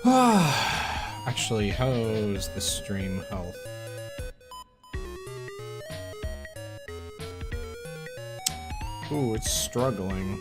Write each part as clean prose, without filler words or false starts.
Actually, how's the stream health? Ooh, it's struggling.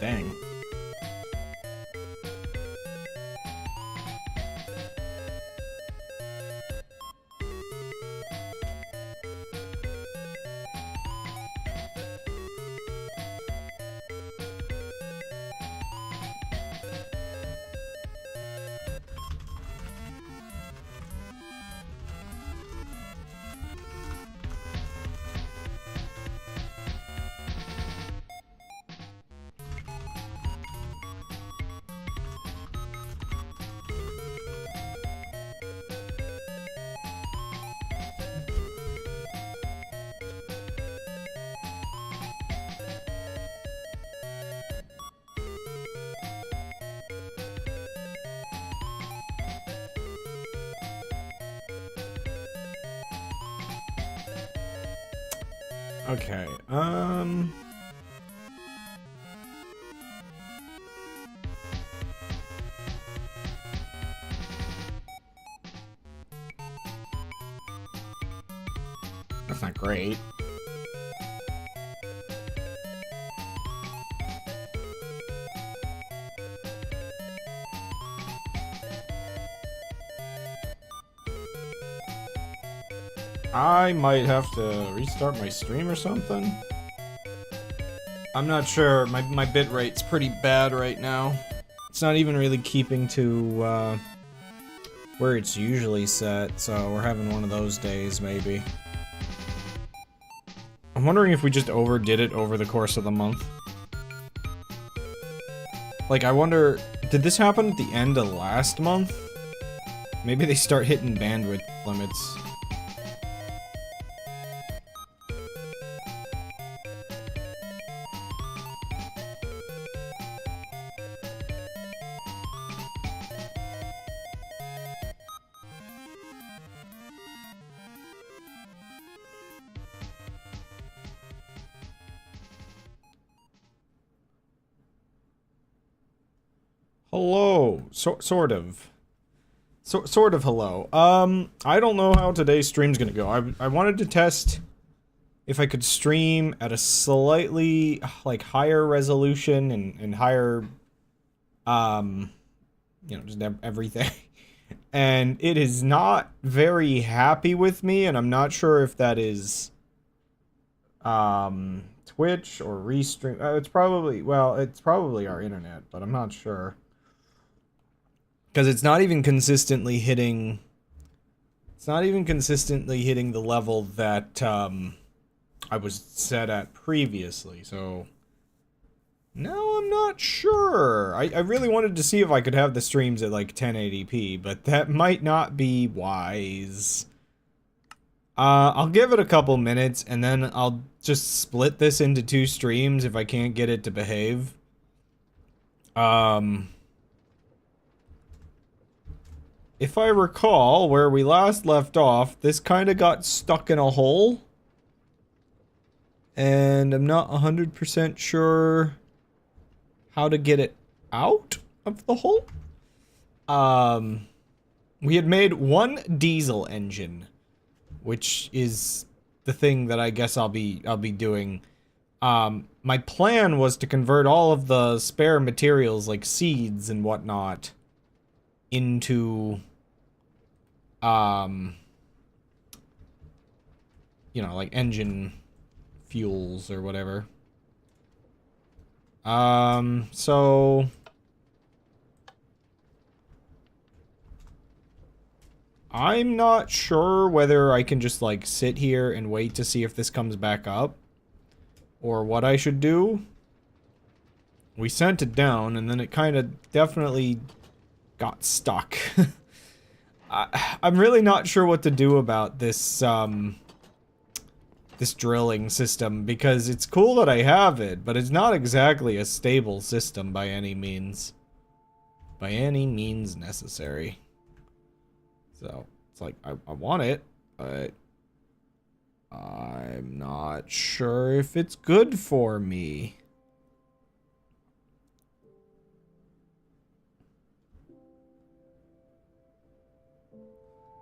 Dang. Okay, that's not great. I might have to restart my stream or something. I'm not sure. My bit rate's pretty bad right now. It's not even really keeping to where it's usually set, so we're having one of those days maybe. I'm wondering if we just overdid it over the course of the month. Like, I wonder, did this happen at the end of last month? Maybe they start hitting bandwidth limits. Hello, sort of hello. I don't know how today's stream's gonna go. I wanted to test if I could stream at a slightly, like, higher resolution and higher, you know, just everything. And it is not very happy with me, and I'm not sure if that is, Twitch or Restream. It's probably, well, it's probably our internet, but I'm not sure. Because it's not even consistently hitting... It's not even consistently hitting the level that, I was set at previously, so... No, I'm not sure. I really wanted to see if I could have the streams at, like, 1080p, but that might not be wise. I'll give it a couple minutes, and then I'll just split this into 2 streams if I can't get it to behave. If I recall, where we last left off, this kind of got stuck in a hole. And I'm not 100% sure how to get it out of the hole. We had made 1 diesel engine, which is the thing that I guess I'll be doing. My plan was to convert all of the spare materials, like seeds and whatnot, into, you know, like engine fuels or whatever. So I'm not sure whether I can just, like, sit here and wait to see if this comes back up, or what I should do. We sent it down, and then it kind of definitely got stuck. I'm really not sure what to do about this, this drilling system, because it's cool that I have it, but it's not exactly a stable system by any means. By any means necessary. So, it's like, I want it, but I'm not sure if it's good for me.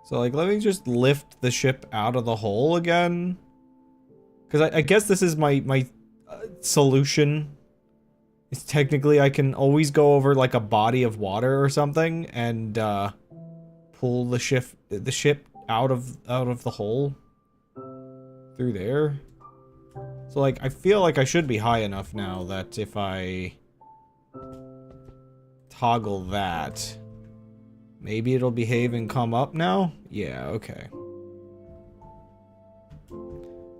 So, like, let me just lift the ship out of the hole again. Because I guess this is my solution. It's technically I can always go over, like, a body of water or something and, pull the ship out of the hole through there. So, like, I feel like I should be high enough now that if I toggle that, maybe it'll behave and come up now? Yeah, okay.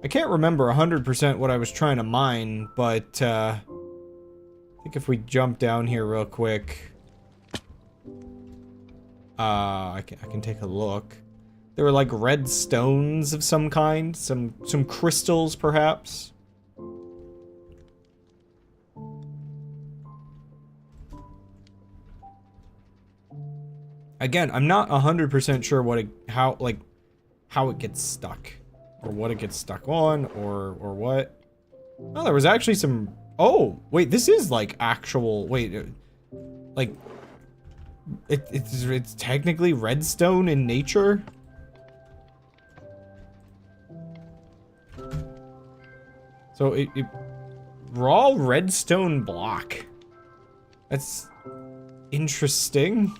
I can't remember 100% what I was trying to mine, but, I think if we jump down here real quick, I can take a look. There were like red stones of some kind, some crystals perhaps. Again, I'm not 100% sure what how it gets stuck, or what it gets stuck on, or what. Oh, there was actually some. Oh, wait, this is like actual. Wait, like it's technically redstone in nature. So it raw redstone block. That's interesting.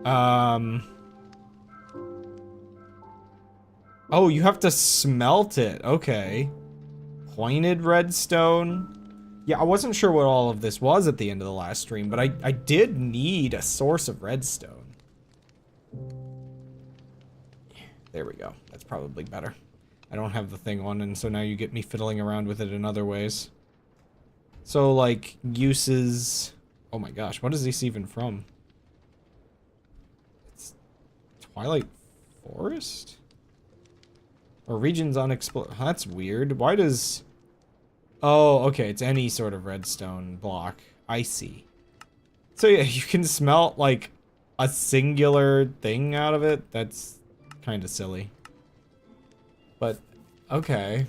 Oh, you have to smelt it. Okay. Pointed redstone. Yeah, I wasn't sure what all of this was at the end of the last stream, but I did need a source of redstone. There we go. That's probably better. I don't have the thing on, and so now you get me fiddling around with it in other ways. So, like, uses... Oh my gosh, what is this even from? It's Twilight Forest? Or regions unexplored. That's weird. Why does... Oh, okay, it's any sort of redstone block. I see. So yeah, you can smelt, like, a singular thing out of it? That's kind of silly. But, okay.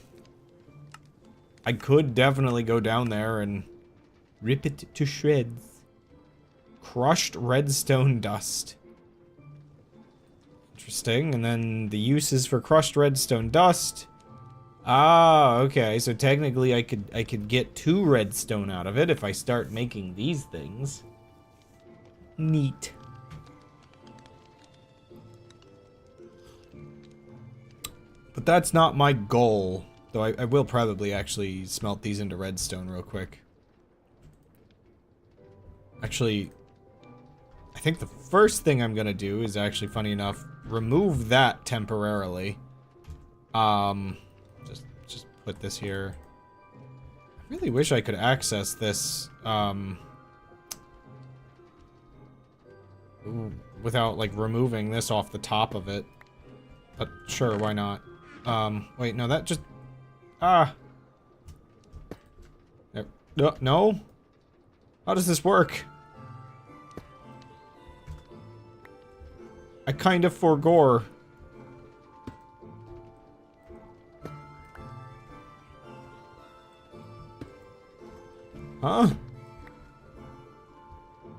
I could definitely go down there and rip it to shreds. Crushed redstone dust. Interesting. And then the uses for crushed redstone dust. Ah, okay. So technically I could get 2 redstone out of it if I start making these things. Neat. But that's not my goal. Though I will probably actually smelt these into redstone real quick. Actually, I think the first thing I'm gonna do is actually, funny enough, remove that temporarily. Just put this here. I really wish I could access this, without, like, removing this off the top of it. But sure, why not? Wait, no, that just... Ah! No? How does this work? I kind of forgore. Huh?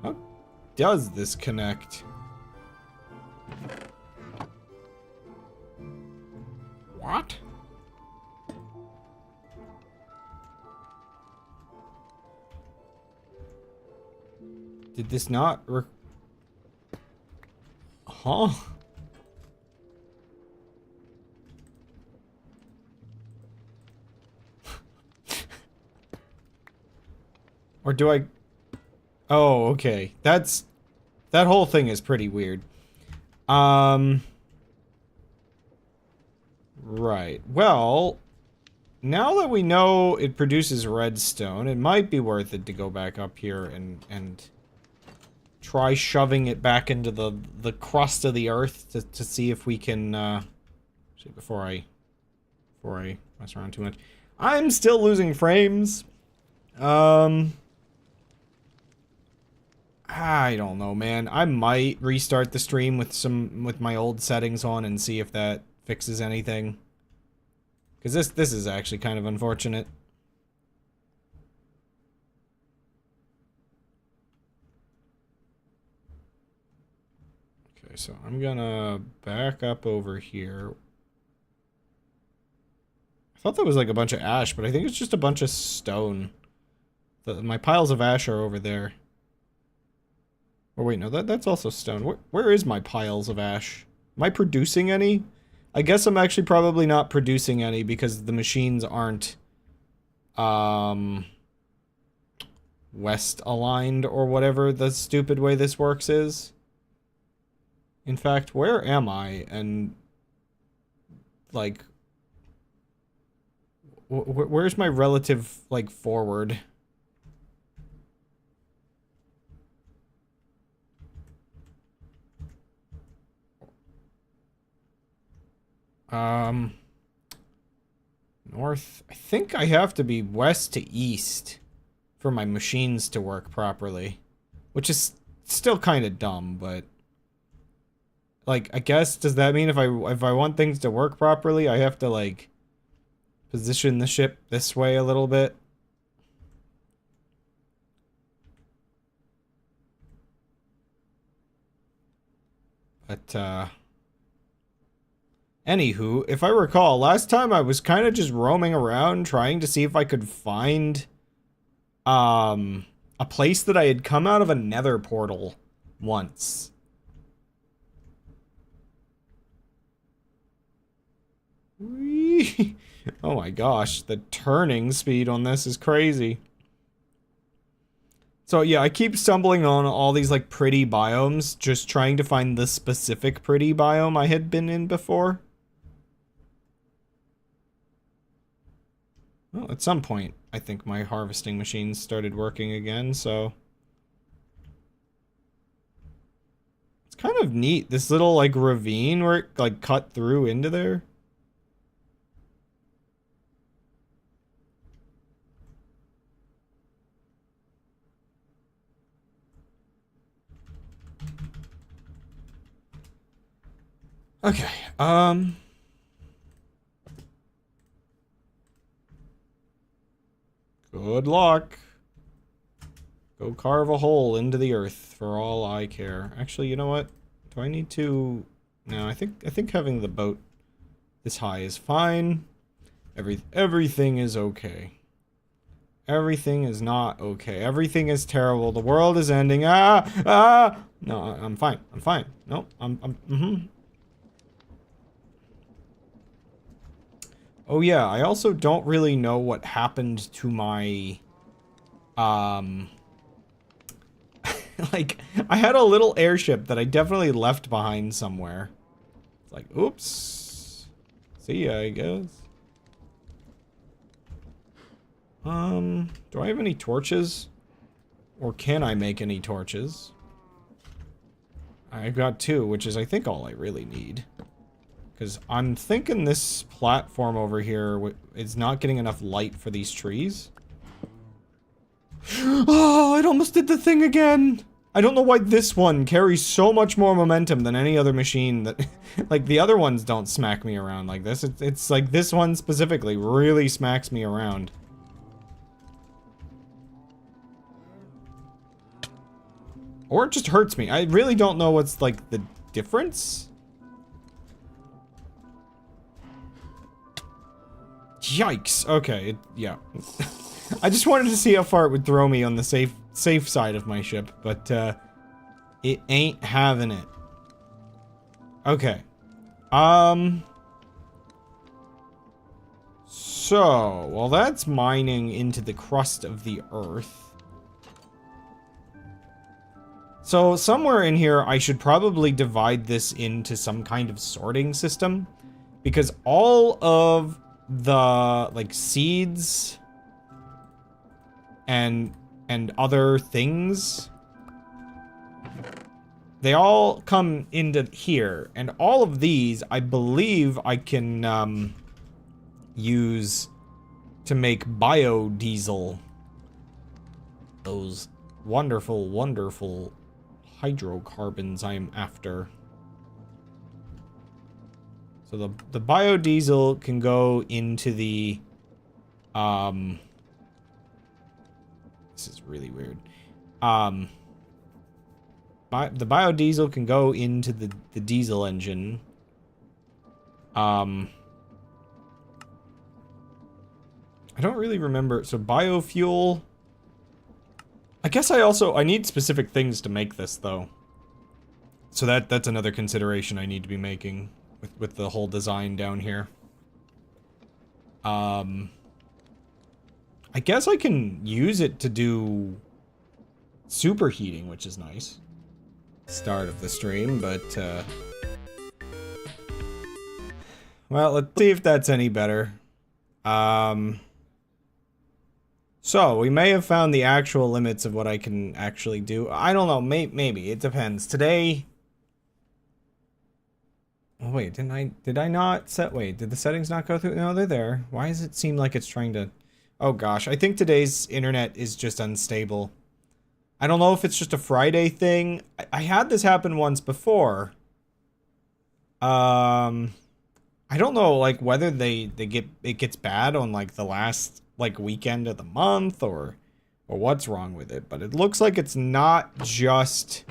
How does this connect? What? Did this not Huh? Or do I... Oh, okay. That whole thing is pretty weird. Right. Well, now that we know it produces redstone, it might be worth it to go back up here and try shoving it back into the crust of the earth to see if we can, actually, before I mess around too much. I'm still losing frames. I don't know, man. I might restart the stream with my old settings on and see if that fixes anything. Because this is actually kind of unfortunate. Okay, so I'm gonna back up over here. I thought that was like a bunch of ash, but I think it's just a bunch of stone. My piles of ash are over there. Oh wait, no, that's also stone. Where is my piles of ash? Am I producing any? I guess I'm actually probably not producing any because the machines aren't west aligned or whatever the stupid way this works is. In fact, where am I? And like where's my relative like forward? North. I think I have to be west to east for my machines to work properly, which is still kind of dumb, but like, I guess, does that mean if I want things to work properly, I have to like position the ship this way a little bit? But anywho, if I recall, last time I was kind of just roaming around trying to see if I could find a place that I had come out of a nether portal once. Whee! Oh my gosh, the turning speed on this is crazy. So yeah, I keep stumbling on all these like pretty biomes, just trying to find the specific pretty biome I had been in before. Well, at some point, I think my harvesting machines started working again, so... It's kind of neat, this little, like, ravine where it, like, cut through into there. Okay, good luck. Go carve a hole into the earth for all I care. Actually, you know what? Do I need to... No, I think having the boat this high is fine. Everything is okay. Everything is not okay. Everything is terrible. The world is ending. Ah! Ah! No, I'm fine. I'm fine. No, Oh yeah, I also don't really know what happened to my, like, I had a little airship that I definitely left behind somewhere. It's like, oops. See ya, I guess. Do I have any torches? Or can I make any torches? I've got 2, which is, I think, all I really need. Because I'm thinking this platform over here is not getting enough light for these trees. Oh, it almost did the thing again! I don't know why this one carries so much more momentum than any other machine that... like, the other ones don't smack me around like this. It's like this one specifically really smacks me around. Or it just hurts me. I really don't know what's, like, the difference. Yikes. Okay, yeah. I just wanted to see how far it would throw me on the safe side of my ship, but, it ain't having it. Okay. So, well, that's mining into the crust of the earth. So, somewhere in here, I should probably divide this into some kind of sorting system, because all of the, like, seeds and other things they all come into here, and all of these, I believe I can, use to make biodiesel. Those wonderful, wonderful hydrocarbons I'm after. So the biodiesel can go into the, this is really weird. The biodiesel can go into the diesel engine. I don't really remember. So biofuel. I guess I need specific things to make this though. So that's another consideration I need to be making with the whole design down here. I guess I can use it to do superheating, which is nice. Start of the stream, but well, let's see if that's any better. So we may have found the actual limits of what I can actually do. I don't know, maybe it depends. Today, oh wait, did I not set, wait, did the settings not go through? No, they're there. Why does it seem like it's trying to, oh gosh, I think today's internet is just unstable. I don't know if it's just a Friday thing. I had this happen once before. I don't know, like, whether it gets bad on, like, the last, like, weekend of the month, or what's wrong with it, but it looks like it's not just...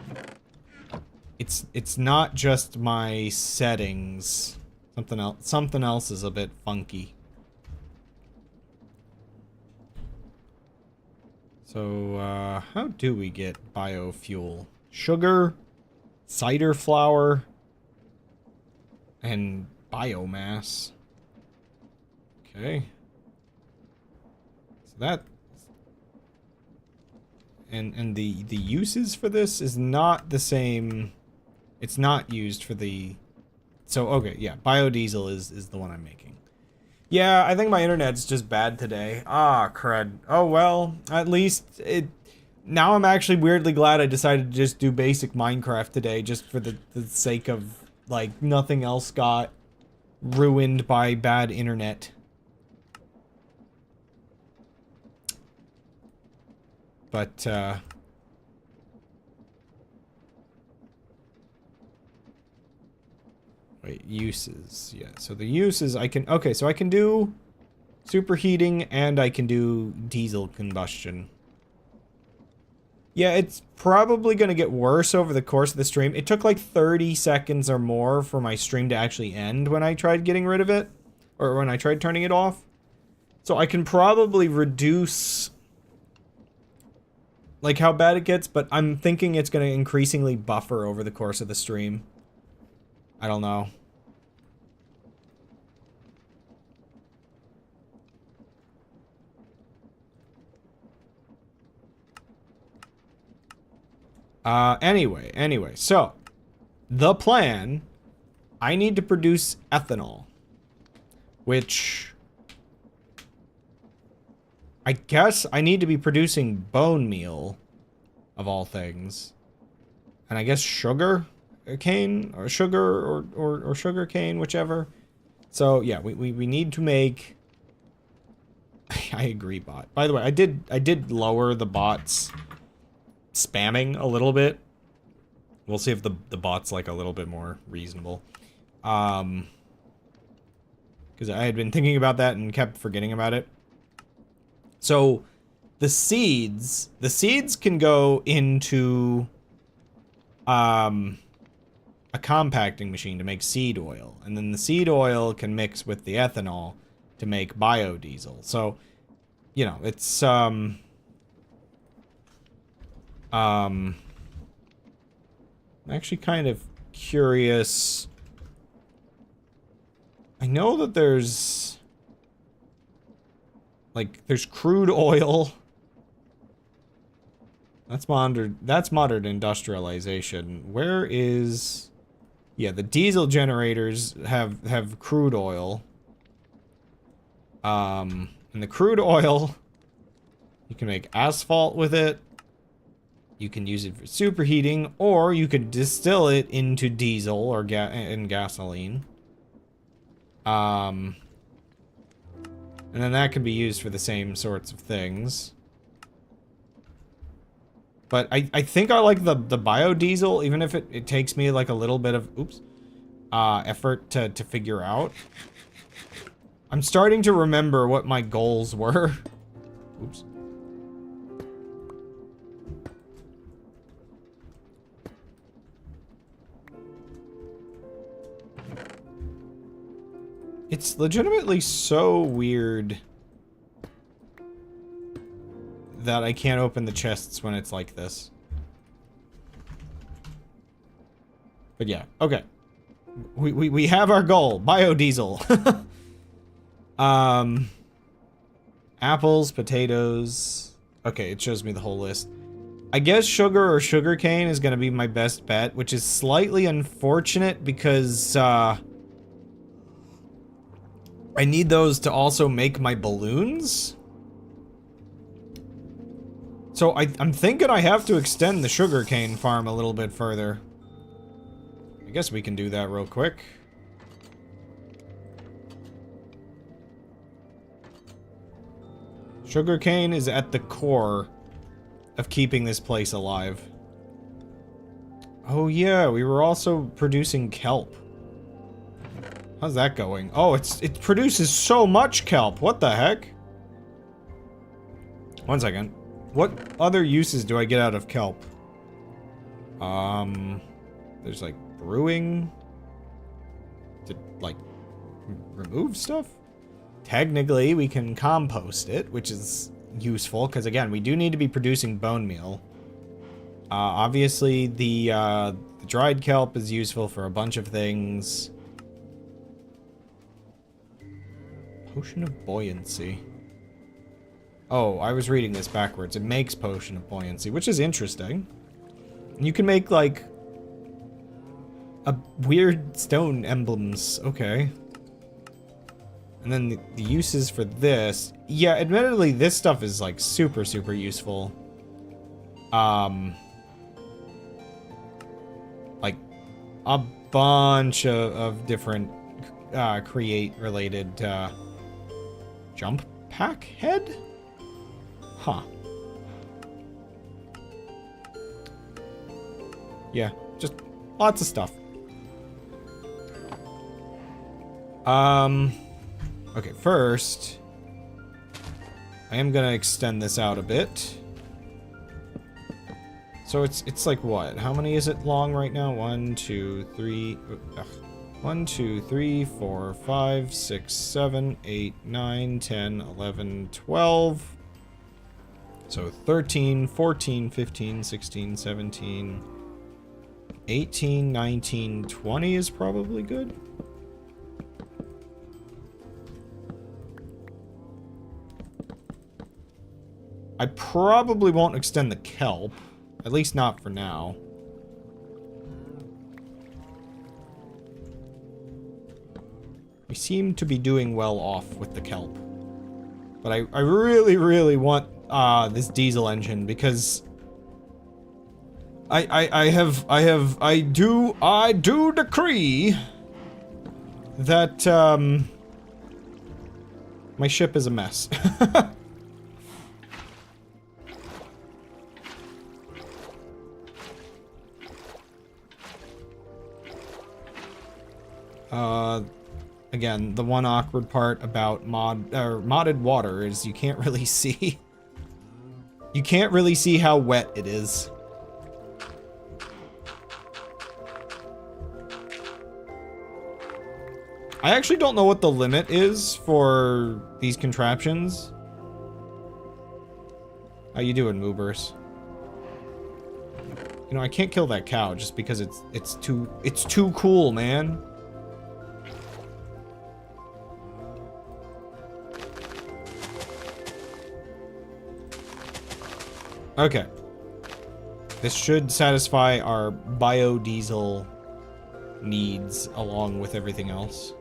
It's not just my settings. Something else is a bit funky. So, how do we get biofuel? Sugar, cider flour, and biomass. Okay. So that... And the uses for this is not the same... It's not used for the... So, okay, yeah, biodiesel is the one I'm making. Yeah, I think my internet's just bad today. Ah, crud. Oh, well, at least it... Now I'm actually weirdly glad I decided to just do basic Minecraft today, just for the sake of, like, nothing else got ruined by bad internet. But, wait, uses. Yeah, so the uses I can... Okay, so I can do superheating and I can do diesel combustion. Yeah, it's probably going to get worse over the course of the stream. It took like 30 seconds or more for my stream to actually end when I tried getting rid of it. Or when I tried turning it off. So I can probably reduce... like how bad it gets, but I'm thinking it's going to increasingly buffer over the course of the stream. I don't know. Anyway, so the plan, I need to produce ethanol, which I guess I need to be producing bone meal, of all things. And I guess sugar cane, or sugar, or sugar cane, whichever. So yeah, we need to make... I agree, bot. By the way, I did lower the bot's spamming a little bit. We'll see if the bot's like a little bit more reasonable. Because I had been thinking about that and kept forgetting about it. So the seeds can go into a compacting machine to make seed oil, and then the seed oil can mix with the ethanol to make biodiesel. So, you know, it's I'm actually kind of curious. I know that there's crude oil. That's modern industrialization. Where is... Yeah, the diesel generators have crude oil. And the crude oil, you can make asphalt with it. You can use it for superheating, or you could distill it into diesel or gasoline. And then that can be used for the same sorts of things. But I think I like the biodiesel, even if it takes me like a little bit of, effort to figure out. I'm starting to remember what my goals were. Oops. It's legitimately so weird that I can't open the chests when it's like this. But yeah, okay. We have our goal, biodiesel. Apples, potatoes. Okay, it shows me the whole list. I guess sugar or sugarcane is gonna be my best bet, which is slightly unfortunate because, I need those to also make my balloons. So I'm thinking I have to extend the sugarcane farm a little bit further. I guess we can do that real quick. Sugarcane is at the core of keeping this place alive. Oh yeah, we were also producing kelp. How's that going? Oh, it produces so much kelp. What the heck? One second. What other uses do I get out of kelp? There's like brewing. To like remove stuff? Technically, we can compost it, which is useful because again, we do need to be producing bone meal. Obviously, the dried kelp is useful for a bunch of things. Potion of buoyancy. Oh, I was reading this backwards. It makes potion of buoyancy, which is interesting. You can make, like, a weird stone emblems. Okay. And then the uses for this. Yeah, admittedly, this stuff is, like, super, super useful. Like, a bunch of different, create-related, jump pack head? Huh. Yeah, just lots of stuff. Okay, first, I am gonna extend this out a bit. So it's like what? How many is it long right now? 1, 2, 3... Ugh. 1, 2, 3, 4, 5, 6, 7, 8, 9, 10, 11, 12. So 13, 14, 15, 16, 17, 18, 19, 20 is probably good. I probably won't extend the kelp, at least not for now. We seem to be doing well off with the kelp. But I really, really want this diesel engine because I do decree that my ship is a mess. Again, the one awkward part about modded water is you can't really see. You can't really see how wet it is. I actually don't know what the limit is for these contraptions. How you doing, Moobers? You know, I can't kill that cow just because it's too cool, man. Okay. This should satisfy our biodiesel needs along with everything else.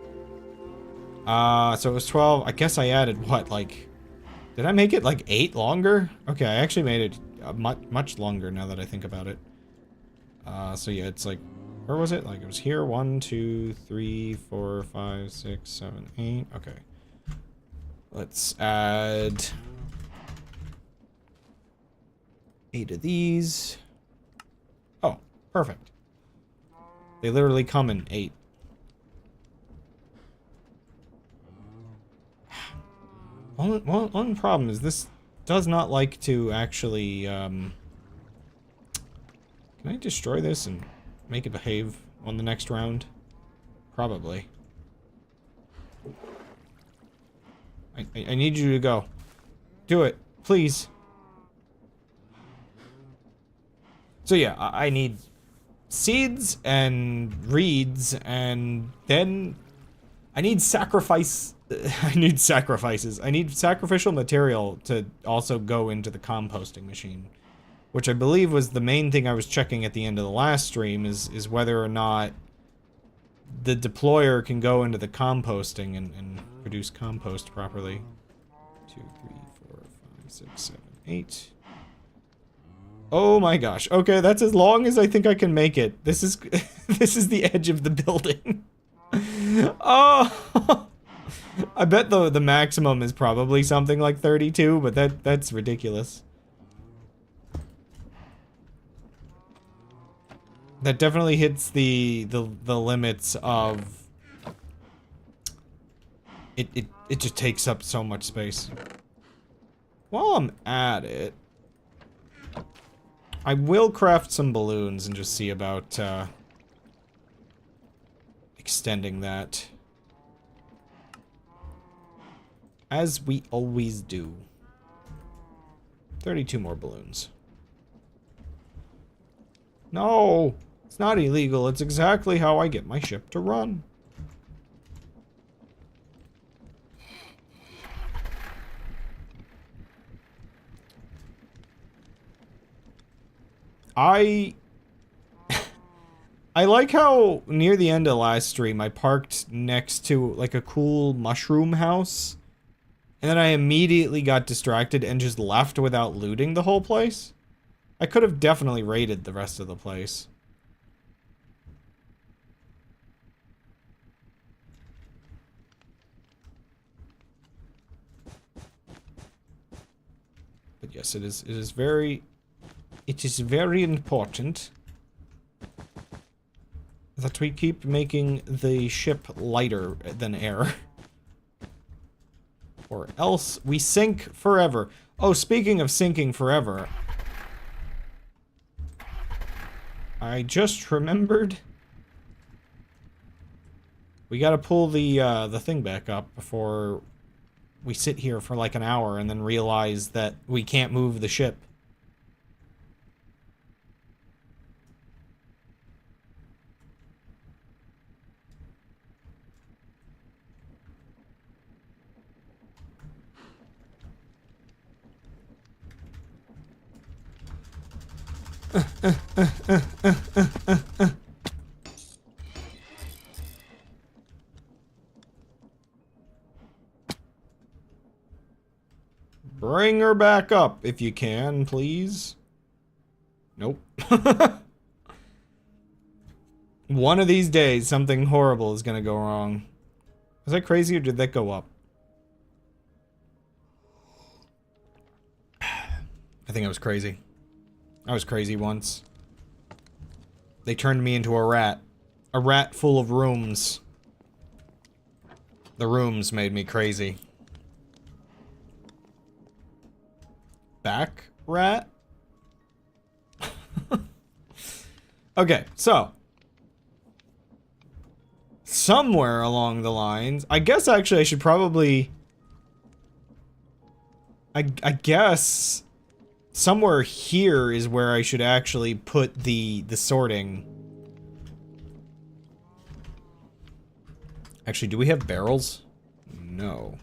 So it was 12. I guess I added what, like... Did I make it like 8 longer? Okay, I actually made it much longer now that I think about it. So yeah, it's like, where was it? Like, it was here. 1, 2, 3, 4, 5, 6, 7, 8. Okay. Let's add 8 of these. Oh, perfect. They literally come in 8. One problem is this does not like to actually, Can I destroy this and make it behave on the next round? Probably. I need you to go. Do it, please. So yeah, I need seeds and reeds, and then I need sacrifices. I need sacrificial material to also go into the composting machine, which I believe was the main thing I was checking at the end of the last stream, is whether or not the deployer can go into the composting and produce compost properly. 2, 3, 4, 5, 6, 7, 8. Oh my gosh. Okay, that's as long as I think I can make it. This is this is the edge of the building. Oh, I bet the maximum is probably something like 32, but that's ridiculous. That definitely hits the limits of it just takes up so much space. While I'm at it, I will craft some balloons and just see about extending that. As we always do. 32 more balloons. No! It's not illegal. It's exactly how I get my ship to run. I like how near the end of last stream I parked next to like a cool mushroom house, and then I immediately got distracted and just left without looting the whole place. I could have definitely raided the rest of the place. But yes, it is very important that we keep making the ship lighter than air. Or else we sink forever. Oh, speaking of sinking forever, I just remembered we gotta pull the thing back up before we sit here for like an hour and then realize that we can't move the ship. Bring her back up if you can, please. Nope. One of these days, something horrible is gonna go wrong. Was that crazy or did that go up? I think I was crazy. I was crazy once. They turned me into a rat. A rat full of rooms. The rooms made me crazy. Back rat? Okay, so. Somewhere along the lines, I guess actually I should probably... I guess... Somewhere here is where I should actually put the sorting. Actually, do we have barrels? No.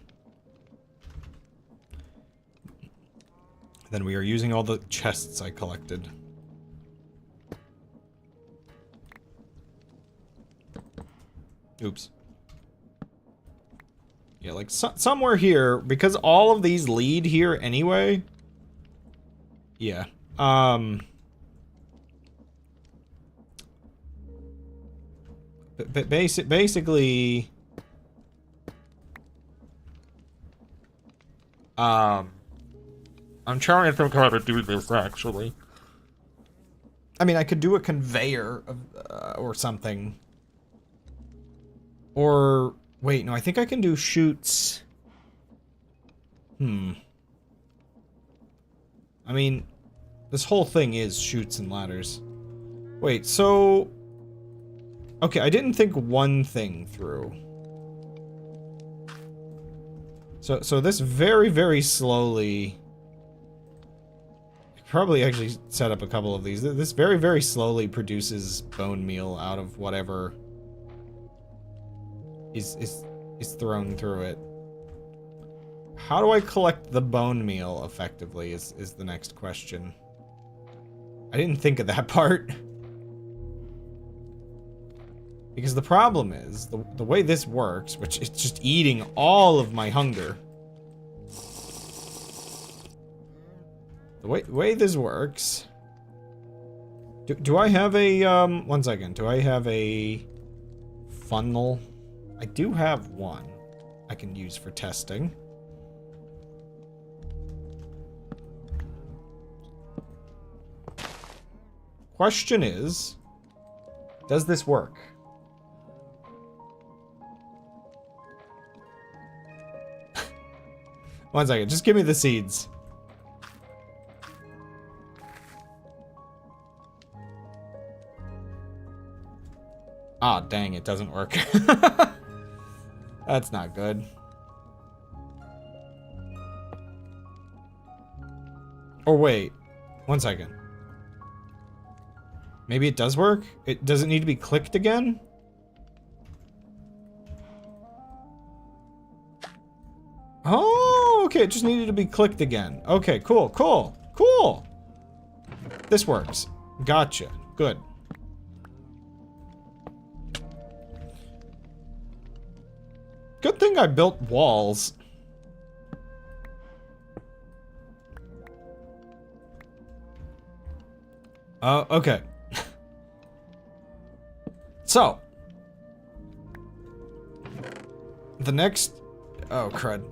Then we are using all the chests I collected. Oops. Yeah, like somewhere here, because all of these lead here anyway. Yeah, Basically, I'm trying to think how to do this, actually. I mean, I could do a conveyor of, or something. Or, wait, no, I think I can do chutes. I mean, this whole thing is chutes and ladders. Wait, so... Okay, I didn't think one thing through. So this very, very slowly... Probably actually set up a couple of these. This very, very slowly produces bone meal out of whatever is thrown through it. How do I collect the bone meal effectively is the next question. I didn't think of that part. Because the problem is, the way this works, which is just eating all of my hunger. The way this works... Do I have a, one second. Do I have a funnel? I do have one I can use for testing. Question is, does this work? One second, just give me the seeds. Ah, dang, it doesn't work. That's not good. Or wait, one second. Maybe it does work? It doesn't need to be clicked again? Oh, okay, it just needed to be clicked again. Okay, cool, cool, cool. This works. Gotcha. Good. Good thing I built walls. Okay. So. The next... Oh, crud.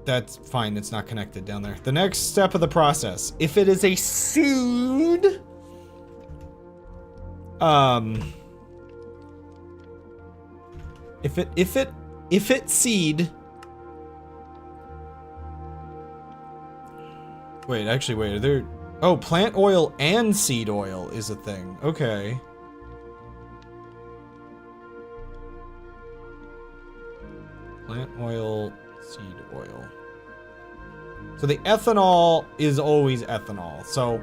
That's fine. It's not connected down there. The next step of the process. If it is a seed... If it seed... Wait, actually, wait, are there... Oh, plant oil and seed oil is a thing. Okay. Plant oil, seed oil. So the ethanol is always ethanol. So,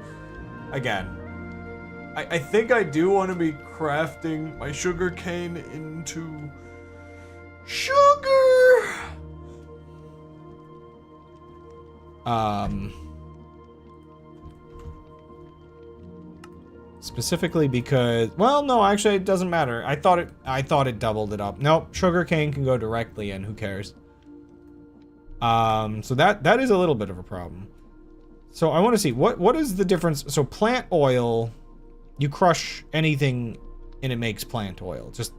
again, I think I do want to be crafting my sugar cane into sugar. Specifically because, well, no, actually it doesn't matter. I thought it doubled it up. Nope, sugarcane can go directly in, who cares? So that is a little bit of a problem. So I want to see what is the difference. So plant oil, you crush anything and it makes plant oil. Just,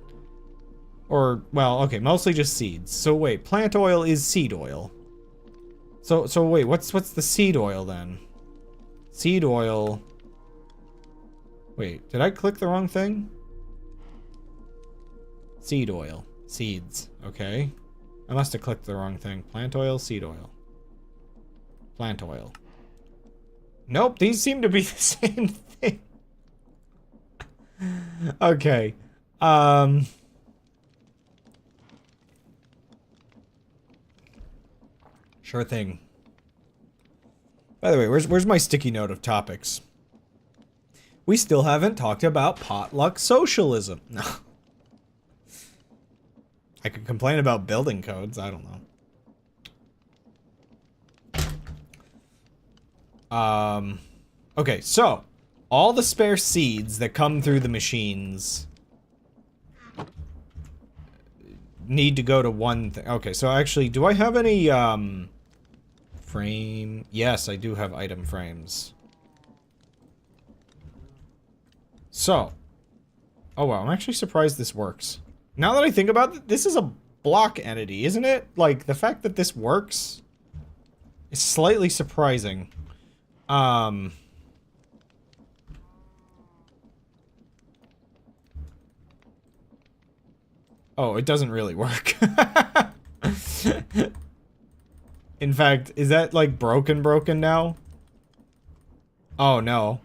or, well, okay, mostly just seeds. So wait, plant oil is seed oil. So wait, what's the seed oil then? Seed oil. Wait, did I click the wrong thing? Seed oil. Seeds. Okay. I must have clicked the wrong thing. Plant oil, seed oil. Plant oil. Nope, these seem to be the same thing. Okay. Sure thing. By the way, where's my sticky note of topics? We still haven't talked about potluck socialism. No. I could complain about building codes. I don't know. Okay, so all the spare seeds that come through the machines need to go to one thing. Okay, so actually, do I have any frame? Yes, I do have item frames. So. Oh wow, I'm actually surprised this works. Now that I think about it, this is a block entity, isn't it? Like, the fact that this works is slightly surprising. Oh, it doesn't really work. In fact, is that, like, broken now? Oh, no.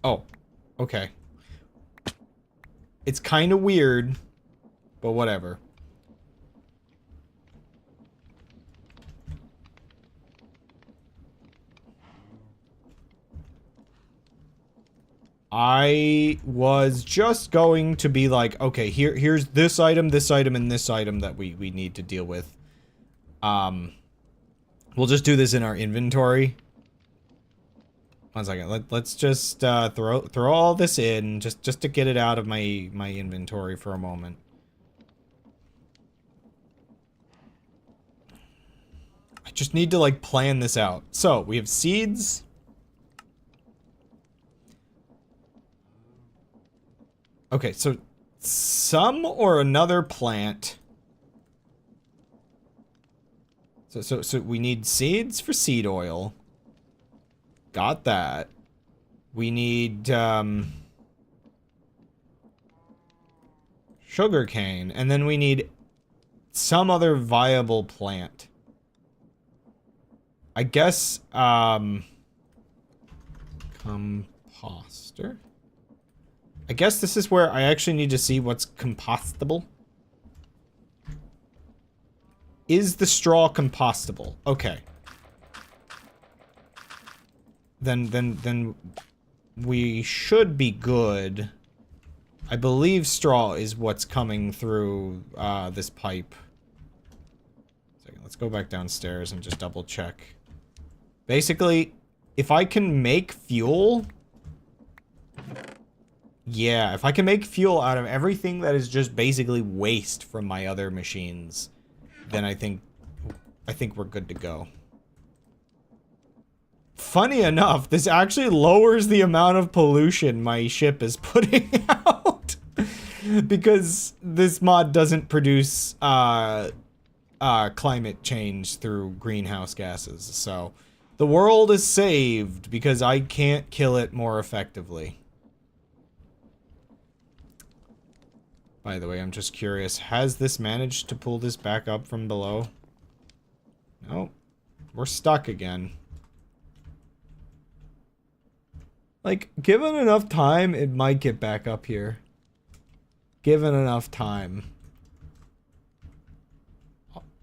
Oh, okay. It's kind of weird, but whatever. I was just going to be like, okay, here's this item, and this item that we need to deal with. We'll just do this in our inventory. 1 second. Let's just throw all this in just to get it out of my inventory for a moment. I just need to like plan this out. So, we have seeds. Okay, so some or another plant. So we need seeds for seed oil. Got that. We need sugarcane, and then we need some other viable plant. I guess composter. I guess this is where I actually need to see what's compostable. Is the straw compostable? Okay. Then we should be good. I believe straw is what's coming through this pipe. Let's go back downstairs and just double check. Basically, if I can make fuel... Yeah, if I can make fuel out of everything that is just basically waste from my other machines, then I think we're good to go. Funny enough, this actually lowers the amount of pollution my ship is putting out. Because this mod doesn't produce climate change through greenhouse gases. So the world is saved because I can't kill it more effectively. By the way, I'm just curious, has this managed to pull this back up from below? No, we're stuck again. Like, given enough time, it might get back up here. Given enough time.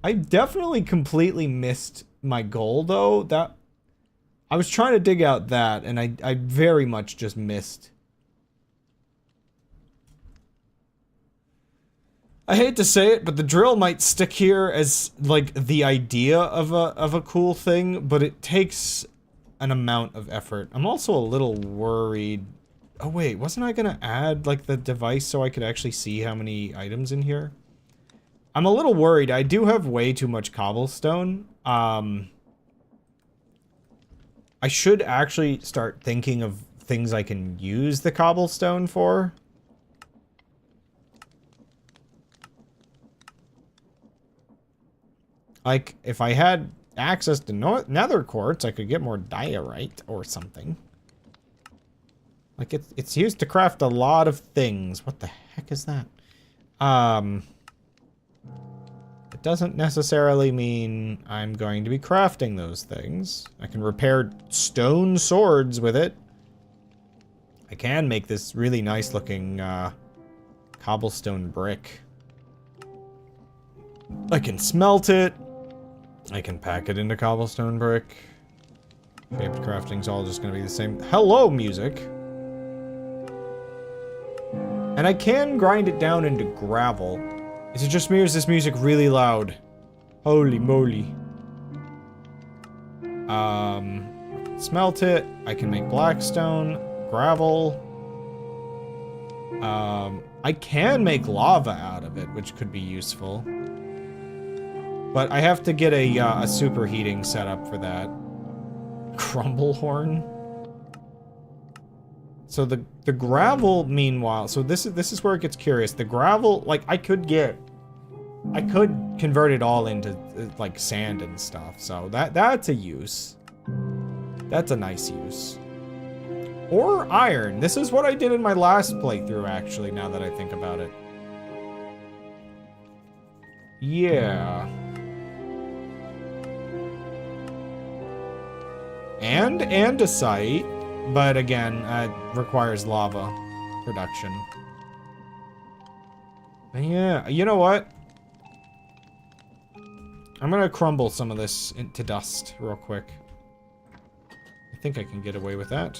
I definitely completely missed my goal, though. That I was trying to dig out that, and I very much just missed. I hate to say it, but the drill might stick here as, like, the idea of a cool thing, but it takes an amount of effort. I'm also a little worried. Oh wait, wasn't I gonna add, like, the device so I could actually see how many items in here? I'm a little worried. I do have way too much cobblestone. I should actually start thinking of things I can use the cobblestone for. Like, if I had access to nether quartz, I could get more diorite or something. Like, it's used to craft a lot of things. What the heck is that? It doesn't necessarily mean I'm going to be crafting those things. I can repair stone swords with it. I can make this really nice looking cobblestone brick. I can smelt it. I can pack it into cobblestone brick. Shaped crafting's all just gonna be the same. Hello, music! And I can grind it down into gravel. Is it just me or is this music really loud? Holy moly. Smelt it. I can make blackstone, gravel. I can make lava out of it, which could be useful. But I have to get a superheating setup for that. Crumble horn? So the gravel, meanwhile, so this is where it gets curious. The gravel, like, I could convert it all into like sand and stuff. So that's a use. That's a nice use. Or iron. This is what I did in my last playthrough, actually, now that I think about it. Yeah. And andesite, but again, it requires lava production. But yeah, you know what? I'm gonna crumble some of this into dust real quick. I think I can get away with that.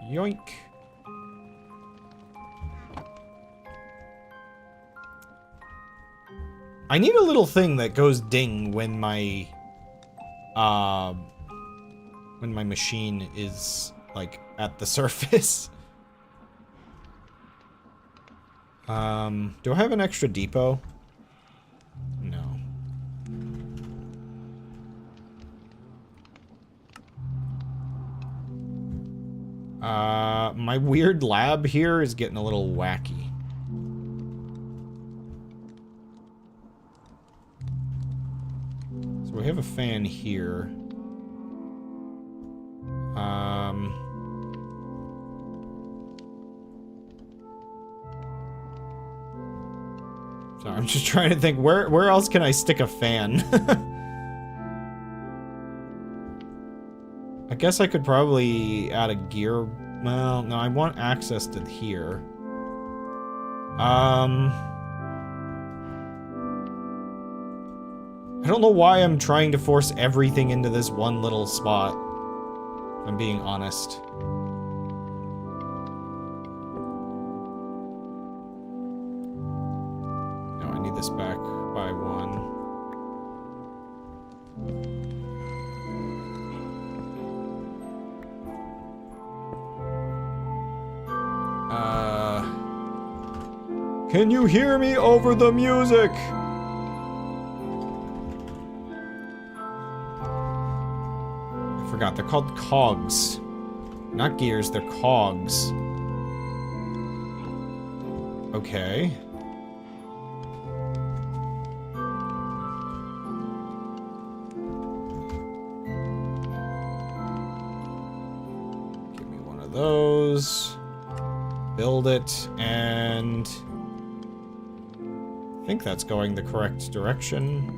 Yoink. I need a little thing that goes ding when my machine is, like, at the surface. Do I have an extra depot? No. My weird lab here is getting a little wacky. So we have a fan here. Sorry, I'm just trying to think, where else can I stick a fan? I guess I could probably add a gear. Well, no, I want access to here. I don't know why I'm trying to force everything into this one little spot, if I'm being honest. No, I need this back by one. Can you hear me over the music? I forgot, they're called cogs. Not gears, they're cogs. Okay. Give me one of those. Build it, and I think that's going the correct direction.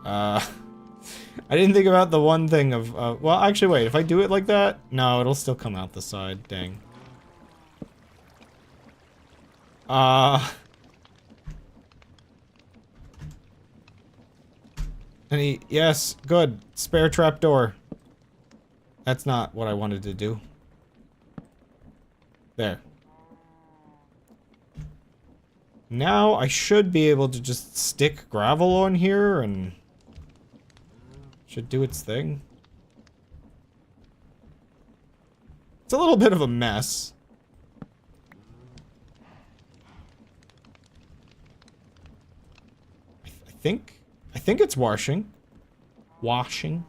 I didn't think about the one thing of, well, actually, wait, if I do it like that? No, it'll still come out the side, dang. Yes, good. Spare trapdoor. That's not what I wanted to do. There. Now I should be able to just stick gravel on here and should do its thing. It's a little bit of a mess. I think it's washing. Washing.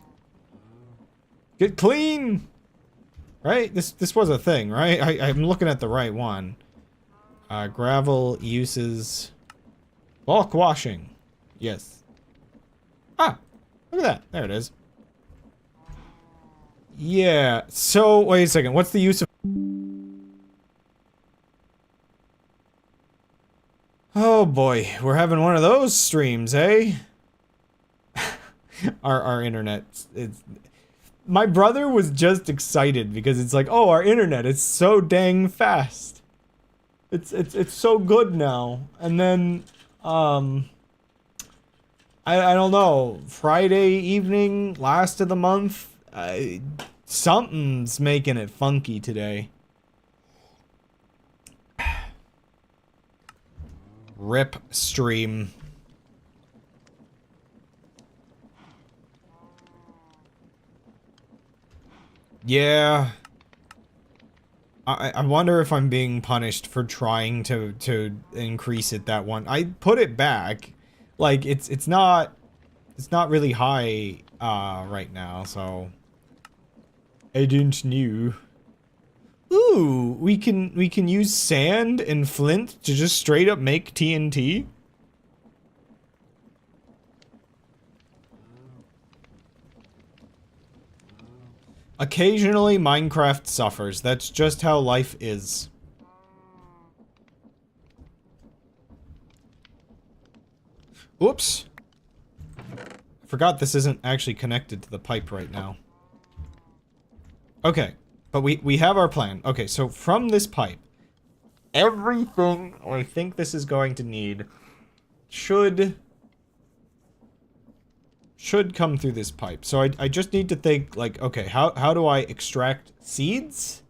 Get clean! Right? This was a thing, right? I'm looking at the right one. Gravel uses bulk washing. Yes. Ah! Look at that. There it is. Yeah. So, wait a second. What's the use of... Oh boy. We're having one of those streams, eh? Our internet is... My brother was just excited because it's like, oh, our internet is so dang fast. It's so good now. And then, I don't know, Friday evening, last of the month, something's making it funky today. Rip stream. Yeah. I wonder if I'm being punished for trying to increase it that one. I put it back. Like, it's not really high, right now, so... I didn't know. Ooh, we can use sand and flint to just straight up make TNT? Occasionally, Minecraft suffers. That's just how life is. Oops. I forgot this isn't actually connected to the pipe right now. Okay, but we have our plan. Okay, so from this pipe, everything I think this is going to need should come through this pipe. So I just need to think, like, okay, how do I extract seeds?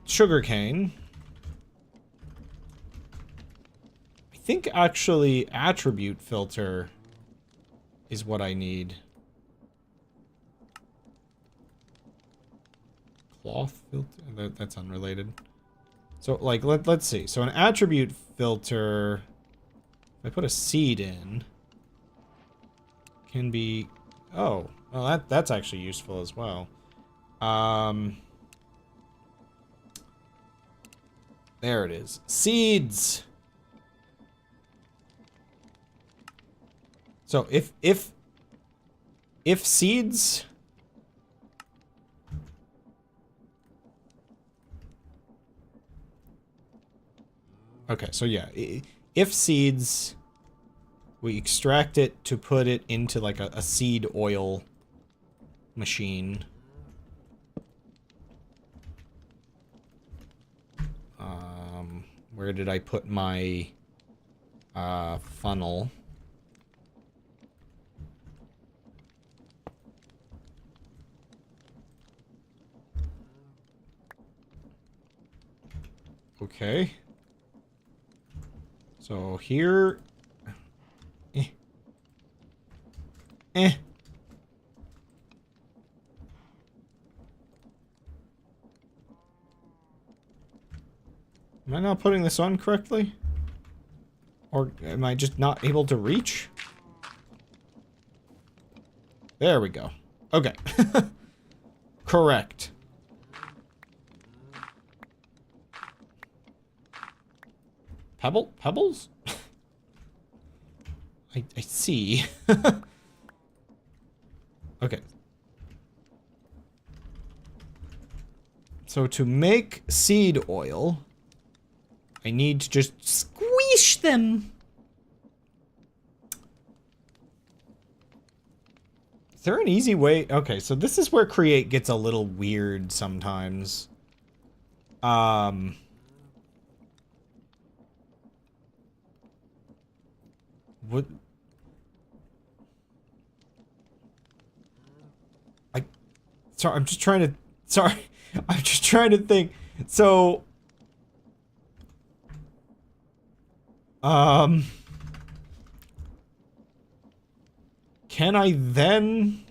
Sugarcane. I think actually attribute filter is what I need. Cloth filter? That's unrelated. So, like, let's see. So, an attribute filter, if I put a seed in, can be... Oh, well, that's actually useful as well. There it is. Seeds! So, if seeds... Okay, so yeah, if seeds, we extract it to put it into like a seed oil machine. Where did I put my funnel? Okay. So here... Am I not putting this on correctly? Or am I just not able to reach? There we go. Okay. Correct. Pebbles? I see. Okay. So to make seed oil, I need to just squish them. Is there an easy way? Okay, so this is where Create gets a little weird sometimes. What? Sorry, I'm just trying to... Sorry. I'm just trying to think. So... Can I then...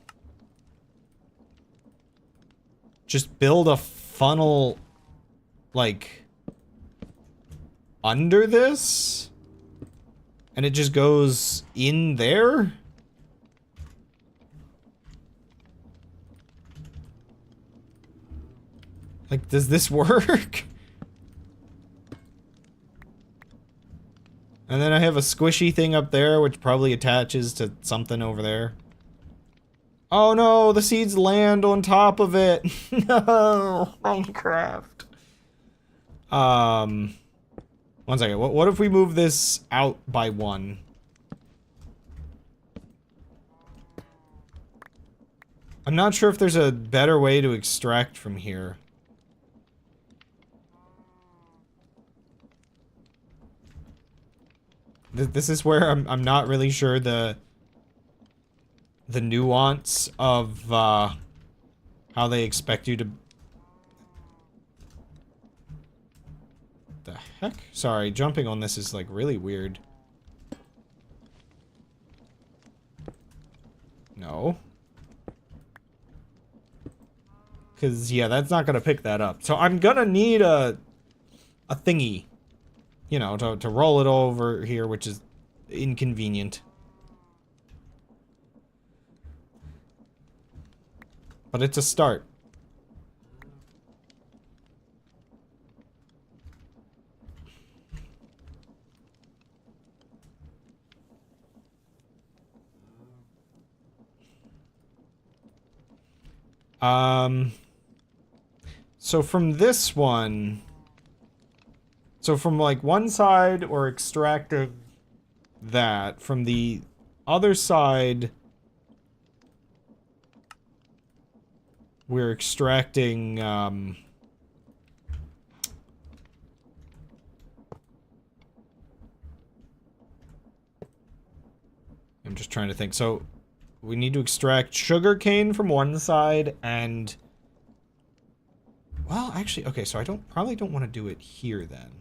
just build a funnel... like... under this? And it just goes in there? Like, does this work? And then I have a squishy thing up there, which probably attaches to something over there. Oh no, the seeds land on top of it. No, Minecraft. One second. What if we move this out by one? I'm not sure if there's a better way to extract from here. This is where I'm not really sure the nuance of how they expect you to... The heck? Sorry, jumping on this is like really weird. No. Because, yeah, that's not going to pick that up. So I'm going to need a thingy, you know, to roll it over here, which is inconvenient. But it's a start. So from this one, so from like one side we're extracting that, from the other side we're extracting, I'm just trying to think. So we need to extract sugarcane from one side and... Well, actually, okay, so I probably don't want to do it here then.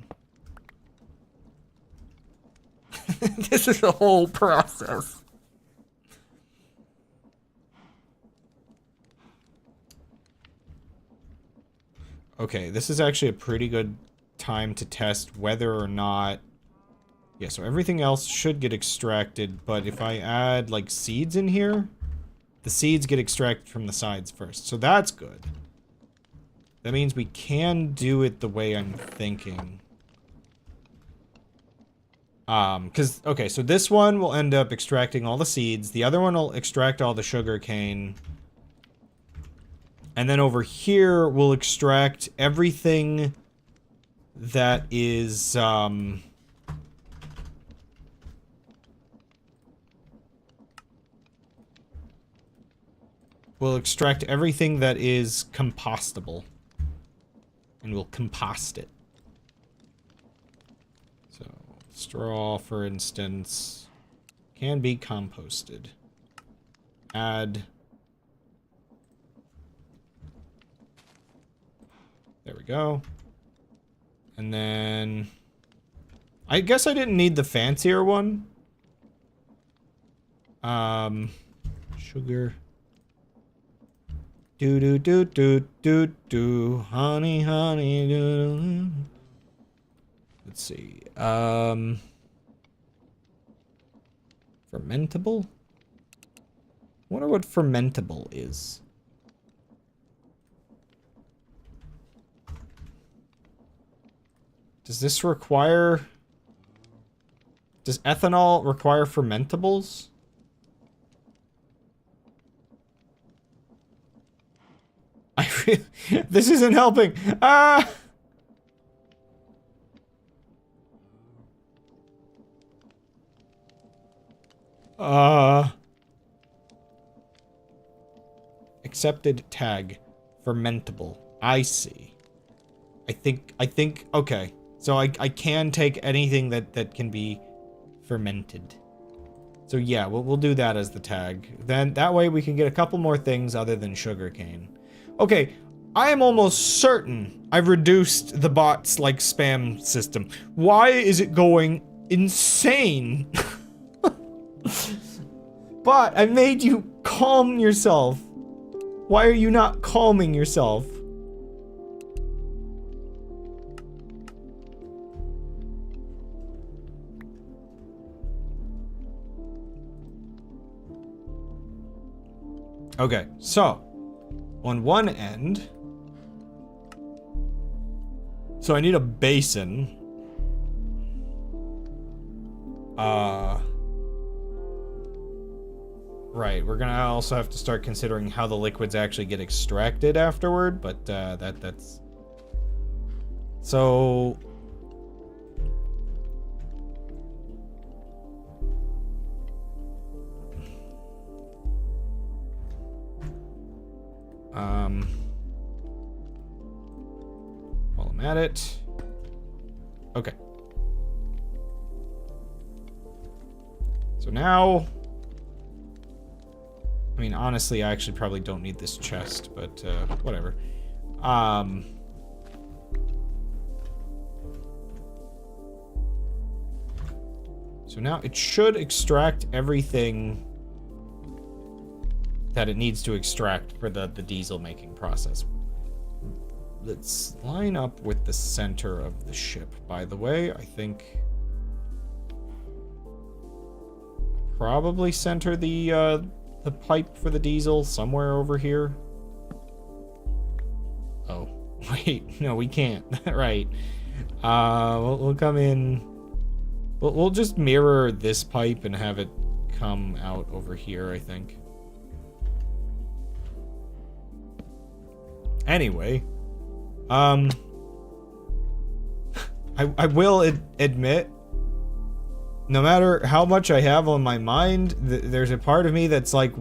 This is a whole process. Okay, this is actually a pretty good time to test whether or not... Yeah, so everything else should get extracted, but if I add, like, seeds in here, the seeds get extracted from the sides first. So that's good. That means we can do it the way I'm thinking. Okay, so this one will end up extracting all the seeds. The other one will extract all the sugar cane. And then over here, we'll extract everything that is, we'll extract everything that is compostable. And we'll compost it. So, straw, for instance, can be composted. Add. There we go. And then... I guess I didn't need the fancier one. Sugar... Do do do do do do, honey, honey, do, do. Let's see. Fermentable? Wonder what fermentable is. Does this require... Does ethanol require fermentables? This isn't helping. Ah! Accepted tag. Fermentable. I see. I think, okay. So I can take anything that can be fermented. So yeah, we'll do that as the tag. Then that way we can get a couple more things other than sugarcane. Okay, I am almost certain I've reduced the bot's, like, spam system. Why is it going insane? Bot, I made you calm yourself. Why are you not calming yourself? Okay, so... on one end... So I need a basin. Right, we're gonna also have to start considering how the liquids actually get extracted afterward, but that's... So... While I'm at it... Okay. So now... I mean, honestly, I actually probably don't need this chest, but, whatever. So now it should extract everything that it needs to extract for the diesel making process. let's line up with the center of the ship. By the way, I think probably center the pipe for the diesel somewhere over here. Oh, wait, no, we can't. Right. We'll come in. We'll just mirror this pipe and have it come out over here, I think. Anyway, I will admit, no matter how much I have on my mind, there's a part of me that's like,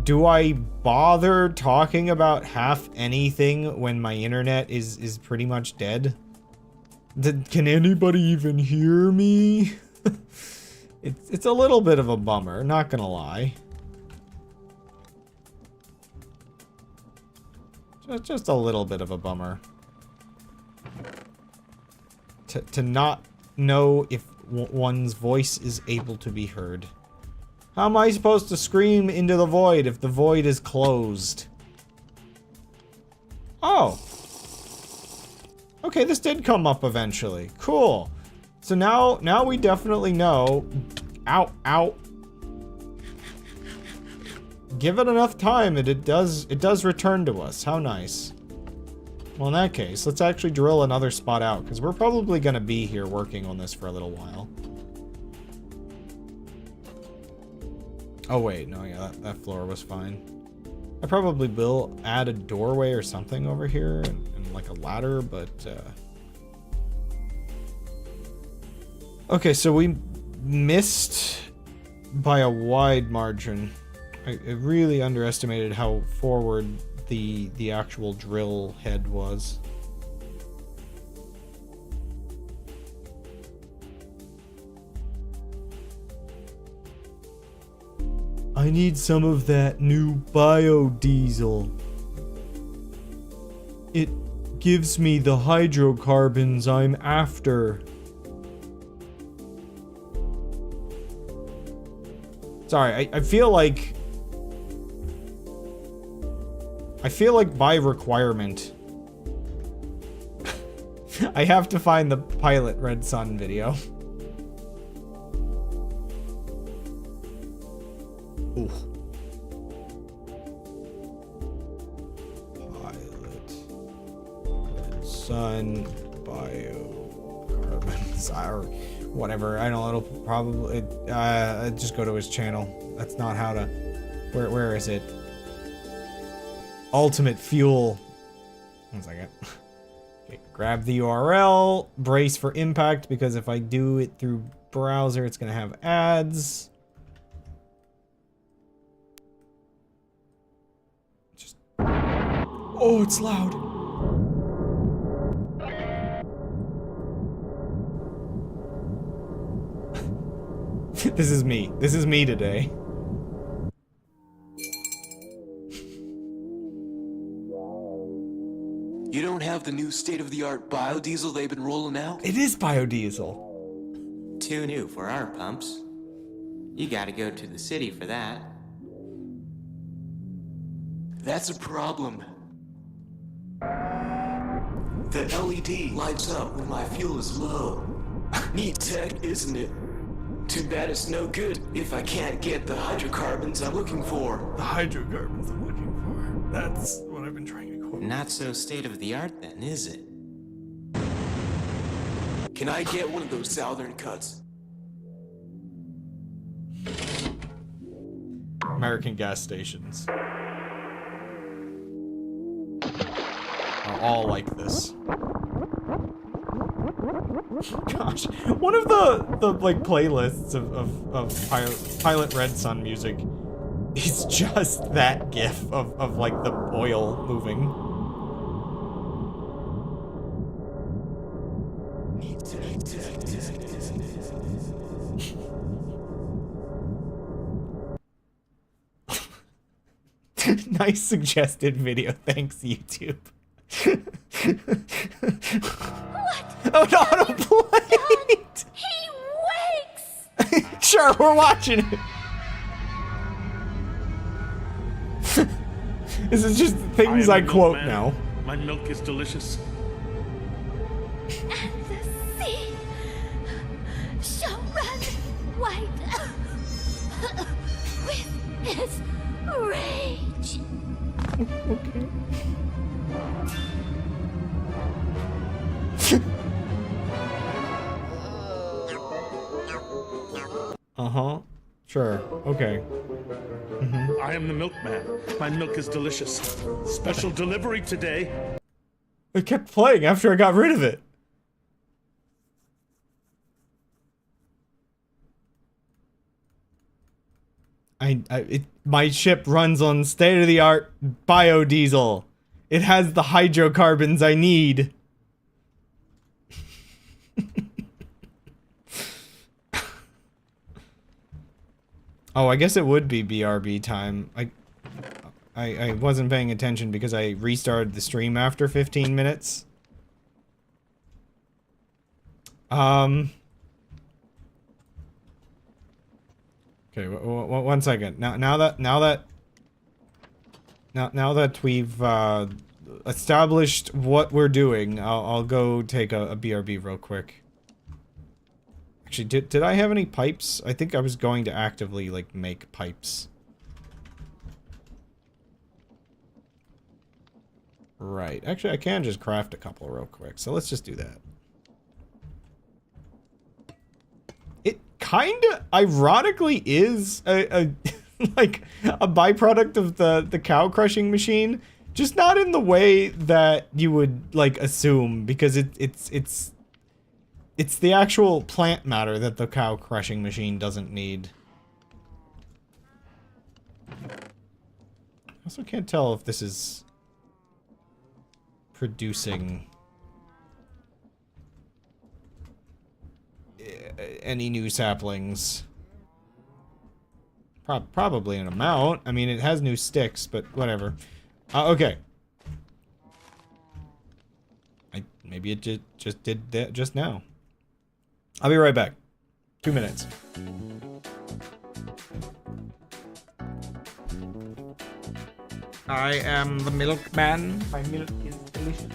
do I bother talking about half anything when my internet is pretty much dead? Can anybody even hear me? It's a little bit of a bummer, not gonna lie. Just a little bit of a bummer. To not know if one's voice is able to be heard. How am I supposed to scream into the void if the void is closed? Oh. Okay, this did come up eventually. Cool. So now we definitely know. Ow, ow. Give it enough time and it does return to us. How nice. Well, in that case, let's actually drill another spot out, because we're probably going to be here working on this for a little while. Oh, wait. No, yeah, that floor was fine. I probably will add a doorway or something over here and like a ladder, but... Okay, so we missed by a wide margin. I really underestimated how forward the actual drill head was. I need some of that new biodiesel. It gives me the hydrocarbons I'm after. Sorry, I feel like by requirement I have to find the Pilot Red Sun video. Ooh. Pilot Red Sun Biocarbons or whatever. I don't know, it'll probably just go to his channel. That's not how to... Where is it? Ultimate Fuel. 1 second. Okay, grab the URL, brace for impact, because if I do it through browser, it's gonna have ads. Just... Oh, it's loud. This is me. This is me today. You don't have the new state-of-the-art biodiesel they've been rolling out? It is biodiesel. Too new for our pumps. You gotta go to the city for that. That's a problem. The LED lights up when my fuel is low. Neat tech, isn't it? Too bad it's no good if I can't get the hydrocarbons I'm looking for. The hydrocarbons I'm looking for. That's what I've been trying to quote. Not so state-of-the-art then, is it? Can I get one of those southern cuts? American gas stations are all like this. Gosh, one of the like playlists of Pilot Red Sun music is just that gif of like the oil moving. Nice suggested video, thanks YouTube. What? Oh, no, autoplay! He wakes! Sure, we're watching it. This is just things I quote now. My milk is delicious. And the sea shall run white with his rage. Okay. Uh-huh. Sure. Okay. I am the milkman. My milk is delicious. Special delivery today. It kept playing after I got rid of it. My ship runs on state-of-the-art biodiesel. It has the hydrocarbons I need. Oh, I guess it would be BRB time. I wasn't paying attention because I restarted the stream after 15 minutes. Okay, one second. Now that we've established what we're doing, I'll go take a BRB real quick. Actually, did I have any pipes? I think I was going to actively, like, make pipes. Right. Actually, I can just craft a couple real quick, so let's just do that. It kinda, ironically, is like, a byproduct of the cow crushing machine. Just not in the way that you would, like, assume, because it's the actual plant matter that the cow crushing machine doesn't need. I also can't tell if this is producing any new saplings. Probably an amount. I mean, it has new sticks, but whatever. Okay. Maybe it just did that just now. I'll be right back. 2 minutes. I am the milkman. My milk is delicious.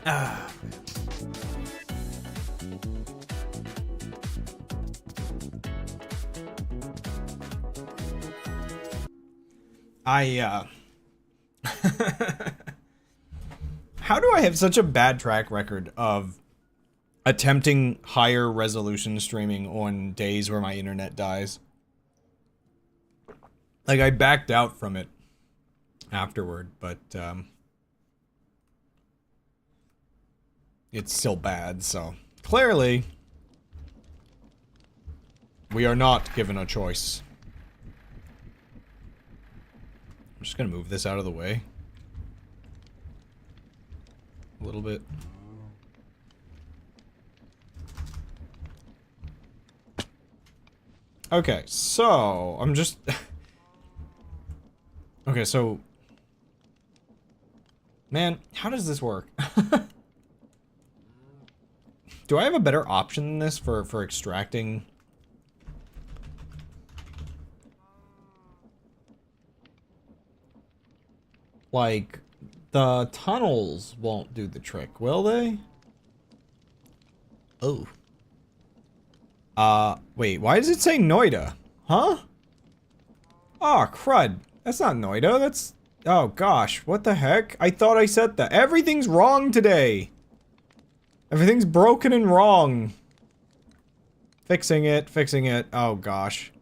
Ah. How do I have such a bad track record of attempting higher resolution streaming on days where my internet dies? Like, I backed out from it afterward, but, it's still bad, so clearly We are not given a choice. I'm just gonna move this out of the way. A little bit. Okay, so I'm just... Okay, so... Man, how does this work? Do I have a better option than this for extracting? Like, the tunnels won't do the trick, will they? Oh. Wait, why does it say Noida? Huh? Oh, crud. That's not Noida, that's... Oh, gosh, what the heck? I thought I said that. Everything's wrong today! Everything's broken and wrong. Fixing it, fixing it. Oh, gosh.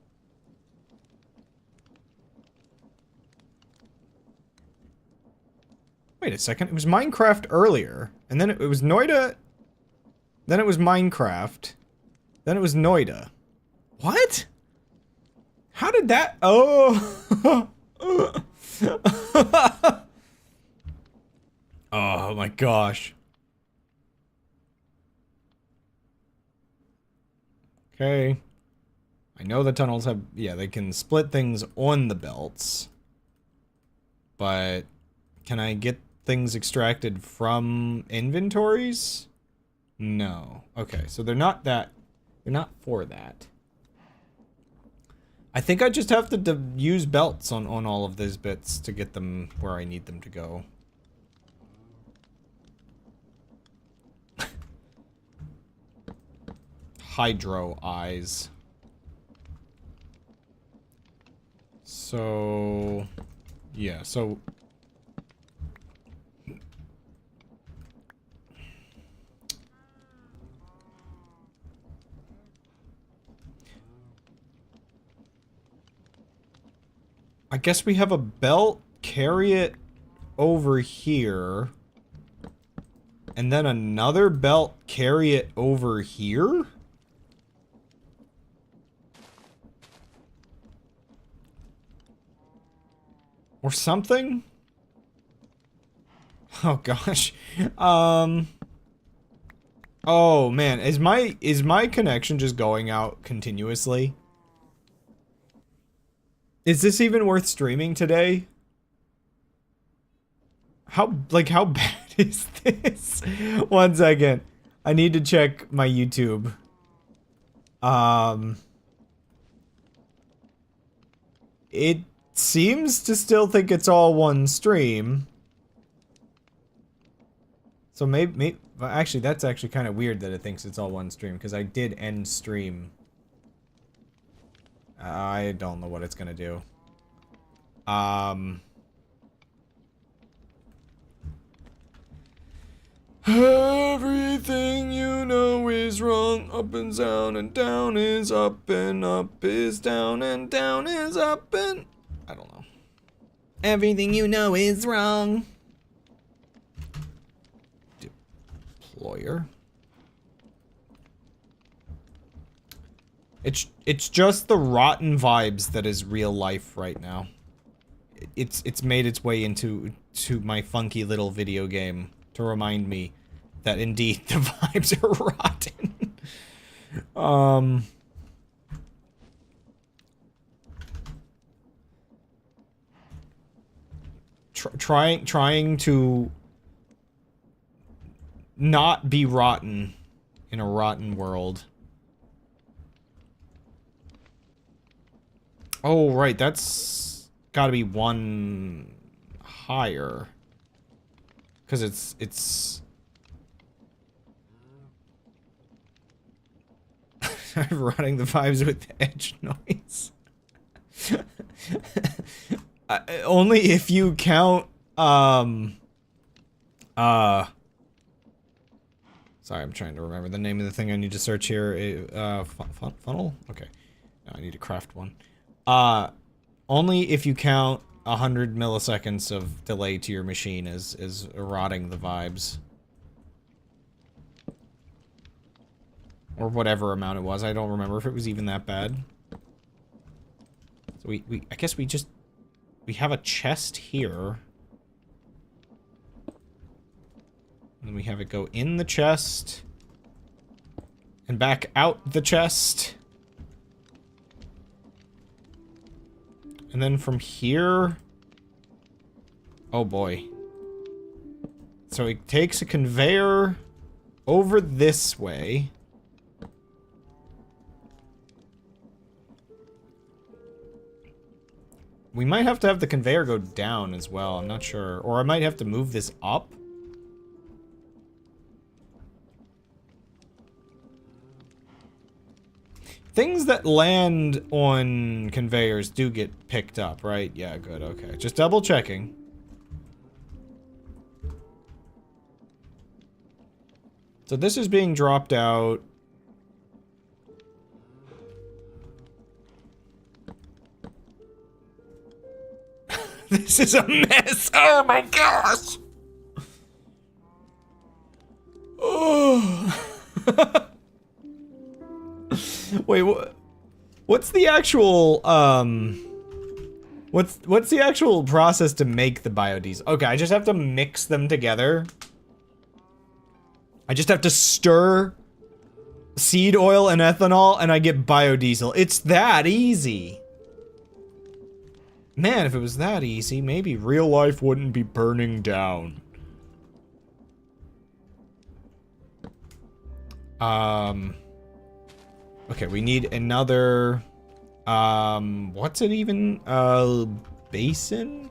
Wait a second, it was Minecraft earlier. And then it was Noida. Then it was Minecraft. Then it was Noida. What? How did that... Oh! Oh my gosh. Okay. I know the tunnels have... Yeah, they can split things on the belts. But... Can I get things extracted from inventories? No. Okay, so they're not that... They're not for that. I think I just have to use belts on all of these bits to get them where I need them to go. Hydro eyes. So... Yeah, so... I guess we have a belt, carry it over here, and then another belt, carry it over here? Or something? Oh gosh. Oh man, is my connection just going out continuously? Is this even worth streaming today? How bad is this? 1 second. I need to check my YouTube. It seems to still think it's all one stream. So maybe actually, that's actually kind of weird that it thinks it's all one stream, because I did end stream. I don't know what it's gonna do. Everything you know is wrong. Up and down is up is down and down is up and... I don't know. Everything you know is wrong. Deployer. It's just the rotten vibes that is real life right now. It's made its way into my funky little video game to remind me that indeed the vibes are rotten. Trying to not be rotten in a rotten world. Oh, right, that's gotta be one higher. Because it's... Running the vibes with the edge noise. Only if you count, Sorry, I'm trying to remember the name of the thing I need to search here. Funnel? Okay. No, I need to craft one. Only if you count 100 milliseconds of delay to your machine is rotting the vibes. Or whatever amount it was. I don't remember if it was even that bad. So I guess we have a chest here. And then we have it go in the chest. And back out the chest. And then from here... Oh boy. So it takes a conveyor over this way. We might have to have the conveyor go down as well, I'm not sure. Or I might have to move this up. Things that land on conveyors do get picked up, right? Yeah, good, okay. Just double checking. So this is being dropped out. This is a mess. Oh my gosh. Oh. Wait, what's the actual what's the actual process to make the biodiesel? Okay, I just have to mix them together. I just have to stir seed oil and ethanol and I get biodiesel. It's that easy. Man, if it was that easy, maybe real life wouldn't be burning down. Okay, we need another, what's it even? Basin?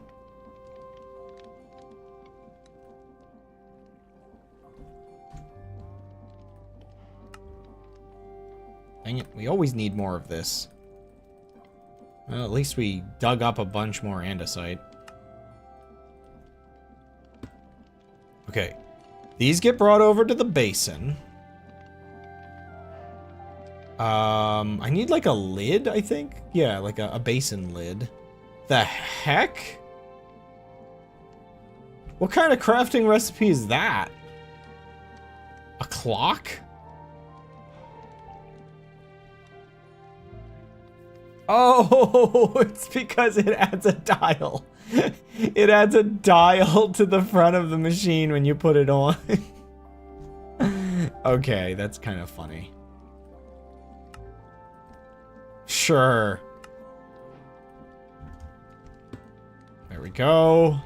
Dang it, we always need more of this. Well, at least we dug up a bunch more andesite. Okay. These get brought over to the basin. I need like a lid, I think? Yeah, like a basin lid. The heck? What kind of crafting recipe is that? A clock? Oh, it's because it adds a dial. It adds a dial to the front of the machine when you put it on. Okay, that's kind of funny. Sure. There we go.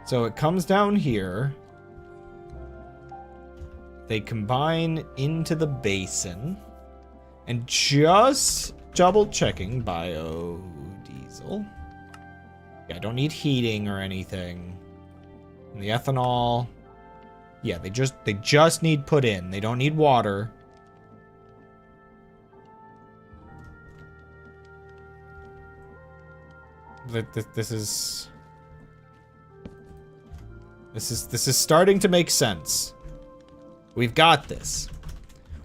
So it comes down here. They combine into the basin. And just double checking biodiesel. Yeah, I don't need heating or anything. And the ethanol. Yeah, they just need put in. They don't need water. This is starting to make sense. We've got this.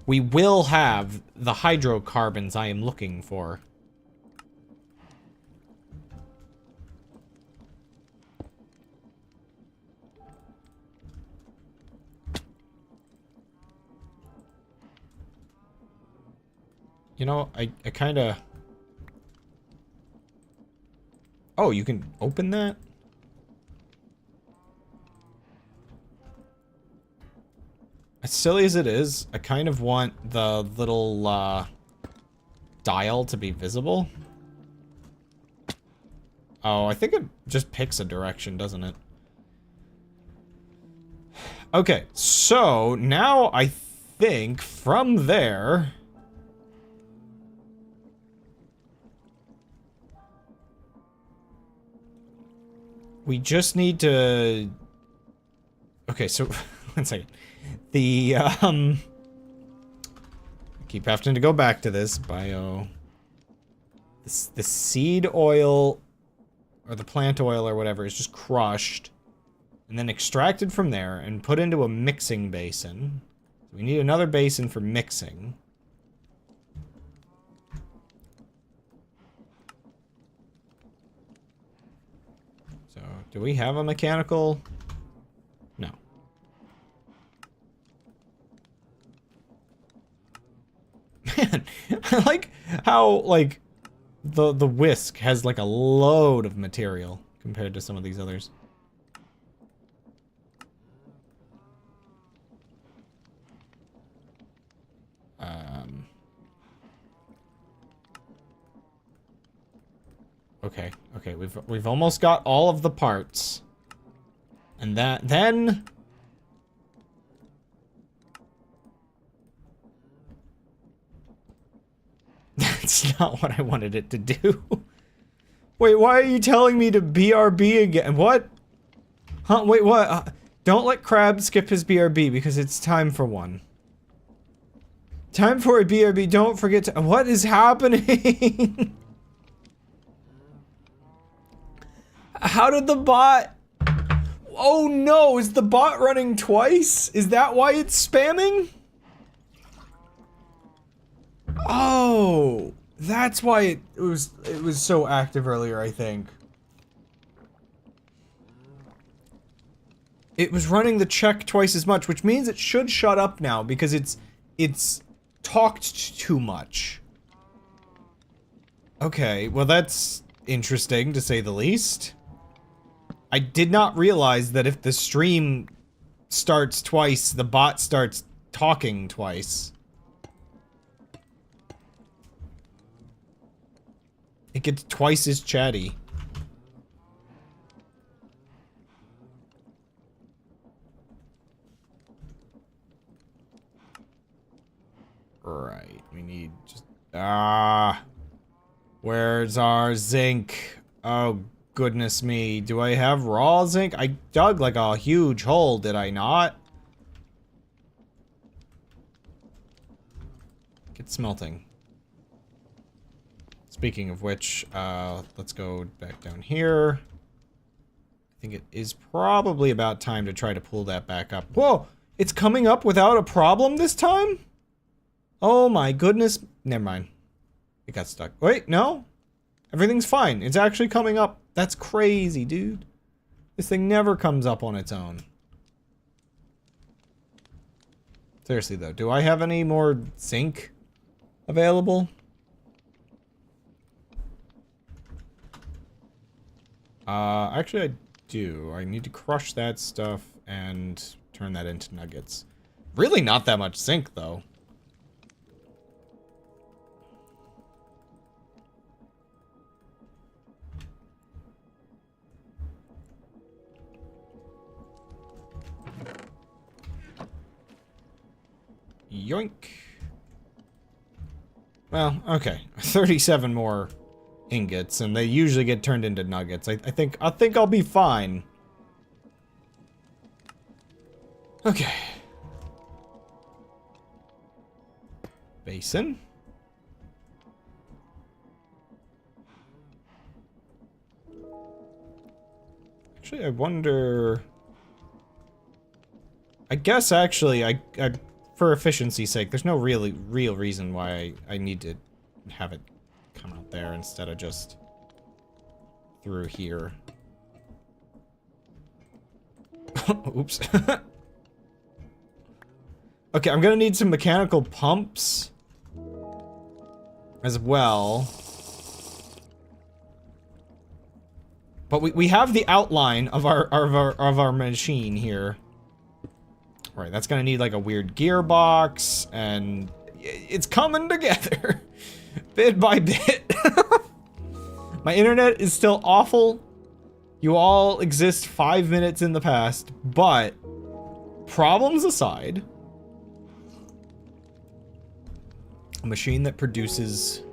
We will have the hydrocarbons I am looking for. You know, I kind of... Oh, you can open that? As silly as it is, I kind of want the little, dial to be visible. Oh, I think it just picks a direction, doesn't it? Okay, so now I think from there... We just need to... Okay, so... one second. The, I keep having to go back to this. The seed oil, or the plant oil or whatever, is just crushed. And then extracted from there and put into a mixing basin. We need another basin for mixing. Do we have a mechanical? No. Man, I like how, like, the whisk has, like, a load of material compared to some of these others. Okay, okay, we've almost got all of the parts. And then... That's not what I wanted it to do. Wait, why are you telling me to BRB again? What? Huh? Wait, what? Don't let Crab skip his BRB because it's time for one. Time for a BRB. Don't forget to... What is happening? How did the bot... Oh no, is the bot running twice? Is that why it's spamming? Oh, that's why it was so active earlier, I think. It was running the check twice as much, which means it should shut up now because it's talked too much. Okay, well that's interesting to say the least. I did not realize that if the stream starts twice, the bot starts talking twice. It gets twice as chatty. Right, we need just... Where's our zinc? Oh, goodness me. Do I have raw zinc? I dug like a huge hole, did I not? Get smelting. Speaking of which, let's go back down here. I think it is probably about time to try to pull that back up. Whoa! It's coming up without a problem this time? Oh my goodness. Never mind. It got stuck. Wait, no? Everything's fine. It's actually coming up. That's crazy, dude. This thing never comes up on its own. Seriously, though, do I have any more zinc available? Actually I do. I need to crush that stuff and turn that into nuggets. Really not that much zinc, though. Yoink. Well, okay. 37 more ingots, and they usually get turned into nuggets. I think I'll be fine. Okay. Basin. Actually, I wonder... I guess, actually, I for efficiency's sake, there's no real reason why I need to have it come out there instead of just through here. Oops. Okay, I'm gonna need some mechanical pumps as well. But we have the outline of our machine here. Right, that's gonna need like a weird gearbox, and it's coming together bit by bit. My internet is still awful. You all exist 5 minutes in the past, but problems aside, a machine that produces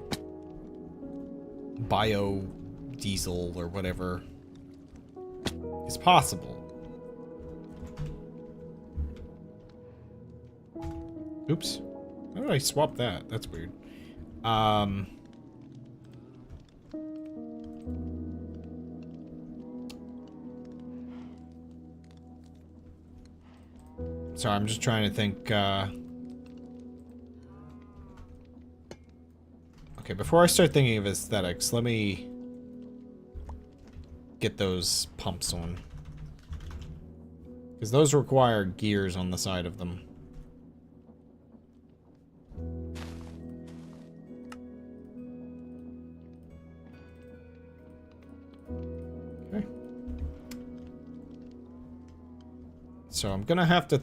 biodiesel or whatever is possible. Oops. How did I swap that? That's weird. Sorry, I'm just trying to think, okay, before I start thinking of aesthetics, let me get those pumps on. Because those require gears on the side of them. So I'm gonna have to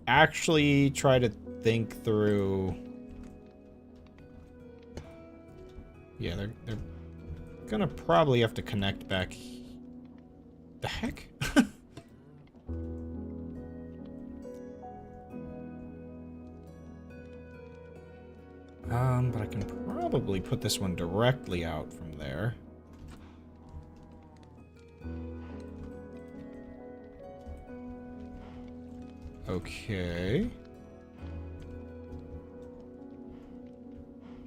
actually try to think through... Yeah, they're gonna probably have to connect back... The heck? But I can probably put this one directly out from there. Okay.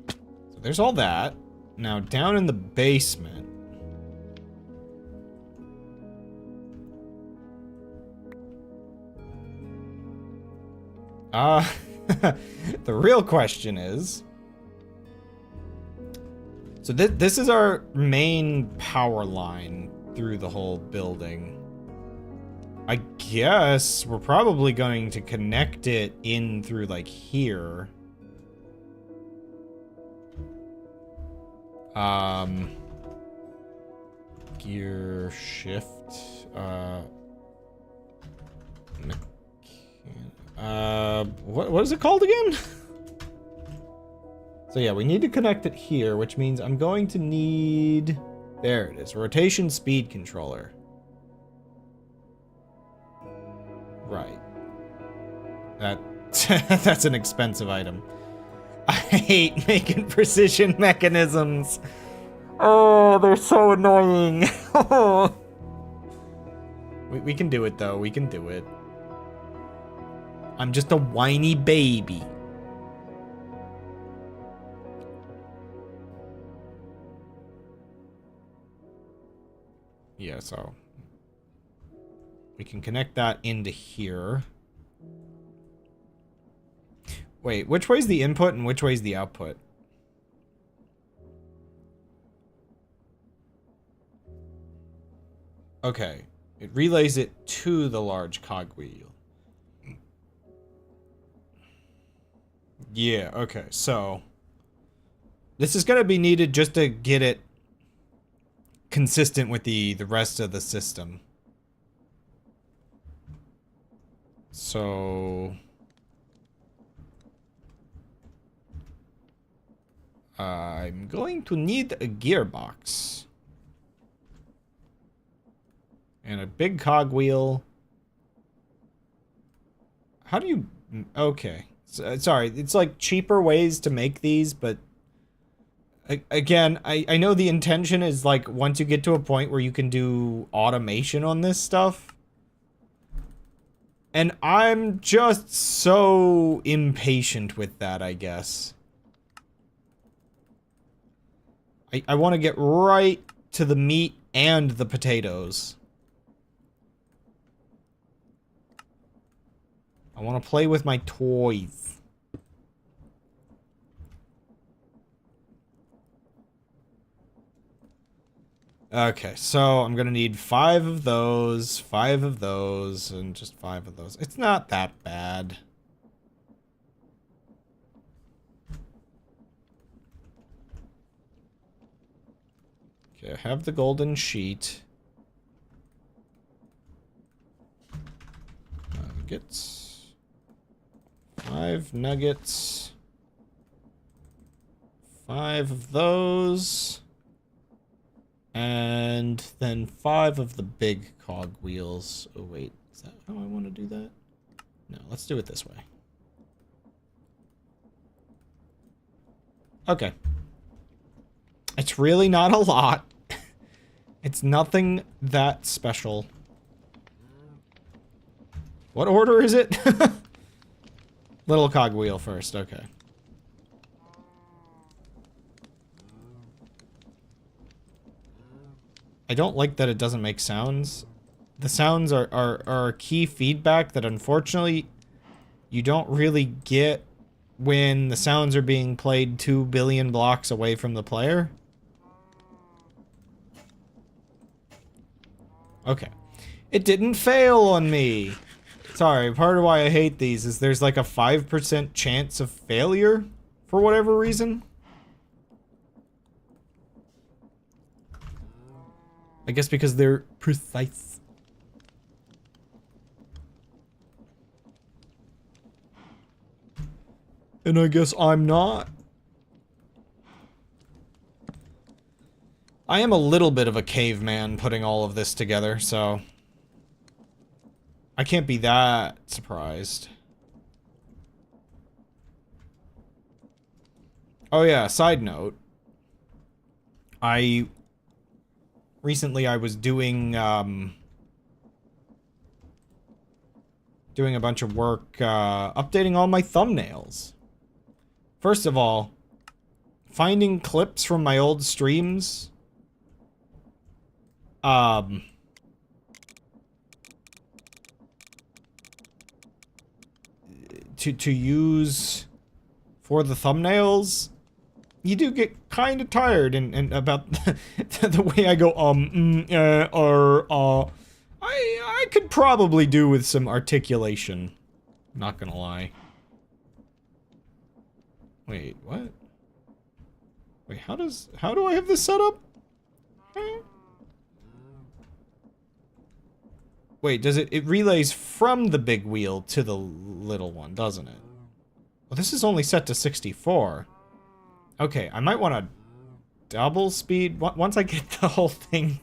So there's all that. Now down in the basement. The real question is... So this is our main power line through the whole building. I guess we're probably going to connect it in through, like, here. Gear shift. What is it called again? So yeah, we need to connect it here, which means I'm going to need... There it is. Rotation speed controller. Right. That's an expensive item. I hate making precision mechanisms. Oh, they're so annoying. we can do it, though. We can do it. I'm just a whiny baby. Yeah, so we can connect that into here. Wait, which way's the input and which way's the output? Okay, it relays it to the large cogwheel. Yeah, okay, so this is going to be needed just to get it consistent with the rest of the system. So I'm going to need a gearbox and a big cogwheel. How do you... Okay. Sorry, it's like cheaper ways to make these, but again, I know the intention is like once you get to a point where you can do automation on this stuff. And I'm just so impatient with that, I guess. I want to get right to the meat and the potatoes. I want to play with my toys. Okay, so I'm gonna need 5 of those, 5 of those, and just 5 of those. It's not that bad. Okay, I have the golden sheet. Nuggets. 5 nuggets. 5 of those. And then 5 of the big cogwheels. Oh, wait. Is that how I want to do that? No, let's do it this way. Okay. It's really not a lot. It's nothing that special. What order is it? Little cogwheel first, okay. I don't like that it doesn't make sounds. The sounds are key feedback that unfortunately you don't really get when the sounds are being played 2 billion blocks away from the player. Okay. It didn't fail on me. Sorry, part of why I hate these is there's like a 5% chance of failure for whatever reason. I guess because they're precise. And I guess I'm not. I am a little bit of a caveman putting all of this together, so I can't be that surprised. Oh yeah, side note. Recently I was doing doing a bunch of work updating all my thumbnails. First of all, finding clips from my old streams to use for the thumbnails, you do get kind of tired and about the way I go I could probably do with some articulation. Not gonna lie. Wait, what? Wait, how do I have this set up? Wait, does it relays from the big wheel to the little one, doesn't it? Well, this is only set to 64. Okay, I might want to double speed once I get the whole thing.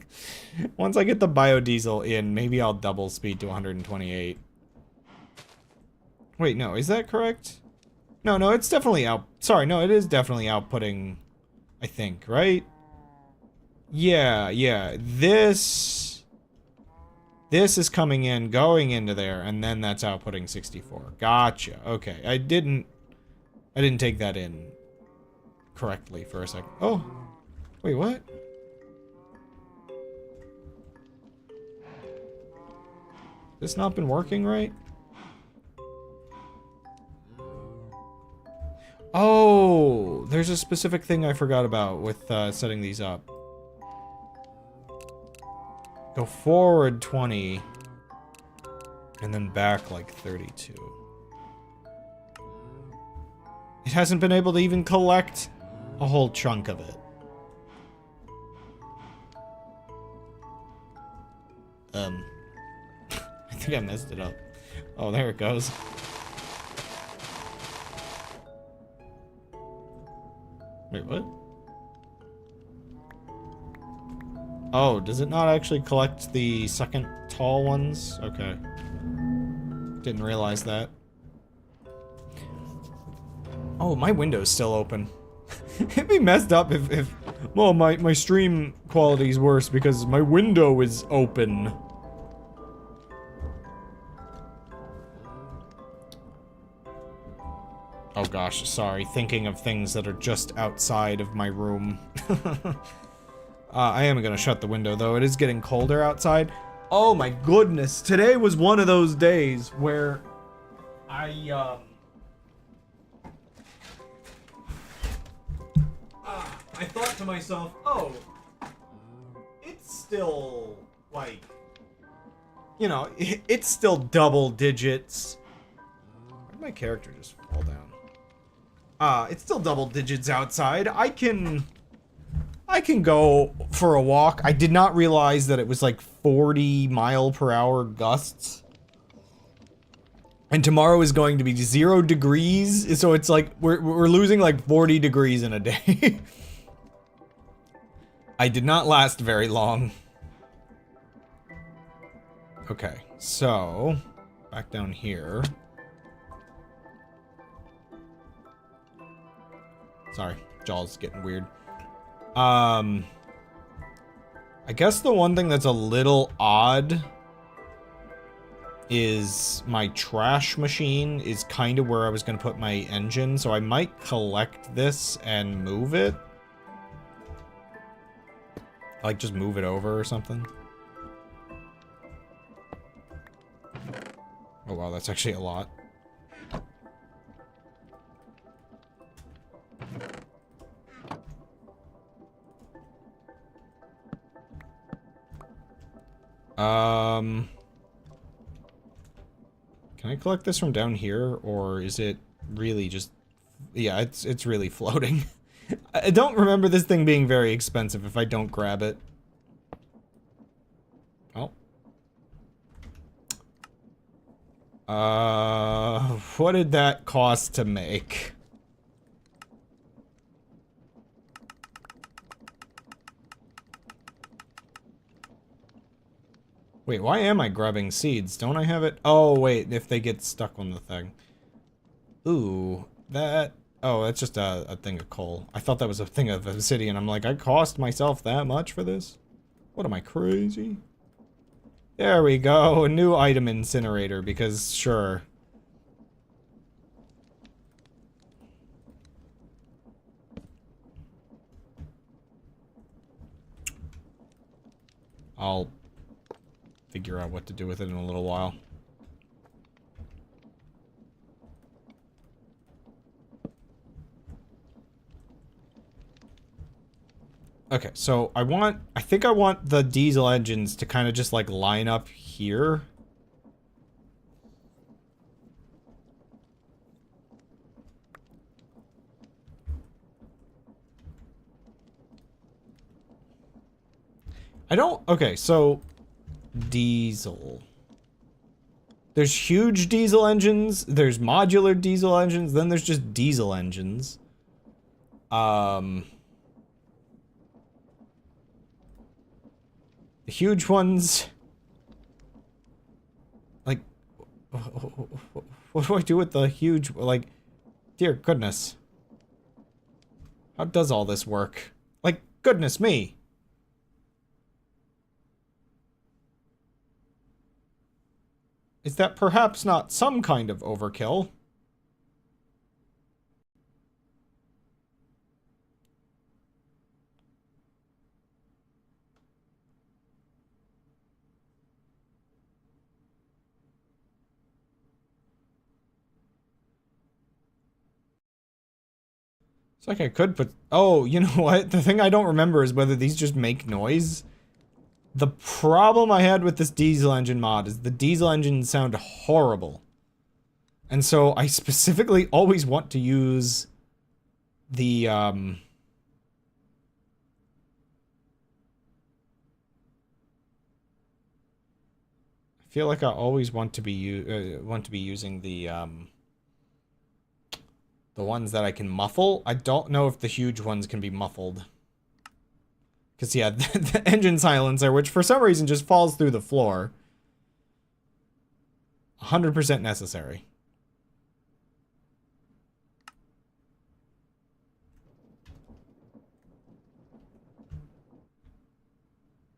Once I get the biodiesel in, maybe I'll double speed to 128. Wait, no, is that correct? No, it's definitely out. Sorry, no, it is definitely outputting, I think, right? Yeah, this is coming in, going into there, and then that's outputting 64. Gotcha. Okay, I didn't take that in correctly for a second. Oh, wait, what? This not been working right? Oh, there's a specific thing I forgot about with setting these up. Go forward 20, and then back like 32. It hasn't been able to even collect a whole chunk of it. I think I messed it up. Oh, there it goes. Wait, what? Oh, does it not actually collect the second tall ones? Okay. Didn't realize that. Oh, my window's still open. It'd be messed up if well, my stream quality is worse because my window is open. Oh gosh, sorry. Thinking of things that are just outside of my room. I am gonna shut the window though. It is getting colder outside. Oh my goodness. Today was one of those days where I thought to myself, oh, it's still, like, you know, it's still double digits. Why did my character just fall down? It's still double digits outside. I can go for a walk. I did not realize that it was like 40-mile-per-hour gusts. And tomorrow is going to be 0 degrees, so it's like we're losing like 40 degrees in a day. I did not last very long. Okay, so back down here. Sorry, jaw's getting weird. I guess the one thing that's a little odd is my trash machine is kind of where I was going to put my engine, so I might collect this and move it. Like, just move it over or something. Oh wow, that's actually a lot. Can I collect this from down here, or is it really just... Yeah, it's really floating. I don't remember this thing being very expensive if I don't grab it. Oh. What did that cost to make? Wait, why am I grabbing seeds? Don't I have it? Oh, wait, if they get stuck on the thing. Ooh, that... Oh, that's just a thing of coal. I thought that was a thing of obsidian. I'm like, I cost myself that much for this? What am I, crazy? There we go, a new item incinerator, because sure. I'll figure out what to do with it in a little while. Okay, so I think I want the diesel engines to kind of just like line up here. Okay, so diesel. There's huge diesel engines, there's modular diesel engines, then there's just diesel engines. The huge ones, like, what do I do with the huge, like, dear goodness. How does all this work? Like, goodness me. Is that perhaps not some kind of overkill? It's like I could put... Oh, you know what? The thing I don't remember is whether these just make noise. The problem I had with this diesel engine mod is the diesel engines sound horrible. And so I specifically always want to use the, I feel like I always want to be using the ones that I can muffle. I don't know if the huge ones can be muffled. Because, yeah, the engine silencer, which for some reason just falls through the floor. 100% necessary.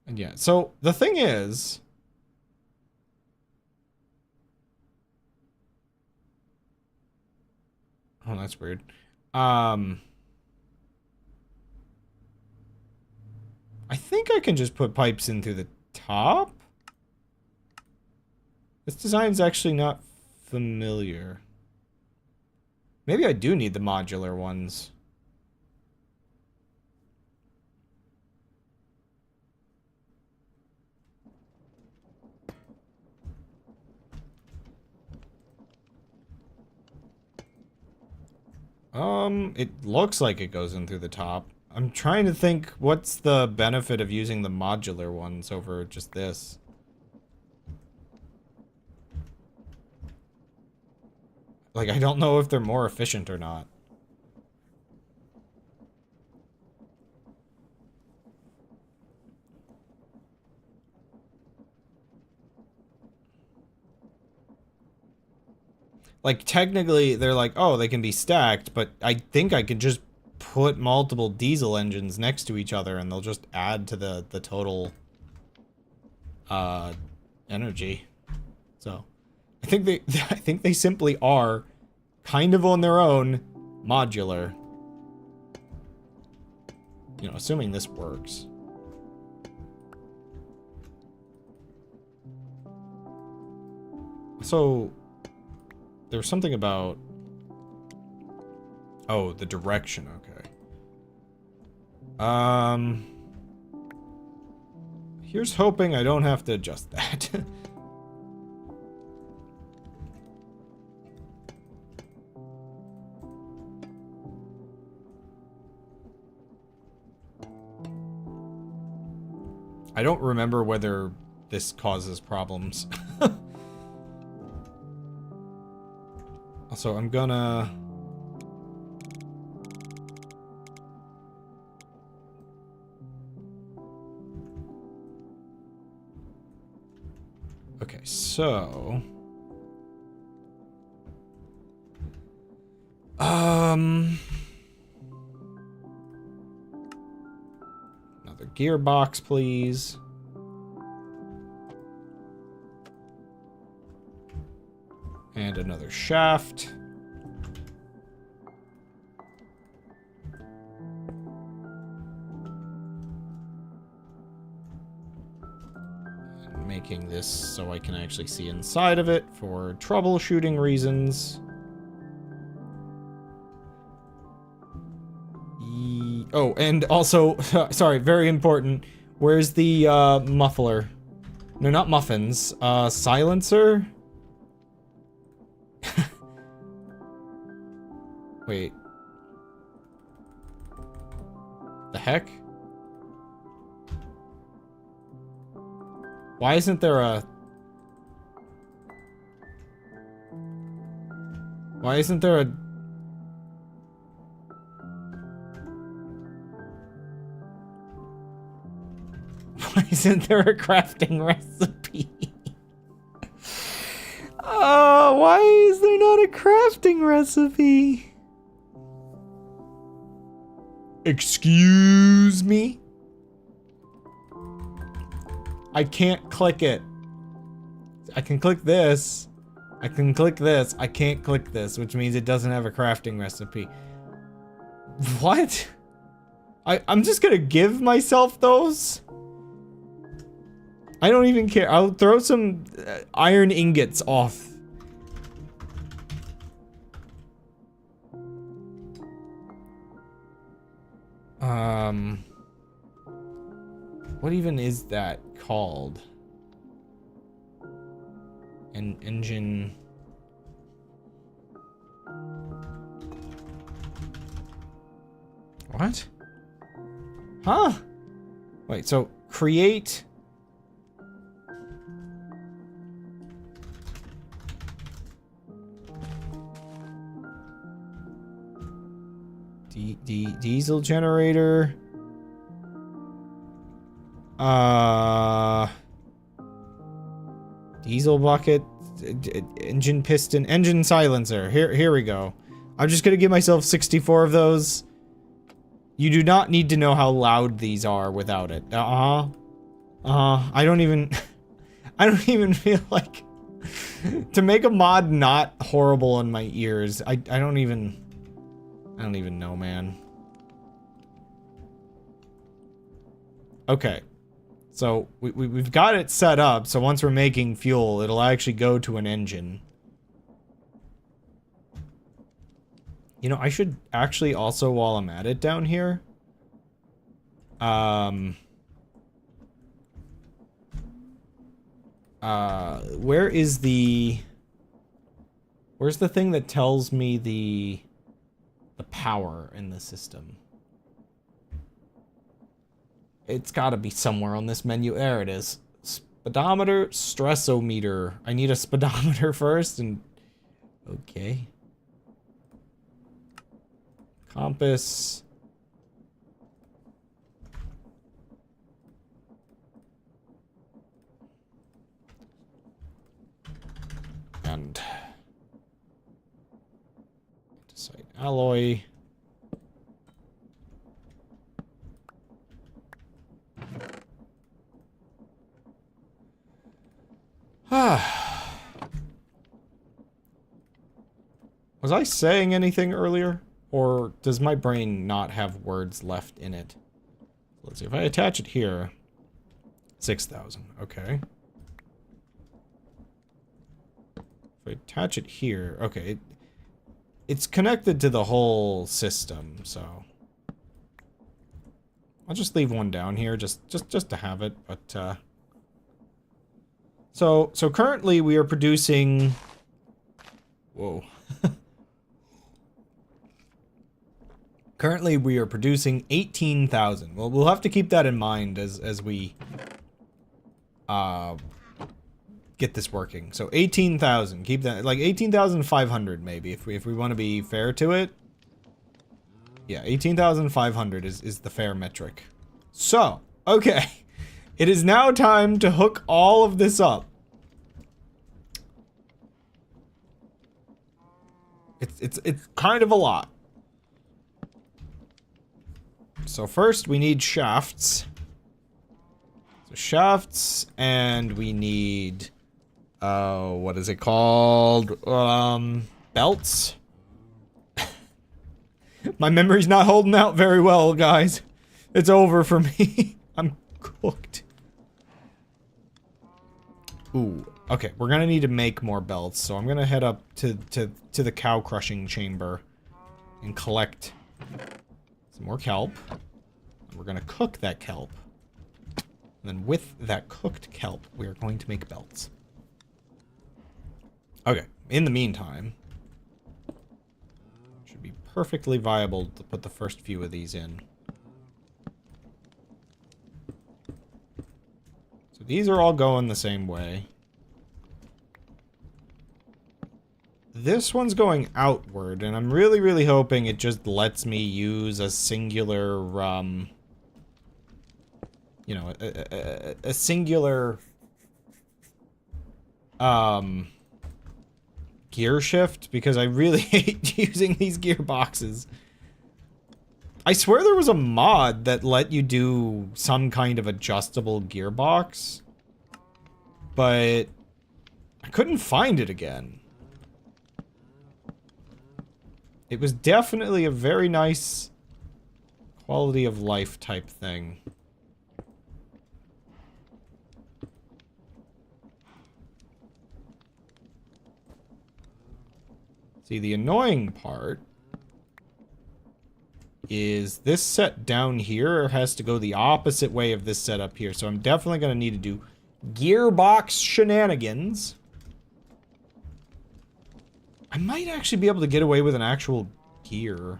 And yeah, so the thing is... Oh, that's weird. I think I can just put pipes in through the top. This design's actually not familiar. Maybe I do need the modular ones. It looks like it goes in through the top. I'm trying to think what's the benefit of using the modular ones over just this. Like, I don't know if they're more efficient or not. Like, technically, they're like, oh, they can be stacked, but I think I could just put multiple diesel engines next to each other and they'll just add to the total energy. So, I think they simply are kind of on their own modular. You know, assuming this works. So, there was something about... Oh, the direction, okay. Here's hoping I don't have to adjust that. I don't remember whether this causes problems. Also, I'm gonna... So... Another gearbox, please. And another shaft. And making this so I can actually see inside of it for troubleshooting reasons. Oh, and also, sorry, very important. Where's the muffler? No, not muffins. Silencer? Wait. The heck? Why isn't there a... Why isn't there a... Why isn't there a crafting recipe? Why is there not a crafting recipe? Excuse me? I can't click it. I can click this. I can click this. I can't click this, which means it doesn't have a crafting recipe. What? I'm just gonna give myself those? I don't even care. I'll throw some iron ingots off. What even is that called? An engine... What? Huh? Wait, so create... Diesel generator. Diesel bucket. Engine piston. Engine silencer. Here we go. I'm just gonna give myself 64 of those. You do not need to know how loud these are without it. I don't even... I don't even feel like... to make a mod not horrible in my ears, I don't even know, man. Okay. So, we've got it set up, so once we're making fuel, it'll actually go to an engine. You know, I should actually also, while I'm at it down here... where is the... Where's the thing that tells me the power in the system? It's gotta be somewhere on this menu. There it is. Speedometer, stressometer. I need a speedometer first and... Okay. Compass. And... Site alloy. Was I saying anything earlier? Or does my brain not have words left in it? Let's see, if I attach it here... 6,000, okay. If I attach it here... Okay, it's connected to the whole system, so... I'll just leave one down here, just to have it, but, So currently we are producing... Whoa. Currently we are producing 18,000. Well, we'll have to keep that in mind as we get this working. So 18,000. Keep that, like 18,500 maybe, if we want to be fair to it. Yeah, 18,500 is the fair metric. So, okay. It is now time to hook all of this up. It's kind of a lot. So first we need shafts. So shafts, and we need what is it called? Belts. My memory's not holding out very well, guys. It's over for me. I'm cooked. Ooh, okay, we're gonna need to make more belts, so I'm gonna head up to the cow crushing chamber and collect some more kelp. And we're gonna cook that kelp. And then with that cooked kelp, we are going to make belts. Okay, in the meantime, should be perfectly viable to put the first few of these in. So these are all going the same way. This one's going outward, and I'm really, really hoping it just lets me use a singular, you know, a singular, gear shift, because I really hate using these gearboxes. I swear there was a mod that let you do some kind of adjustable gearbox, but I couldn't find it again. It was definitely a very nice quality of life type thing. See, the annoying part is this set down here has to go the opposite way of this set up here. So I'm definitely going to need to do gearbox shenanigans. I might actually be able to get away with an actual gear.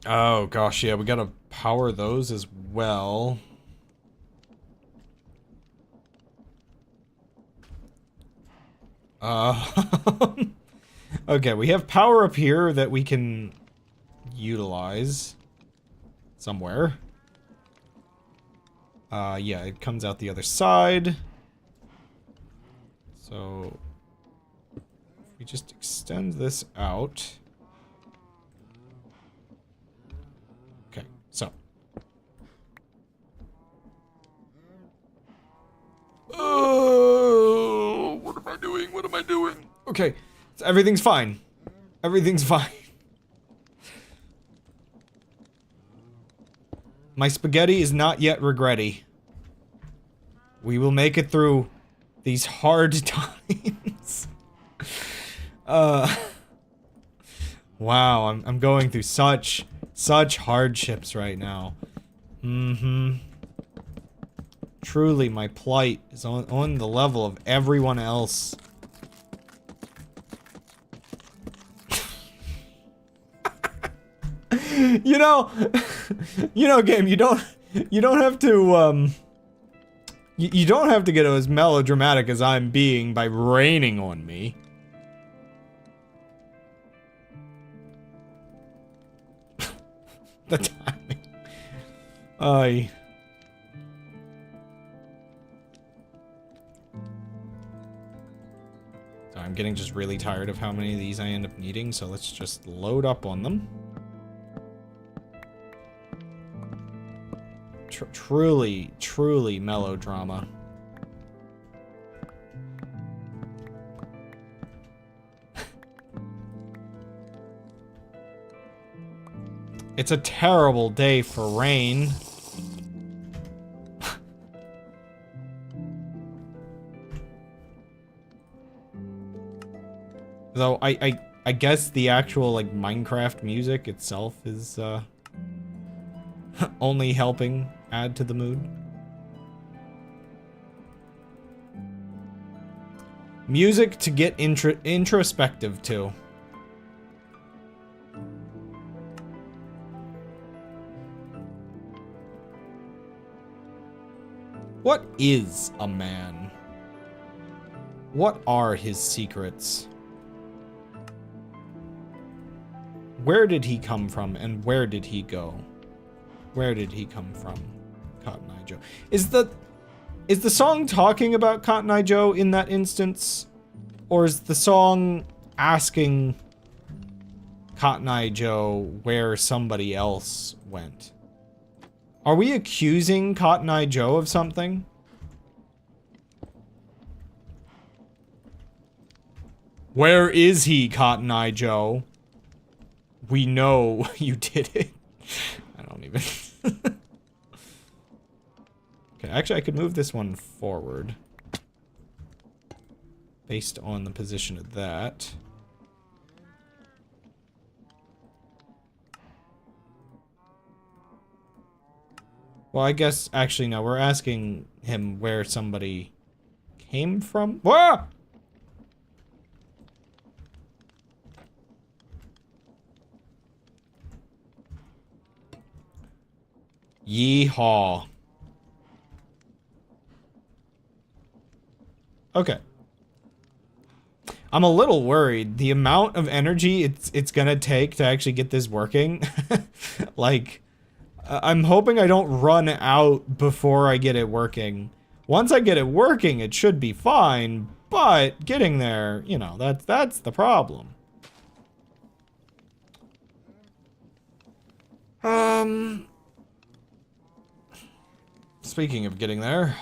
Oh gosh, yeah, we gotta power those as well. Okay, we have power up here that we can utilize somewhere. Yeah, it comes out the other side. So if we just extend this out. Okay, so. Oh, what am I doing? What am I doing? Okay, so everything's fine. Everything's fine. My spaghetti is not yet regretty. We will make it through these hard times. Wow, I'm going through such hardships right now. Truly, my plight is on the level of everyone else. You know, game, you don't have to, you don't have to get as melodramatic as I'm being by raining on me. The timing. So I'm getting just really tired of how many of these I end up needing, so let's just load up on them. Truly melodrama. It's a terrible day for rain. Though I guess the actual like Minecraft music itself is only helping add to the mood. Music to get introspective to. What is a man? What are his secrets? Where did he come from and where did he go? Where did he come from? Cotton Eye Joe. Is the song talking about Cotton Eye Joe in that instance? Or is the song asking Cotton Eye Joe where somebody else went? Are we accusing Cotton Eye Joe of something? Where is he, Cotton Eye Joe? We know you did it. I don't even... Okay, actually I could move this one forward. Based on the position of that. Well, I guess, actually, no, we're asking him where somebody came from. Whoa! Yeehaw. Okay. I'm a little worried. The amount of energy it's gonna take to actually get this working. Like... I'm hoping I don't run out before I get it working. Once I get it working, it should be fine, but getting there, you know, that's the problem. Speaking of getting there,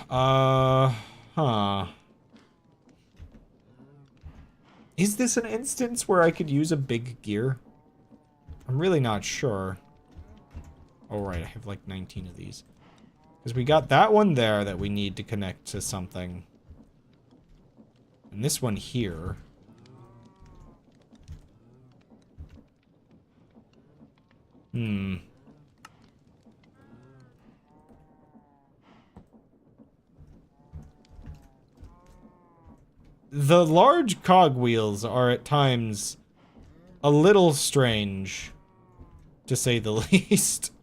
Is this an instance where I could use a big gear? I'm really not sure. Oh, right, I have like 19 of these. Because we got that one there that we need to connect to something. And this one here. The large cogwheels are at times a little strange, to say the least.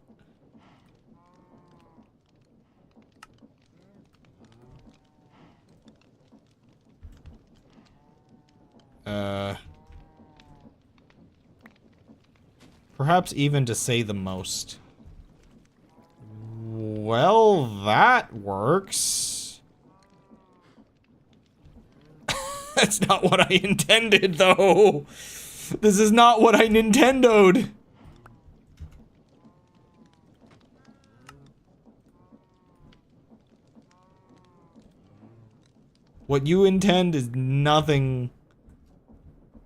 Perhaps even to say the most. Well, that works. That's not what I intended, though. This is not what I Nintendo'd. What you intend is nothing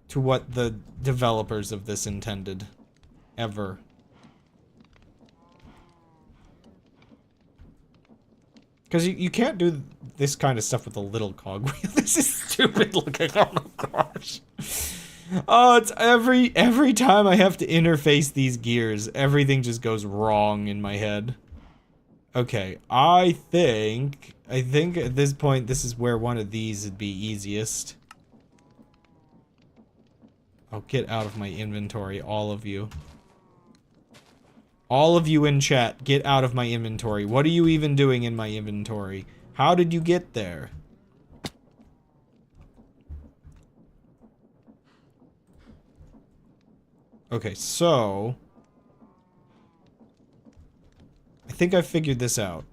to what the developers of this intended. Ever. Because you can't do this kind of stuff with a little cogwheel. This is stupid looking. Oh my gosh. Oh, it's every time I have to interface these gears, everything just goes wrong in my head. Okay, I think at this point this is where one of these would be easiest. Oh, get out of my inventory, all of you. All of you in chat, get out of my inventory. What are you even doing in my inventory? How did you get there? Okay, so... I think I figured this out.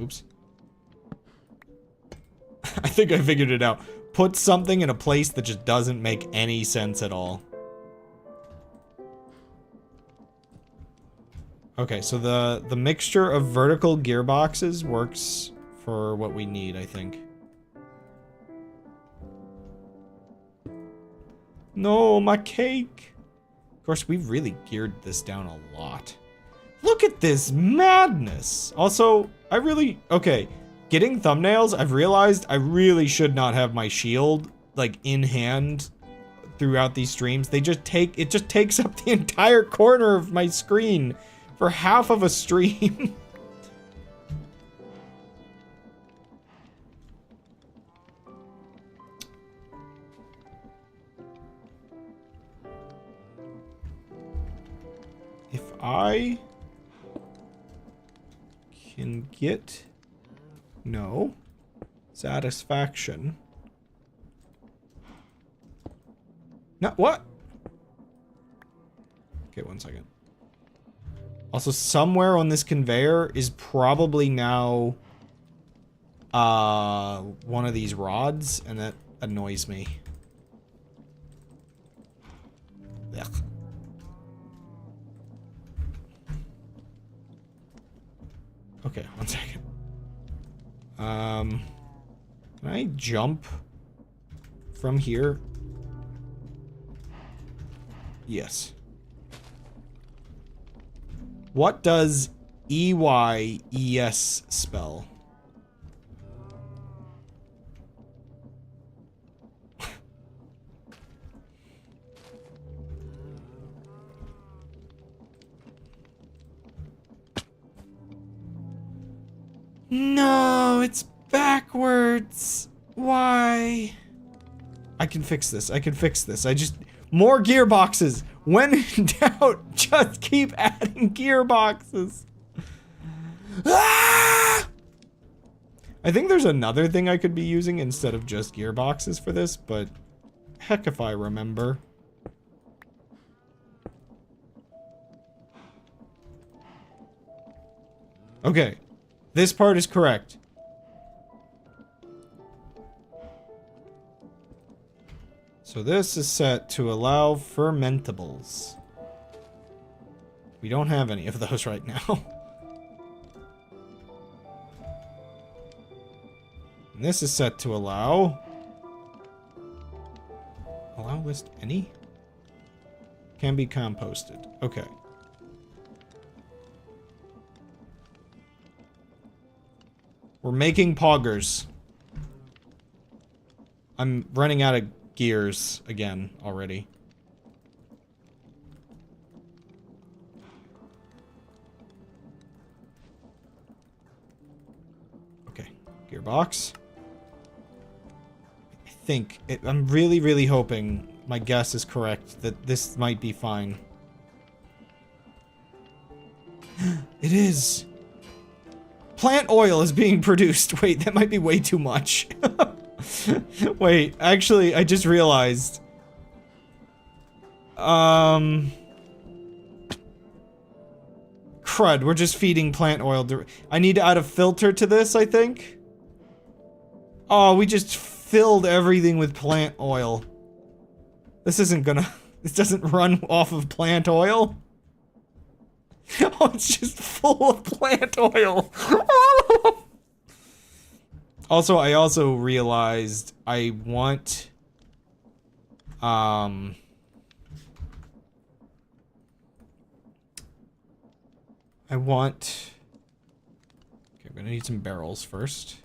Oops. I think I figured it out. Put something in a place that just doesn't make any sense at all. Okay, so the mixture of vertical gearboxes works for what we need, I think. No, my cake! Of course, we've really geared this down a lot. Look at this madness! Also, okay, getting thumbnails, I've realized I really should not have my shield, like, in hand throughout these streams. It just takes up the entire corner of my screen for half of a stream. If I can get no satisfaction. No, what? Okay, 1 second. Also, somewhere on this conveyor is probably now one of these rods, and that annoys me. Ugh. Okay, 1 second. Can I jump from here? Yes. What does EYES spell? No, it's backwards. Why? I can fix this. I can fix this. I just... More gearboxes! When in doubt, just keep adding gearboxes. Ah! I think there's another thing I could be using instead of just gearboxes for this, but heck if I remember. Okay. This part is correct. So this is set to allow fermentables. We don't have any of those right now. And this is set to allow... Allow list any? Can be composted. Okay. We're making poggers. I'm running out of gears again already. Okay, gearbox. I think I'm really, really hoping my guess is correct that this might be fine. It is. Plant oil is being produced. Wait, that might be way too much. Wait, actually, I just realized. Crud, we're just feeding plant oil. I need to add a filter to this, I think. Oh, we just filled everything with plant oil. This isn't gonna... This doesn't run off of plant oil. Oh, it's just full of plant oil. Also, I also realized I want... I want... Okay, I'm gonna need some barrels first.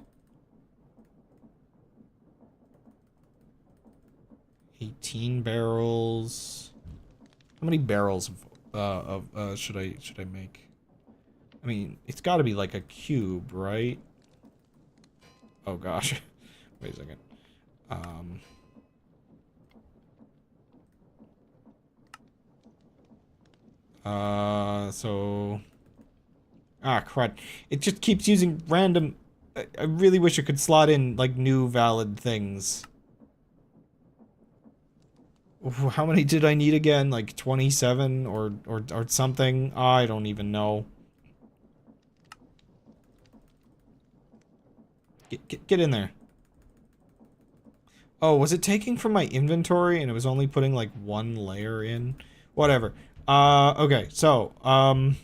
18 barrels. How many barrels should I make? I mean, it's got to be like a cube, right? Oh gosh. Wait a second. So... Ah, crud. It just keeps using random... I really wish it could slot in, like, new valid things. How many did I need again? Like 27 or something? I don't even know. Get in there. Oh, was it taking from my inventory and it was only putting like one layer in? Whatever. Okay, so I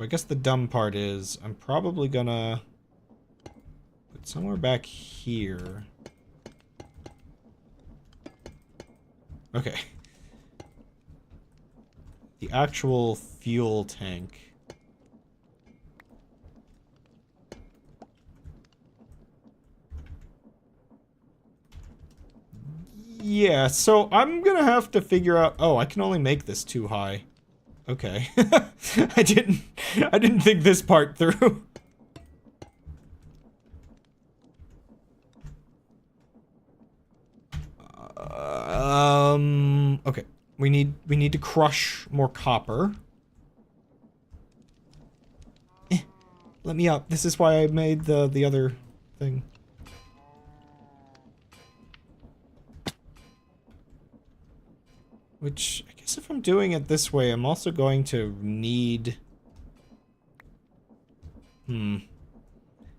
guess the dumb part is I'm probably gonna put somewhere back here. Okay. The actual fuel tank. Yeah, so I'm gonna have to figure out... Oh, I can only make this too high. Okay. I didn't think this part through. Okay. We need to crush more copper. Let me up. This is why I made the other thing. Which, I guess if I'm doing it this way, I'm also going to need...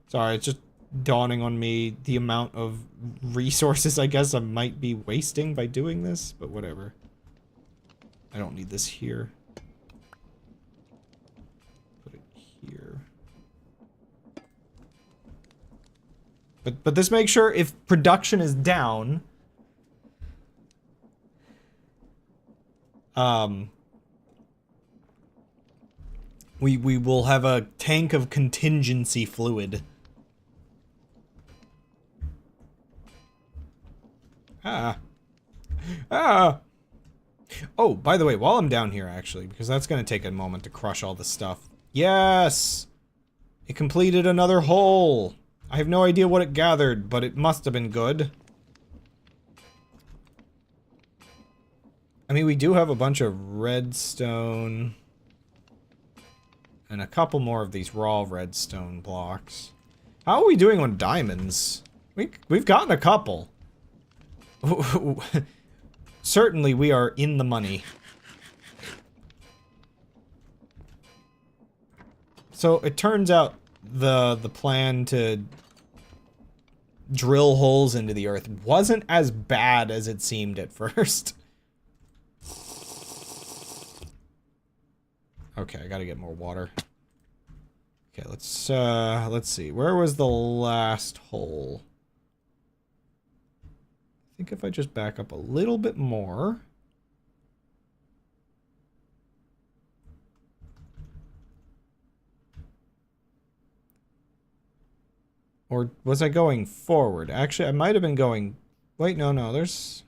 Sorry, it's just dawning on me the amount of resources I guess I might be wasting by doing this, but whatever. I don't need this here. Put it here. But this makes sure if production is down, we will have a tank of contingency fluid. Oh, by the way, while I'm down here, actually, because that's going to take a moment to crush all the stuff. Yes! It completed another hole! I have no idea what it gathered, but it must have been good. I mean, we do have a bunch of redstone. And a couple more of these raw redstone blocks. How are we doing on diamonds? We've gotten a couple. Certainly we are in the money. So it turns out the plan to drill holes into the earth wasn't as bad as it seemed at first. Okay, I gotta get more water. Okay, let's see. Where was the last hole? I think if I just back up a little bit more. Or was I going forward? Actually, I might have been going... Wait, no, there's...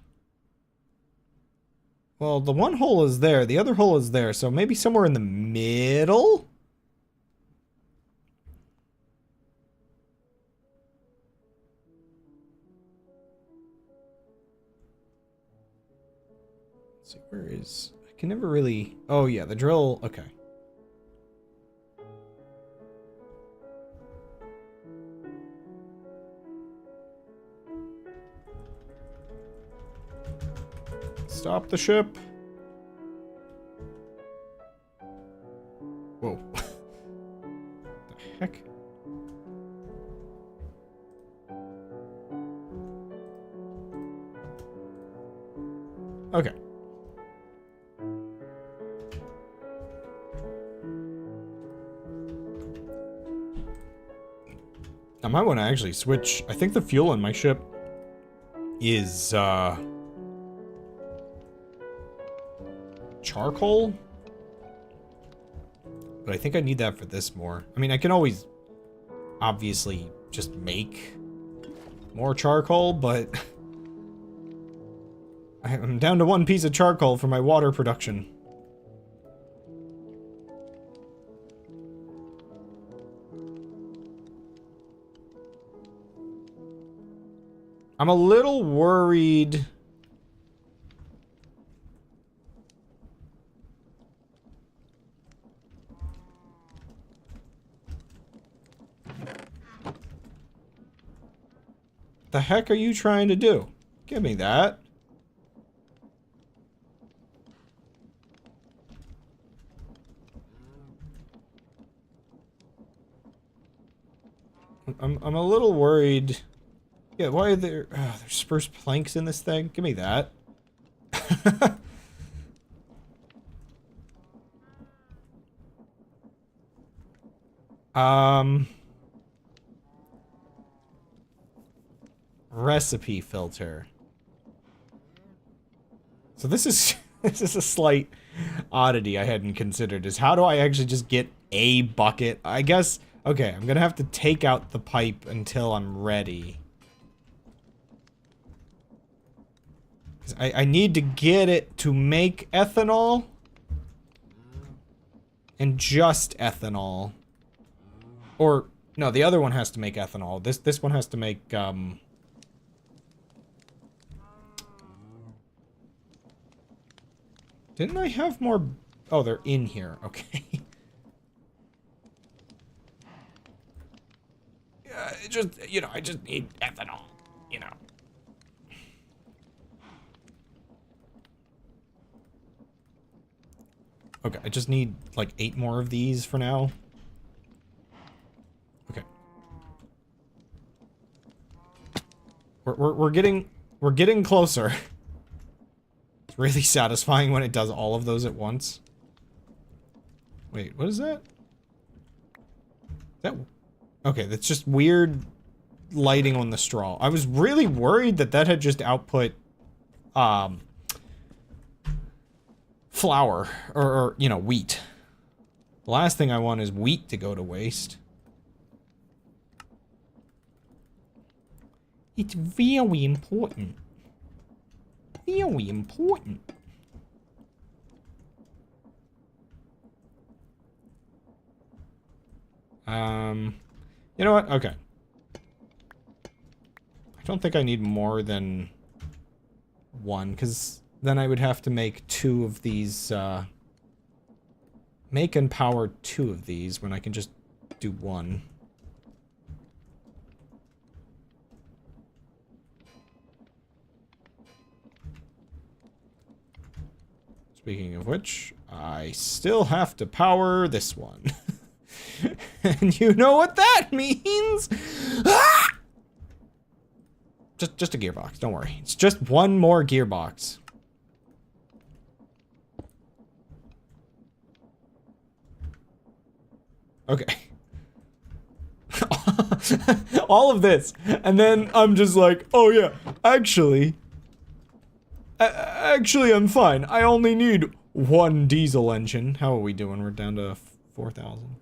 Well, the one hole is there, the other hole is there, so maybe somewhere in the middle? Let's see, where is... I can never really... Oh, yeah, the drill... Okay. Stop the ship. Whoa. The heck? Okay. I might want to actually switch. I think the fuel in my ship is, charcoal? But I think I need that for this more. I mean, I can always obviously just make more charcoal, but I'm down to one piece of charcoal for my water production. I'm a little worried. The heck are you trying to do? Give me that. I'm a little worried. Yeah, why are there there's spruce planks in this thing? Give me that. Recipe filter. So this is this is a slight oddity I hadn't considered, is how do I actually just get a bucket? I guess, okay, I'm gonna have to take out the pipe until I'm ready. 'Cause I need to get it to make ethanol. And just ethanol. Or, no, the other one has to make ethanol. This one has to make, Didn't I have more? Oh, they're in here. Okay. Yeah, just, you know, I just need ethanol, you know. Okay, I just need like 8 more of these for now. Okay. We're getting closer. It's really satisfying when it does all of those at once. Wait, what is that? That okay, that's just weird lighting on the straw. I was really worried that that had just output flour or you know, wheat. The last thing I want is wheat to go to waste. It's very important. Very important. You know what? Okay. I don't think I need more than 1, because then I would have to make 2 of these, make and power 2 of these when I can just do 1. Speaking of which, I still have to power this one. And you know what that means? Ah! Just a gearbox, don't worry. It's just 1 more gearbox. Okay. All of this. And then I'm just like, oh yeah, actually, I'm fine. I only need 1 diesel engine. How are we doing? We're down to 4,000.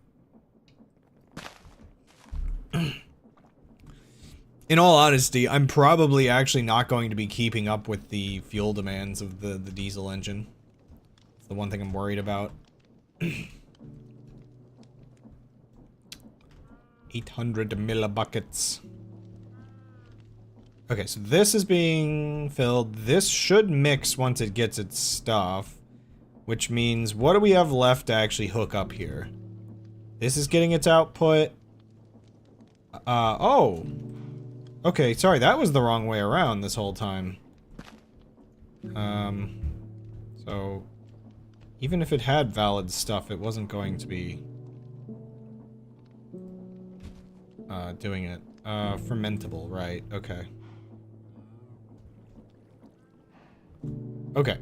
In all honesty, I'm probably actually not going to be keeping up with the fuel demands of the diesel engine. It's the one thing I'm worried about. 800 millibuckets. Okay, so this is being filled. This should mix once it gets its stuff. Which means, what do we have left to actually hook up here? This is getting its output. Oh. Okay, sorry, that was the wrong way around this whole time. So... even if it had valid stuff, it wasn't going to be... doing it. Fermentable, right, okay. Okay.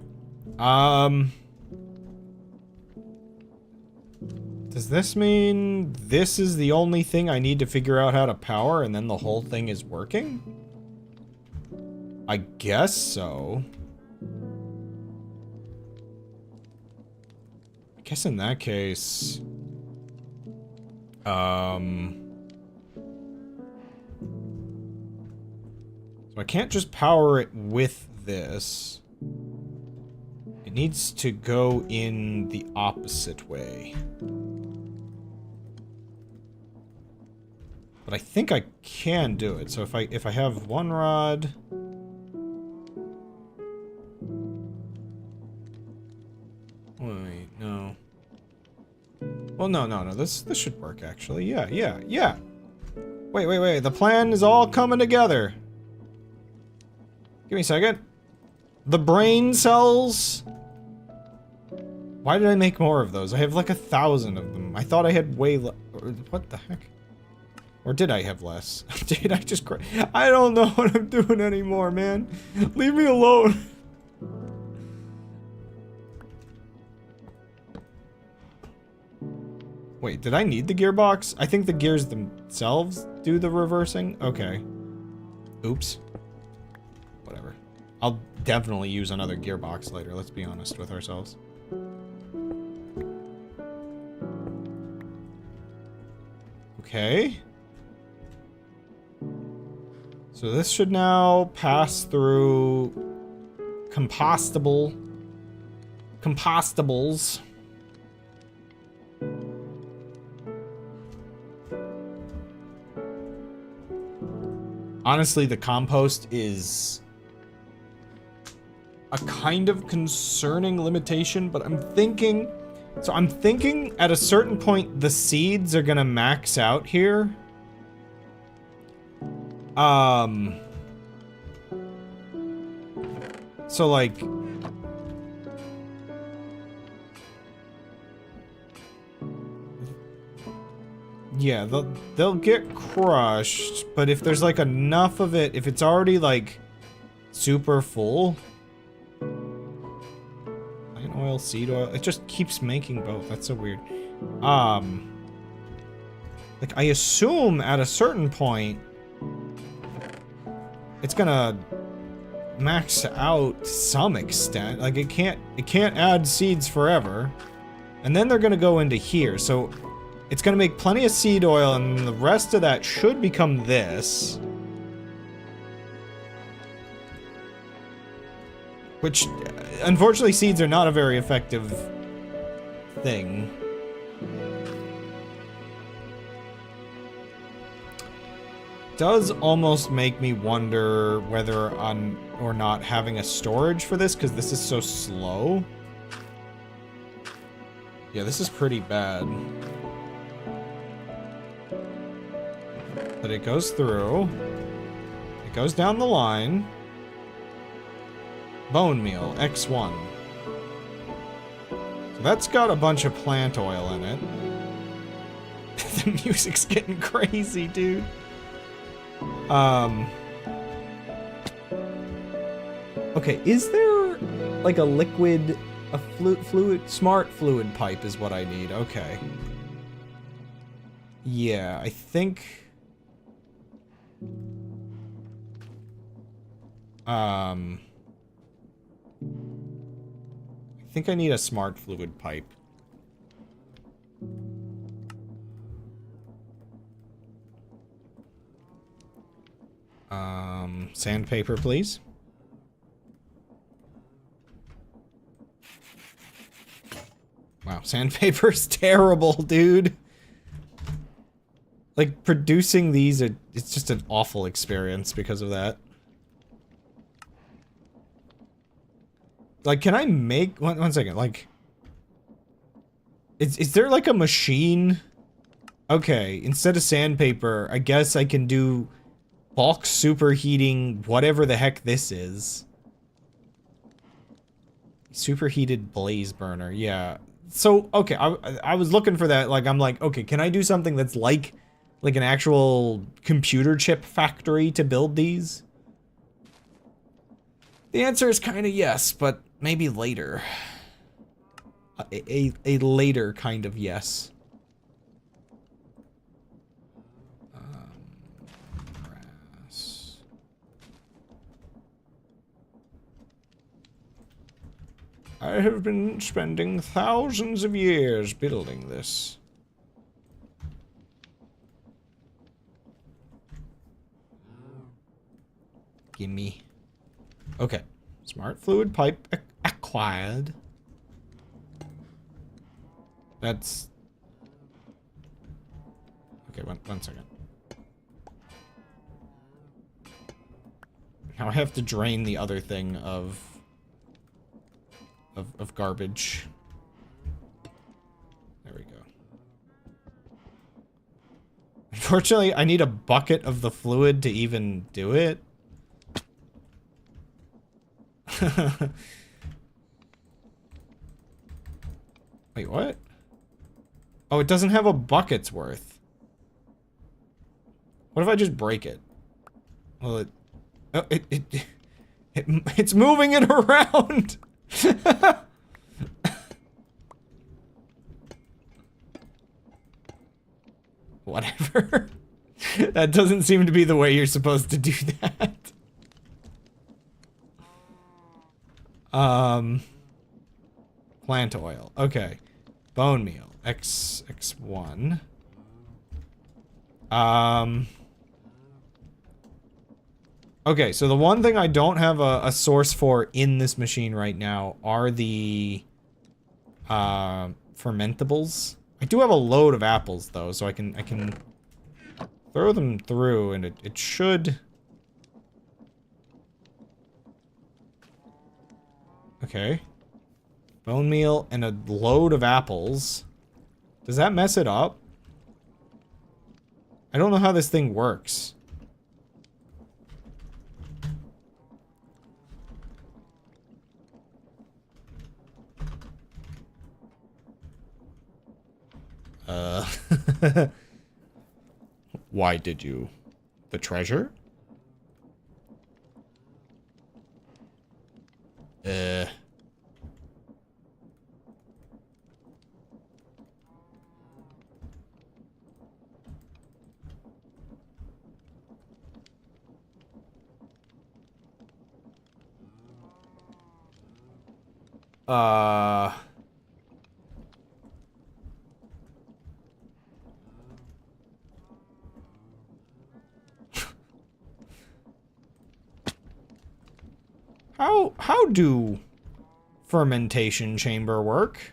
Does this mean this is the only thing I need to figure out how to power and then the whole thing is working? I guess so. I guess in that case... So I can't just power it with this. It needs to go in the opposite way. But I think I can do it. So if I have 1 rod... Wait, no. Well, no. This should work, actually. Yeah. Wait. The plan is all coming together. Give me a second. The brain cells... Why did I make more of those? I have like 1,000 of them. I thought I had way less. What the heck? Or did I have less? Did I just cry? I don't know what I'm doing anymore, man. Leave me alone. Wait, did I need the gearbox? I think the gears themselves do the reversing? Okay. Oops. Whatever. I'll definitely use another gearbox later, let's be honest with ourselves. Okay. So this should now pass through compostables. Honestly, the compost is a kind of concerning limitation, but I'm thinking at a certain point the seeds are gonna max out here. So like Yeah, they'll get crushed, but if there's like enough of it, if it's already like super full, plant oil, seed oil, it just keeps making both. That's so weird. Like I assume at a certain point, it's gonna max out to some extent. Like it can't add seeds forever, and then they're gonna go into here. So it's gonna make plenty of seed oil, and the rest of that should become this. Which, unfortunately, seeds are not a very effective thing. Does almost make me wonder whether on or not having a storage for this, because this is so slow. Yeah, this is pretty bad. But it goes through. It goes down the line. Bone meal, X1. So that's got a bunch of plant oil in it. The music's getting crazy, dude. Okay, is there like a liquid, a fluid, smart fluid pipe is what I need. Okay. Yeah, I think... I think I need a smart fluid pipe. Sandpaper, please. Wow, sandpaper's terrible, dude. Like, producing these, it's just an awful experience because of that. Like, can I make... One second, like... Is there, like, a machine? Okay, instead of sandpaper, I guess I can do... bulk superheating, whatever the heck this is. Superheated blaze burner, yeah. So, okay, I was looking for that, like, I'm like, okay, can I do something that's like an actual computer chip factory to build these? The answer is kind of yes, but maybe later. A later kind of yes. Brass. I have been spending thousands of years building this. Gimme. Okay. Smart fluid pipe acquired. That's... Okay, one second. Now I have to drain the other thing of garbage. There we go. Unfortunately, I need a bucket of the fluid to even do it. Wait, what? Oh, it doesn't have a bucket's worth. What if I just break it? Well, it's moving it around. Whatever. That doesn't seem to be the way you're supposed to do that. Plant oil. Okay. Bone meal. X1. Okay, so the one thing I don't have a source for in this machine right now are the fermentables. I do have a load of apples though, so I can throw them through and it should... Okay. Bone meal and a load of apples. Does that mess it up? I don't know how this thing works. Why did you? The treasure? How do fermentation chamber work?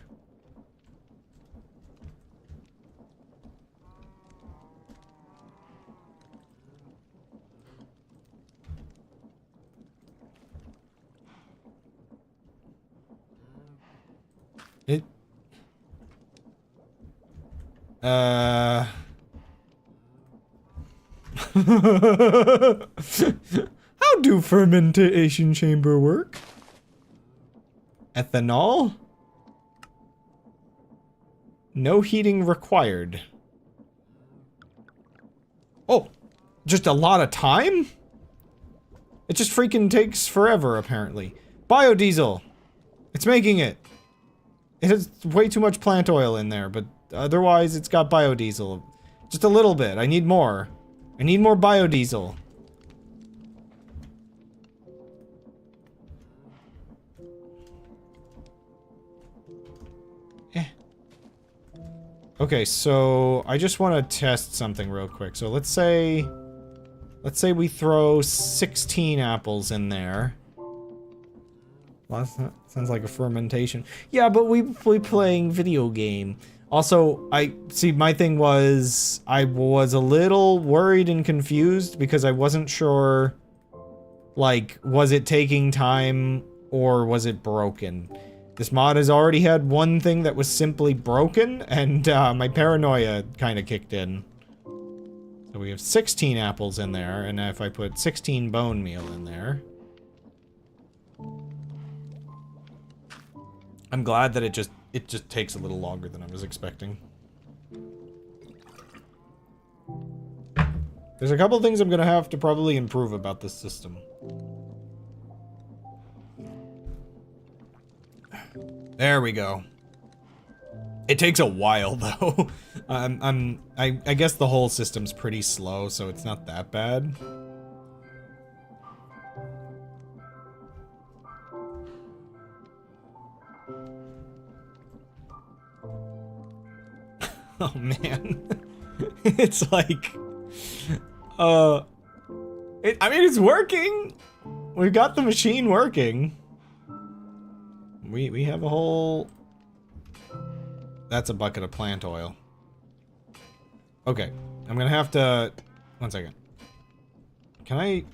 It How do fermentation chamber work? Ethanol? No heating required. Oh, just a lot of time? It just freaking takes forever, apparently. Biodiesel. It's making it. It has way too much plant oil in there, but otherwise it's got biodiesel. Just a little bit. I need more. I need more biodiesel. Okay, so I just want to test something real quick. So let's say we throw 16 apples in there. Well, that sounds like a fermentation. Yeah, but we playing video game. Also, my thing was, I was a little worried and confused because I wasn't sure, like, was it taking time or was it broken? This mod has already had one thing that was simply broken, and my paranoia kind of kicked in. So we have 16 apples in there, and if I put 16 bone meal in there... I'm glad that it just takes a little longer than I was expecting. There's a couple things I'm gonna have to probably improve about this system. There we go. It takes a while though. I guess the whole system's pretty slow, so it's not that bad. Oh man. It's like I mean it's working. We've got the machine working. We have a whole... That's a bucket of plant oil. Okay, I'm gonna have to... One second. Can I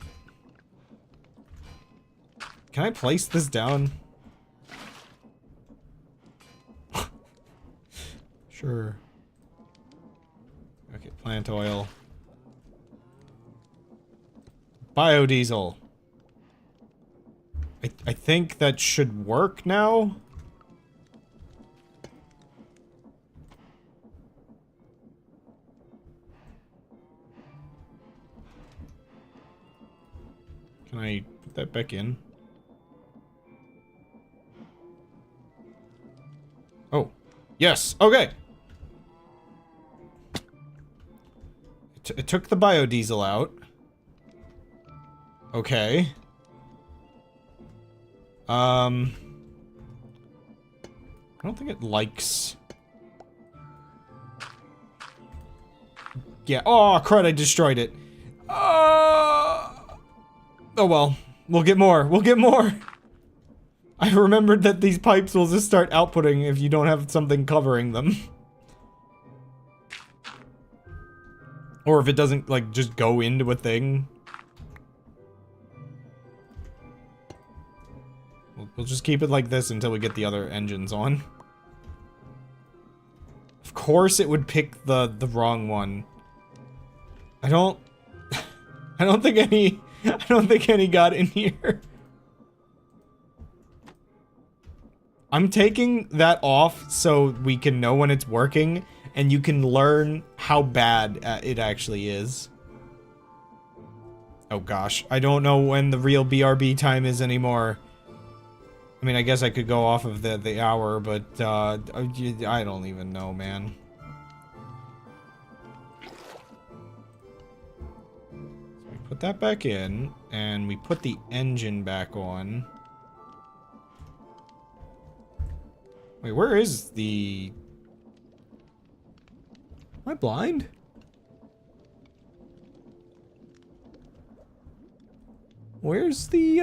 place this down? Sure. Okay, plant oil. Biodiesel. I think that should work now. Can I put that back in? Oh, yes, okay. It took the biodiesel out. Okay. I don't think it likes... Yeah, oh crud, I destroyed it. Oh well, we'll get more, we'll get more. I remembered that these pipes will just start outputting if you don't have something covering them. Or if it doesn't, like, just go into a thing. We'll just keep it like this until we get the other engines on. Of course it would pick the wrong one. I don't think any got in here. I'm taking that off so we can know when it's working, and you can learn how bad it actually is. Oh gosh, I don't know when the real BRB time is anymore. I mean, I guess I could go off of the hour, but I don't even know, man. So we put that back in, and we put the engine back on. Wait, where is the... Am I blind? Where's the,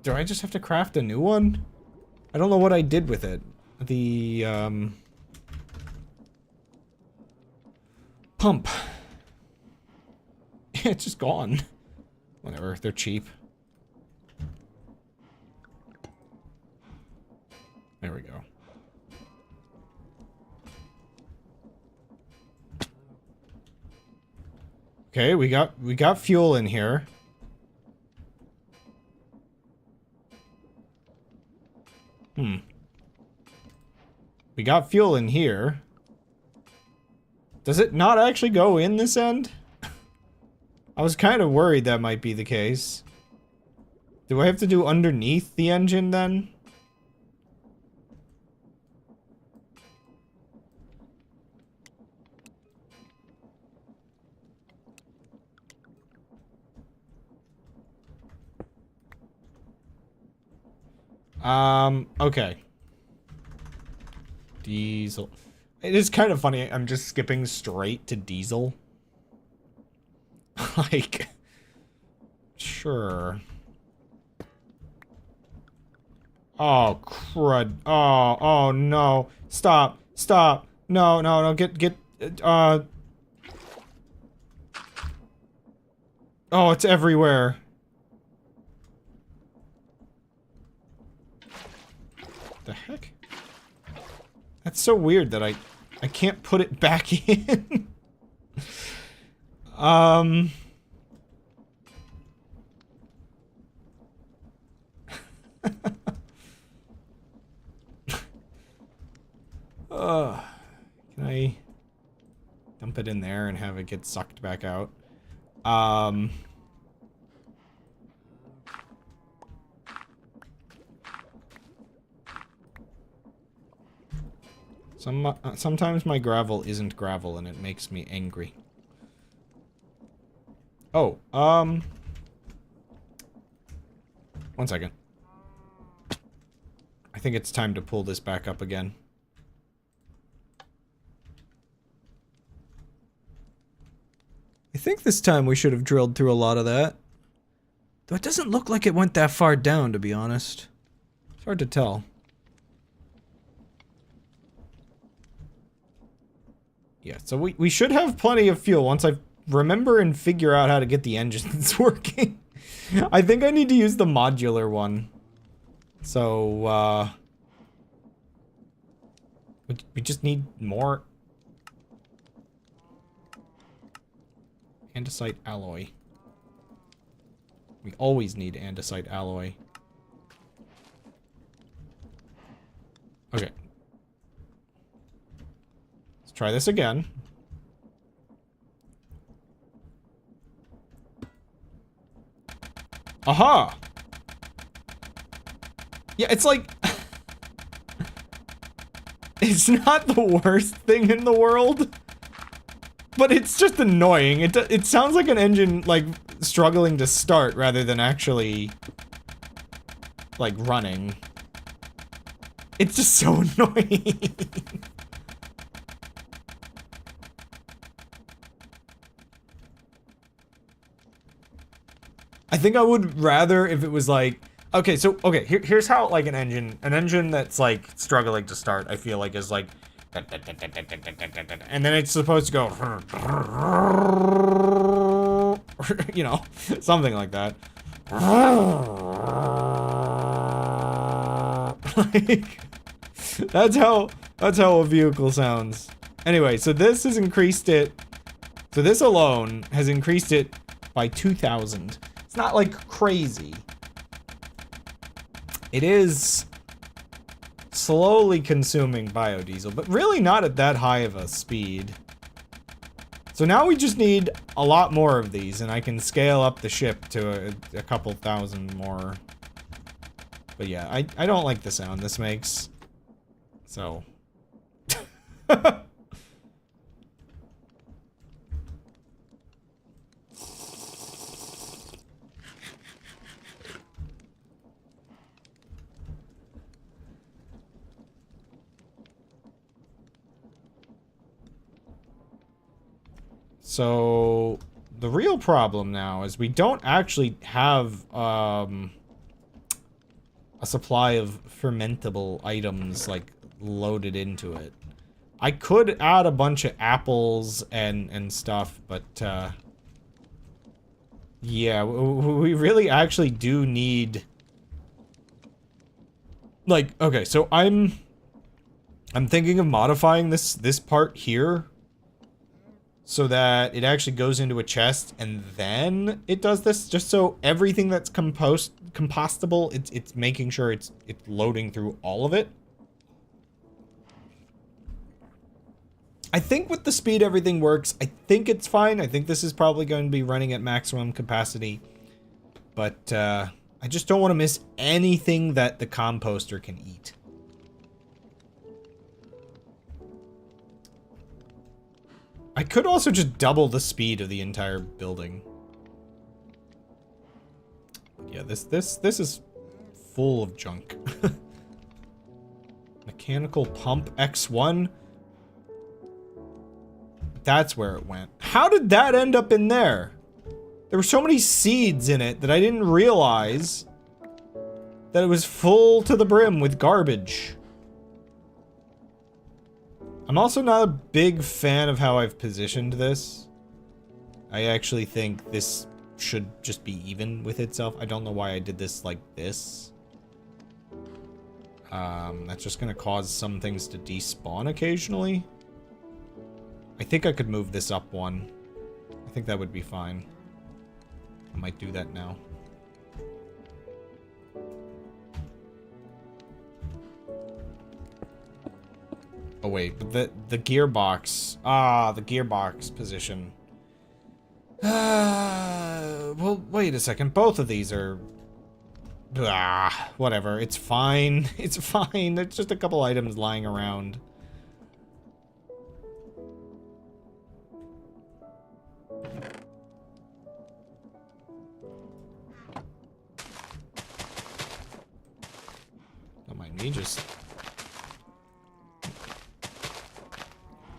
do I just have to craft a new one? I don't know what I did with it. The, pump. It's just gone. Whatever, they're cheap. There we go. Okay, we got fuel in here. We got fuel in here. Does it not actually go in this end? I was kind of worried that might be the case. Do I have to do underneath the engine then? Okay. Diesel. It is kind of funny, I'm just skipping straight to diesel. Like, sure. Oh, crud. Oh, no. Stop. No, oh, it's everywhere. The heck? That's so weird that I can't put it back in. Can I dump it in there and have it get sucked back out? Sometimes my gravel isn't gravel and it makes me angry. Oh, 1 second. I think it's time to pull this back up again. I think this time we should have drilled through a lot of that. Though it doesn't look like it went that far down, to be honest. It's hard to tell. Yeah, so we should have plenty of fuel once I remember and figure out how to get the engines working. I think I need to use the modular one. So, we just need more andesite alloy. We always need andesite alloy. Okay. Let's try this again. Aha! Yeah, it's like... it's not the worst thing in the world, but it's just annoying. It sounds like an engine, like, struggling to start rather than actually, like, running. It's just so annoying. I think I would rather if it was like, okay, so, okay, here's how, like, an engine that's, like, struggling to start, I feel like, is, like, and then it's supposed to go, you know, something like that. Like, that's how a vehicle sounds. Anyway, so this has increased it, so this alone has increased it by 2,000. It's not like crazy. It is slowly consuming biodiesel, but really not at that high of a speed. So now we just need a lot more of these, and I can scale up the ship to a couple thousand more. But yeah, I don't like the sound this makes. So. So, the real problem now is we don't actually have a supply of fermentable items, like, loaded into it. I could add a bunch of apples and stuff, but, yeah, we really actually do need... Like, okay, so I'm thinking of modifying this part here, so that it actually goes into a chest and then it does this, just so everything that's compostable, it's making sure it's loading through all of it. I think with the speed everything works. I think it's fine. I think this is probably going to be running at maximum capacity. But I just don't want to miss anything that the composter can eat. I could also just double the speed of the entire building. Yeah, this is full of junk. Mechanical pump X1. That's where it went. How did that end up in there? There were so many seeds in it that I didn't realize that it was full to the brim with garbage. I'm also not a big fan of how I've positioned this. I actually think this should just be even with itself. I don't know why I did this like this. That's just gonna cause some things to despawn occasionally. I think I could move this up one. I think that would be fine. I might do that now. Oh wait, but the gearbox. Ah, the gearbox position. Well, wait a second. Both of these are... whatever. It's fine. It's fine. There's just a couple items lying around. Don't mind me just...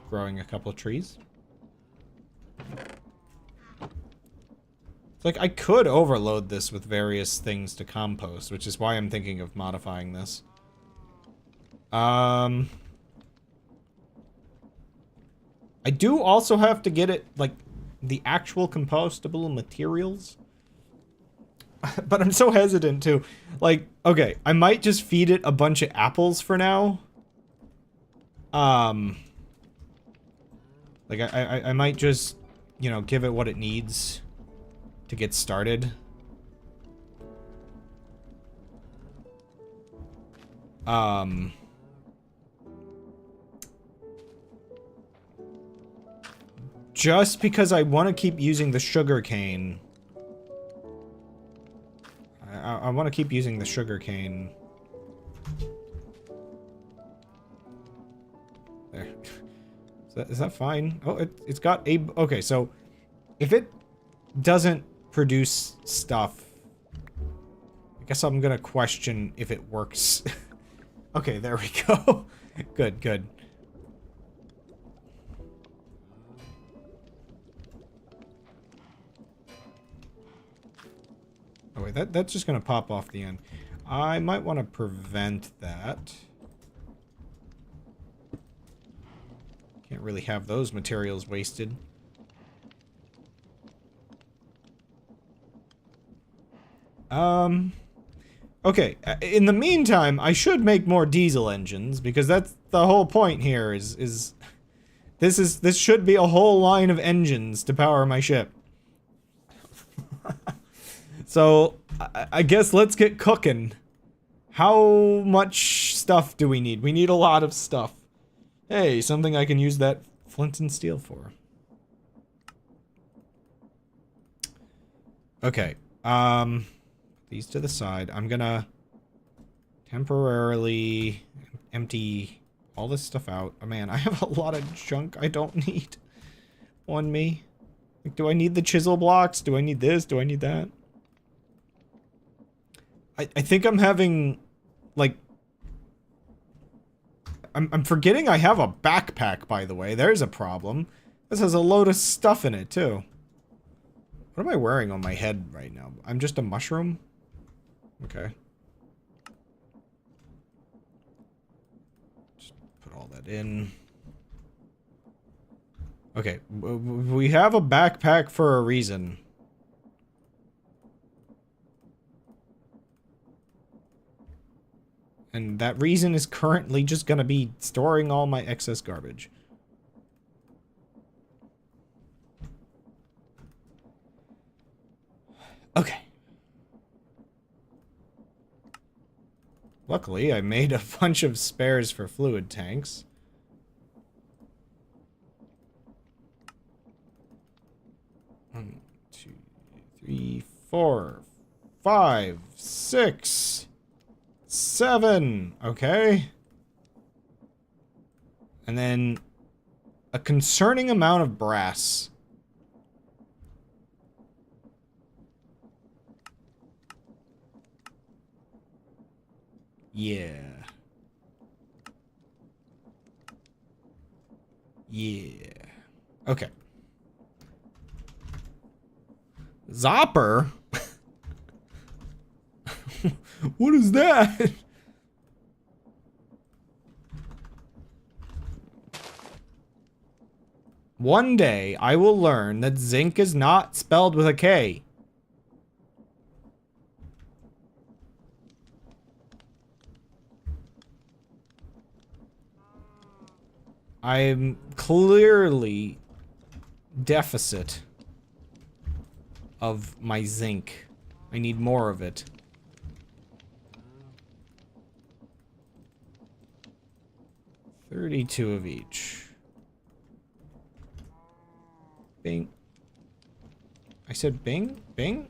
growing a couple of trees. It's like, I could overload this with various things to compost, which is why I'm thinking of modifying this. I do also have to get it, like, the actual compostable materials. But I'm so hesitant, too. Like, okay, I might just feed it a bunch of apples for now. Like, I might just, you know, give it what it needs to get started. Just because I want to keep using the sugar cane. I want to keep using the sugar cane. There. Is that fine? Oh, it's got a... Okay, so if it doesn't produce stuff, I guess I'm gonna question if it works. Okay, there we go. Good, good. Oh wait, that's just gonna pop off the end. I might want to prevent that. Can't really have those materials wasted. Okay, in the meantime, I should make more diesel engines, because that's the whole point here, is this should be a whole line of engines to power my ship. So, I guess let's get cooking. How much stuff do we need? We need a lot of stuff. Hey, something I can use that flint and steel for. Okay, these to the side. I'm gonna temporarily empty all this stuff out. Oh man, I have a lot of junk I don't need on me. Like, do I need the chisel blocks? Do I need this? Do I need that? I think I'm having, like... I'm forgetting I have a backpack, by the way. There's a problem. This has a load of stuff in it, too. What am I wearing on my head right now? I'm just a mushroom? Okay. Just put all that in. Okay, we have a backpack for a reason. And that reason is currently just gonna be storing all my excess garbage. Okay. Luckily, I made a bunch of spares for fluid tanks. One, two, three, 4, 5, 6, 7. Okay. And then a concerning amount of brass. Yeah. Yeah. Okay. Zopper? What is that? One day, I will learn that zinc is not spelled with a K. I'm clearly deficit of my zinc. I need more of it. $32 of each. Bing. I said bing? Bing?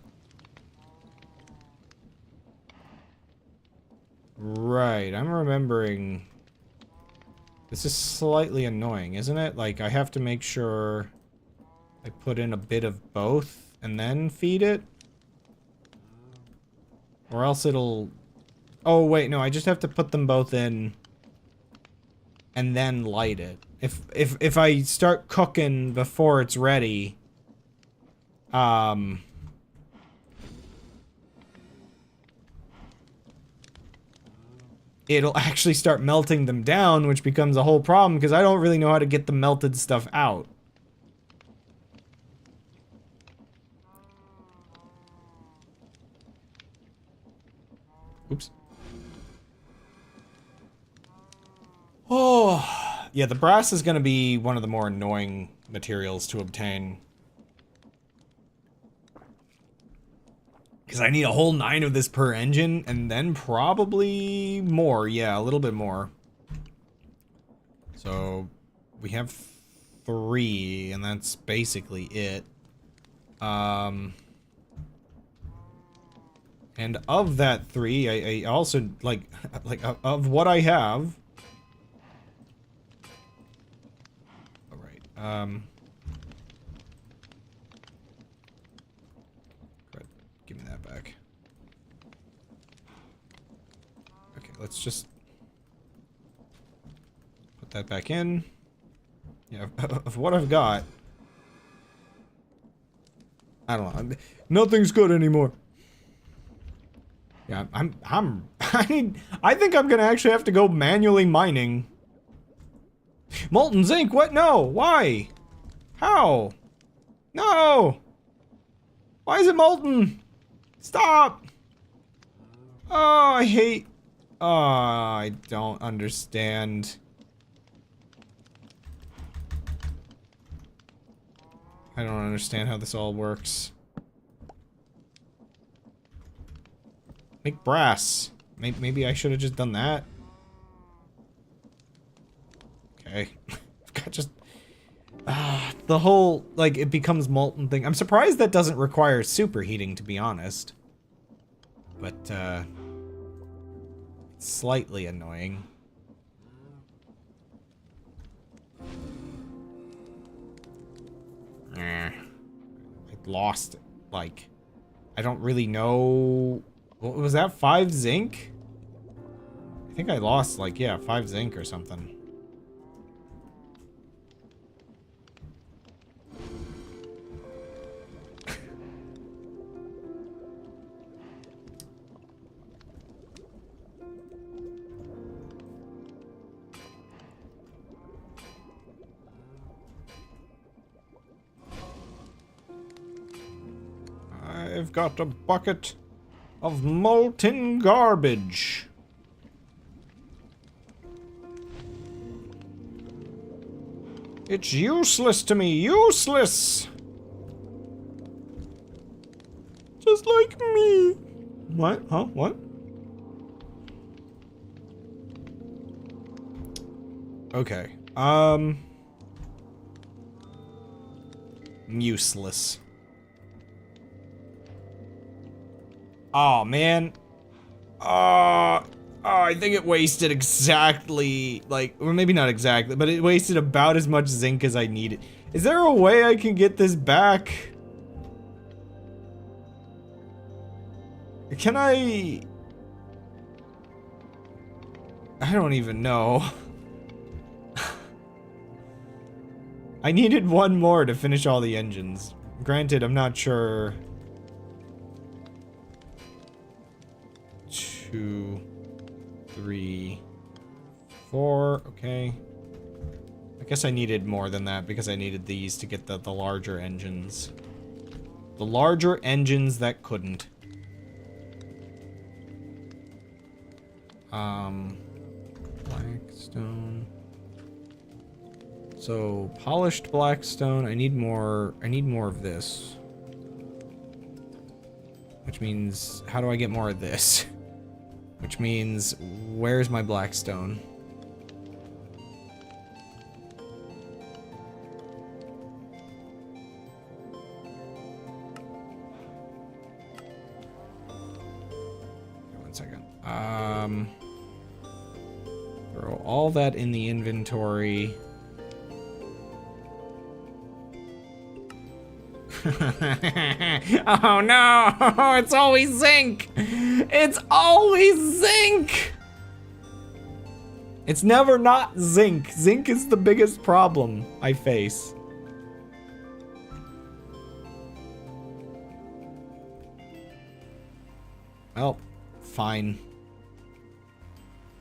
Right, I'm remembering. This is slightly annoying, isn't it? Like, I have to make sure I put in a bit of both and then feed it? Or else it'll... Oh, wait, no, I just have to put them both in and then light it. If I start cooking before it's ready, it'll actually start melting them down, which becomes a whole problem because I don't really know how to get the melted stuff out. Oops. Oh, yeah, the brass is going to be one of the more annoying materials to obtain. Because I need a whole 9 of this per engine, and then probably more. Yeah, a little bit more. So, we have 3, and that's basically it. And of that 3, I also, like of what I have... Alright, give me that back. Okay, let's just put that back in. Yeah, of what I've got, I don't know. Nothing's good anymore. Yeah, I think I'm gonna actually have to go manually mining. Molten zinc? What? No. Why? How? No. Why is it molten? Stop! Oh, I hate... Oh, I don't understand. I don't understand how this all works. Make brass. Maybe I should have just done that. Okay. I've got just... the whole, like, it becomes molten thing. I'm surprised that doesn't require superheating, to be honest. But, it's slightly annoying. I lost, like, I don't really know. What was that? 5 zinc? I think I lost, like, yeah, 5 zinc or something. I've got a bucket of molten garbage. It's useless to me, useless! Just like me. What? Huh? What? Okay. Useless. Oh, man. I think it wasted exactly, like, or maybe not exactly, but it wasted about as much zinc as I needed. Is there a way I can get this back? Can I don't even know. I needed one more to finish all the engines. Granted, I'm not sure. 2, 3, 4, okay. I guess I needed more than that because I needed these to get the larger engines. The larger engines that couldn't. Blackstone. So, polished blackstone, I need more of this. Which means, how do I get more of this? Which means, where's my blackstone? One second. Throw all that in the inventory. Oh no! It's always zinc! It's always zinc! It's never not zinc. Zinc is the biggest problem I face. Well, fine.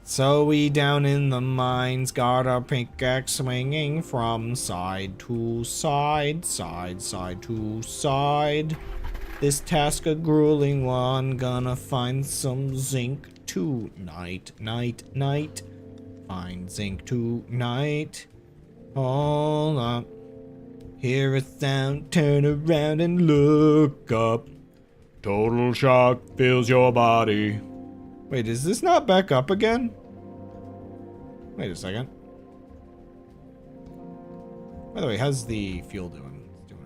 So we down in the mines got a pickaxe swinging from side to side, side to side. This task a grueling one, gonna find some zinc tonight, night. Find zinc tonight. Hold up. Hear a sound, turn around and look up. Total shock fills your body. Wait, is this not back up again? Wait a second. By the way, how's the fuel doing? It's doing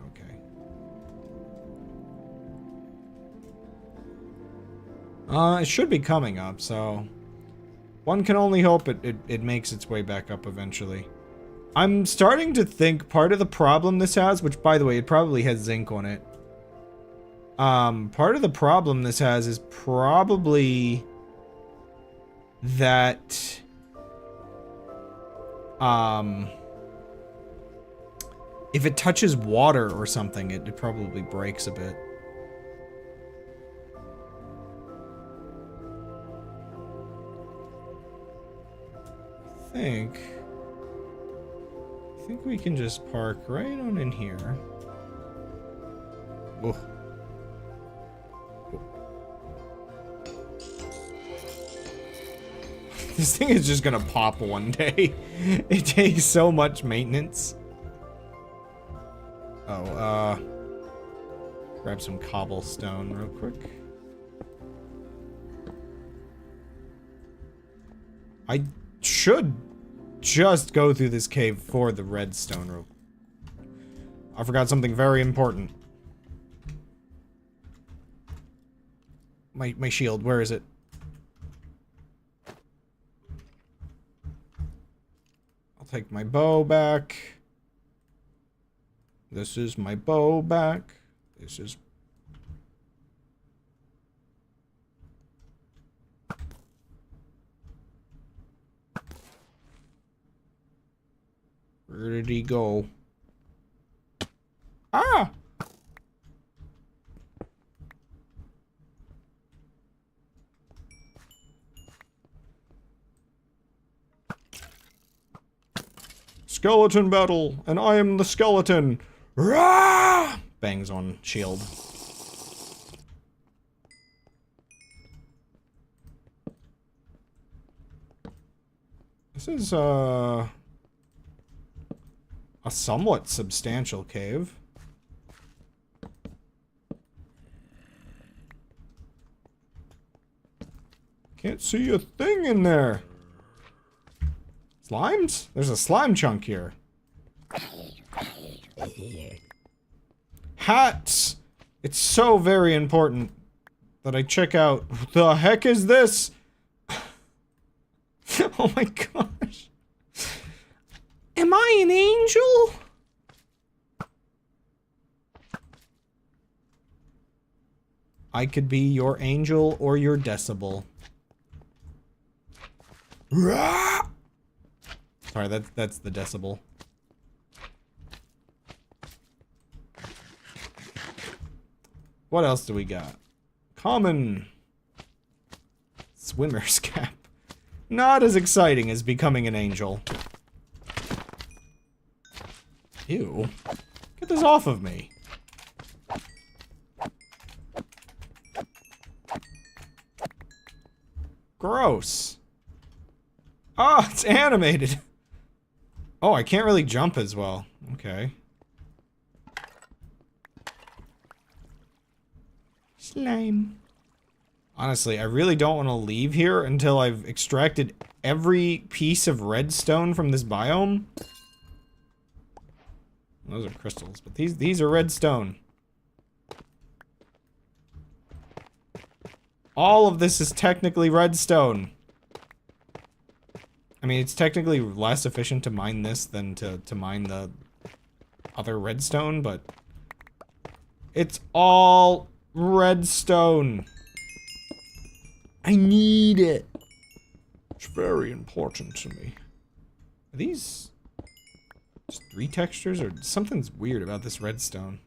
okay. It should be coming up, so... one can only hope it makes its way back up eventually. I'm starting to think part of the problem this has, which, by the way, it probably has zinc on it. Part of the problem this has is probably... that... if it touches water or something, it probably breaks a bit. I think we can just park right on in here. Whoa. This thing is just gonna pop one day. It takes so much maintenance. Oh, grab some cobblestone real quick. I should just go through this cave for the redstone rope. I forgot something very important. My shield, where is it? I'll take my bow back. This is my bow back. This is... Where did he go? Ah! Skeleton battle, and I am the skeleton. Rah! Bangs on shield. This is a somewhat substantial cave. Can't see a thing in there. Slimes? There's a slime chunk here. Hats! It's so very important that I check out. What the heck is this? Oh my gosh. Am I an angel? I could be your angel or your decibel. Rah! Sorry, that's the decibel. What else do we got? Common swimmer's cap. Not as exciting as becoming an angel. Ew. Get this off of me. Gross. Oh, it's animated. Oh, I can't really jump as well. Okay. Slime. Honestly, I really don't want to leave here until I've extracted every piece of redstone from this biome. Those are crystals, but these are redstone. All of this is technically redstone. I mean, it's technically less efficient to mine this than to mine the other redstone, but it's all redstone. I need it. It's very important to me. Are these just 3 textures, or something's weird about this redstone?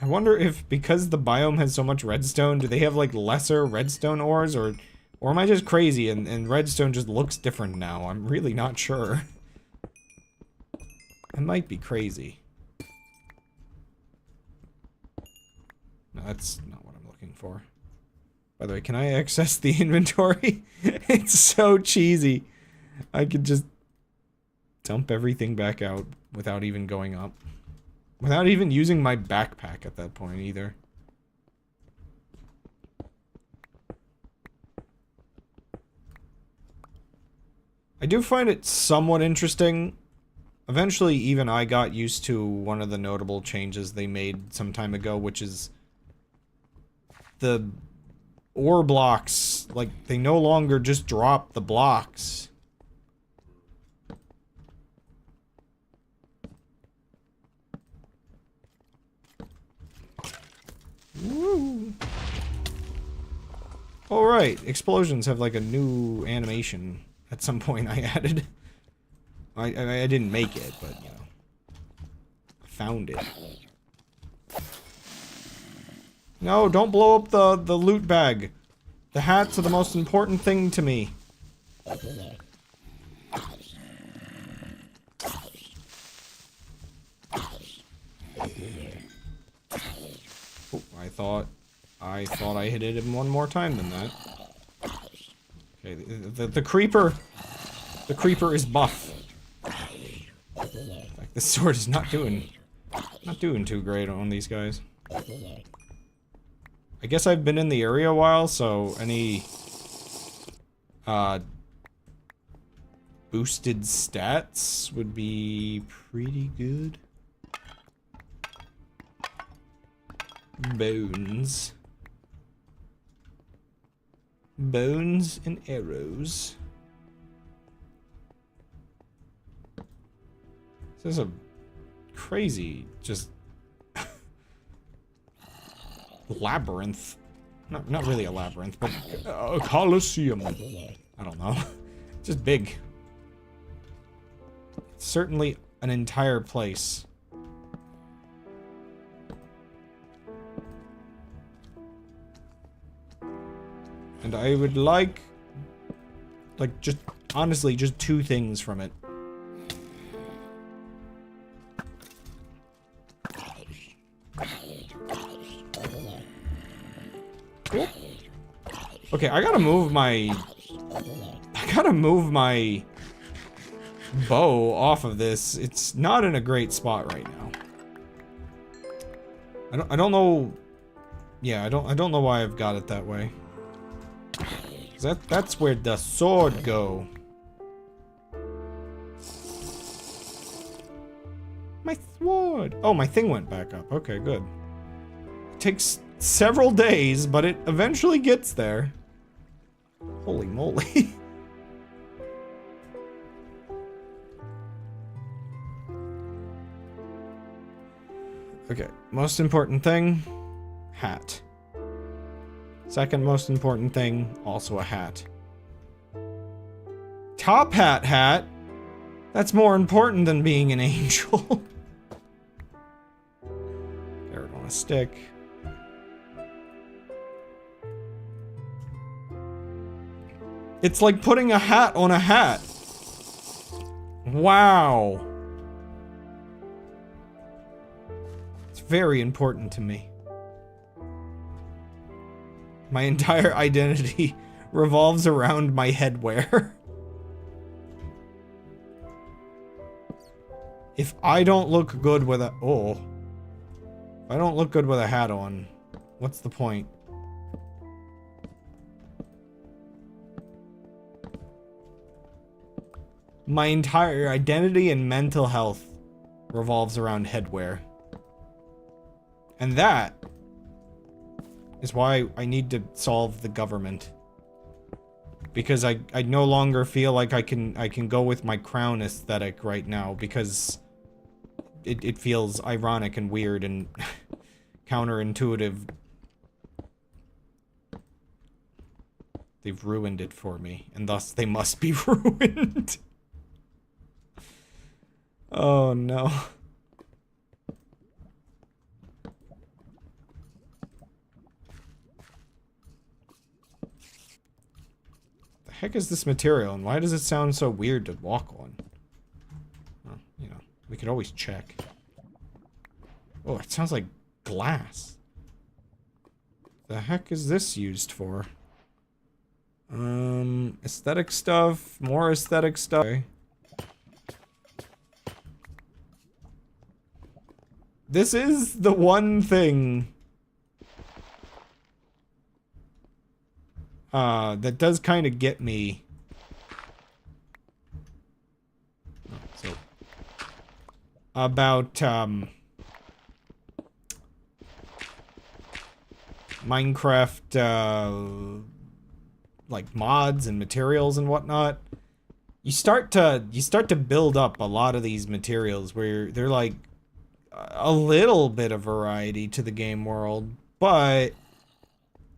I wonder if, because the biome has so much redstone, do they have like lesser redstone ores, or am I just crazy and redstone just looks different now? I'm really not sure. I might be crazy. No, that's not what I'm looking for. By the way, can I access the inventory? It's so cheesy. I could just dump everything back out without even going up. Without even using my backpack at that point either. I do find it somewhat interesting. Eventually, even I got used to one of the notable changes they made some time ago, which is the ore blocks. Like, they no longer just drop the blocks. Woo! Oh, right. Explosions have like a new animation. At some point I added. I didn't make it, but, you know. I found it. No, don't blow up the loot bag. The hats are the most important thing to me. Oh, I thought I hit him one more time than that. Okay, the creeper. The creeper is buff. In fact, this sword is not doing too great on these guys. I guess I've been in the area a while, so any boosted stats would be pretty good. Bones. Bones and arrows. This is a crazy, just labyrinth. Not really a labyrinth, but a coliseum. I don't know. Just big. It's certainly an entire place. And I would like, just, honestly, just 2 things from it. Okay, I gotta move my bow off of this. It's not in a great spot right now. I don't know. Yeah, I don't know why I've got it that way. That's where the sword go. My sword. Oh, my thing went back up. Okay, good. It takes several days, but it eventually gets there. Holy moly. Okay, most important thing, hat. Second most important thing, also a hat. Top hat? That's more important than being an angel. Carrot on a stick. It's like putting a hat on a hat. Wow. It's very important to me. My entire identity revolves around my headwear. If I don't look good with a... Oh. If I don't look good with a hat on, what's the point? My entire identity and mental health revolves around headwear. And that is why I need to solve the government. Because I no longer feel like I can go with my crown aesthetic right now, because it feels ironic and weird and counterintuitive. They've ruined it for me, and thus they must be ruined. Oh no. The heck is this material, and why does it sound so weird to walk on? Well, you know, we could always check. Oh, it sounds like glass. The heck is this used for? Aesthetic stuff, more aesthetic stuff. Okay. This is the one thing that does kind of get me. So about Minecraft like mods and materials and whatnot. You start to build up a lot of these materials where they're like a little bit of variety to the game world, but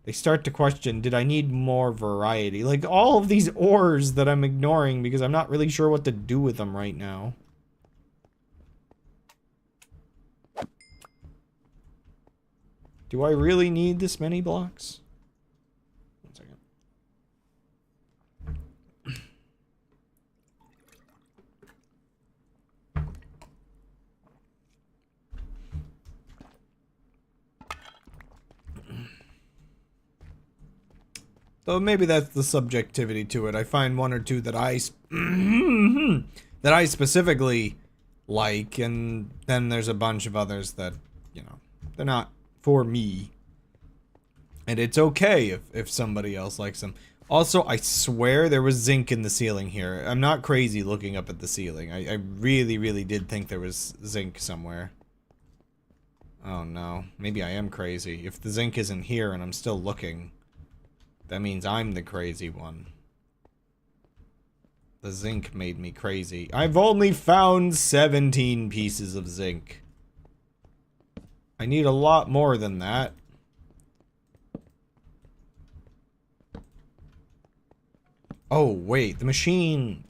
they start to question, did I need more variety? Like all of these ores that I'm ignoring because I'm not really sure what to do with them right now. Do I really need this many blocks? One second. Though maybe that's the subjectivity to it. I find one or two that I specifically like, and then there's a bunch of others that, you know, they're not for me. And it's okay if somebody else likes them. Also, I swear there was zinc in the ceiling here. I'm not crazy looking up at the ceiling. I really, really did think there was zinc somewhere. Oh no. Maybe I am crazy. If the zinc isn't here and I'm still looking, that means I'm the crazy one. The zinc made me crazy. I've only found 17 pieces of zinc. I need a lot more than that. Oh, wait, the machine...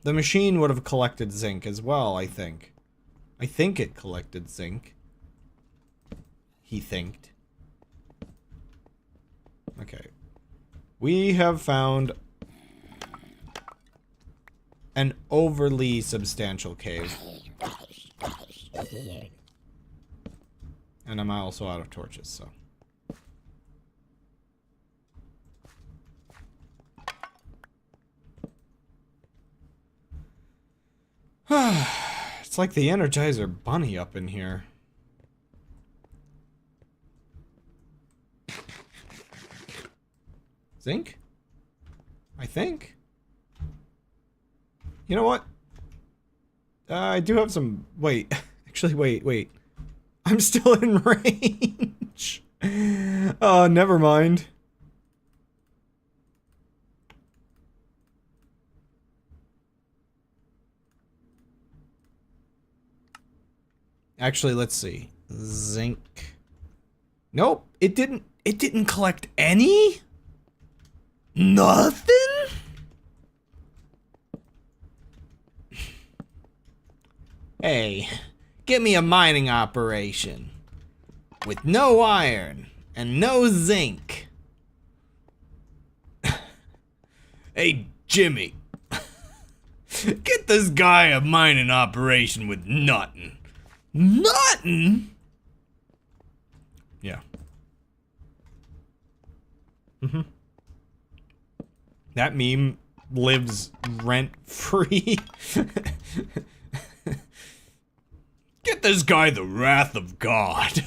the machine would have collected zinc as well, I think. I think it collected zinc. He thinked. Okay. We have found an overly substantial cave. And I'm also out of torches, so... It's like the Energizer Bunny up in here. Zinc? I think. You know what? I do have some... Wait. Actually, wait. I'm still in range. Oh, never mind. Actually, let's see. Zinc. Nope, it didn't collect any? Nothing? Hey, get me a mining operation. With no iron and no zinc. Hey, Jimmy. Get this guy a mining operation with nothing. Nothing? Yeah. Mm-hmm. That meme lives rent-free. Get this guy the wrath of God.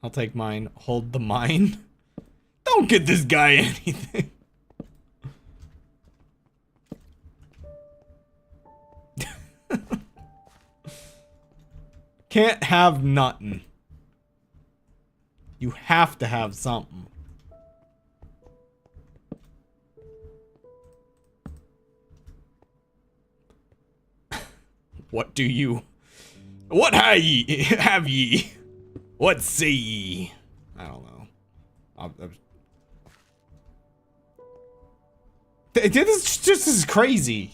I'll take mine. Hold the mine. Don't get this guy anything. Can't have nothing. You have to have something. What do you... What have ye? What say ye? I don't know. This just is crazy.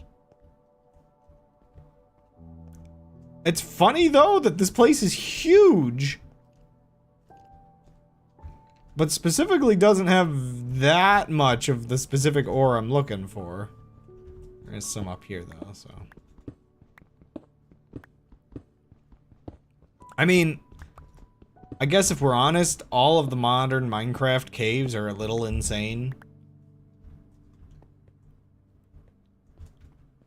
It's funny, though, that this place is huge. But specifically doesn't have that much of the specific ore I'm looking for. There's some up here, though, so... I mean, I guess if we're honest, all of the modern Minecraft caves are a little insane.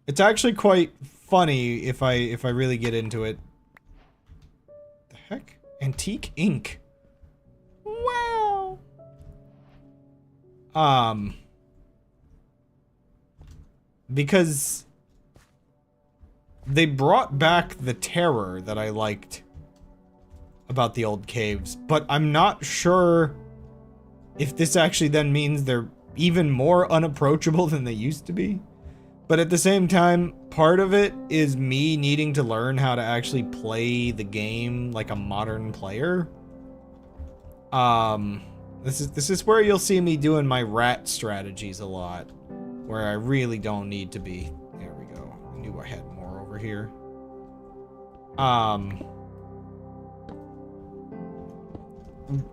It's actually quite funny if I really get into it. The heck? Antique ink. Wow. Because they brought back the terror that I liked about the old caves, but I'm not sure if this actually then means they're even more unapproachable than they used to be. But at the same time, part of it is me needing to learn how to actually play the game like a modern player. This is where you'll see me doing my rat strategies a lot, where I really don't need to be. There we go. I knew I had more over here.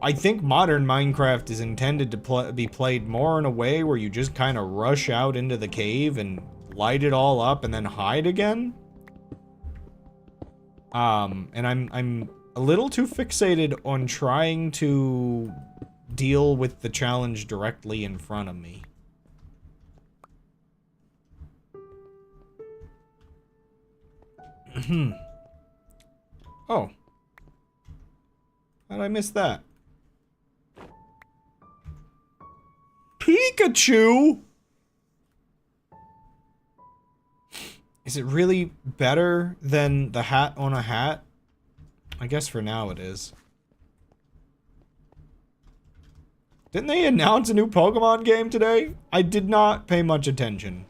I think modern Minecraft is intended to be played more in a way where you just kind of rush out into the cave and light it all up and then hide again. And I'm a little too fixated on trying to deal with the challenge directly in front of me. Oh. How'd I miss that? Pikachu! Is it really better than the hat on a hat? I guess for now it is. Didn't they announce a new Pokemon game today? I did not pay much attention.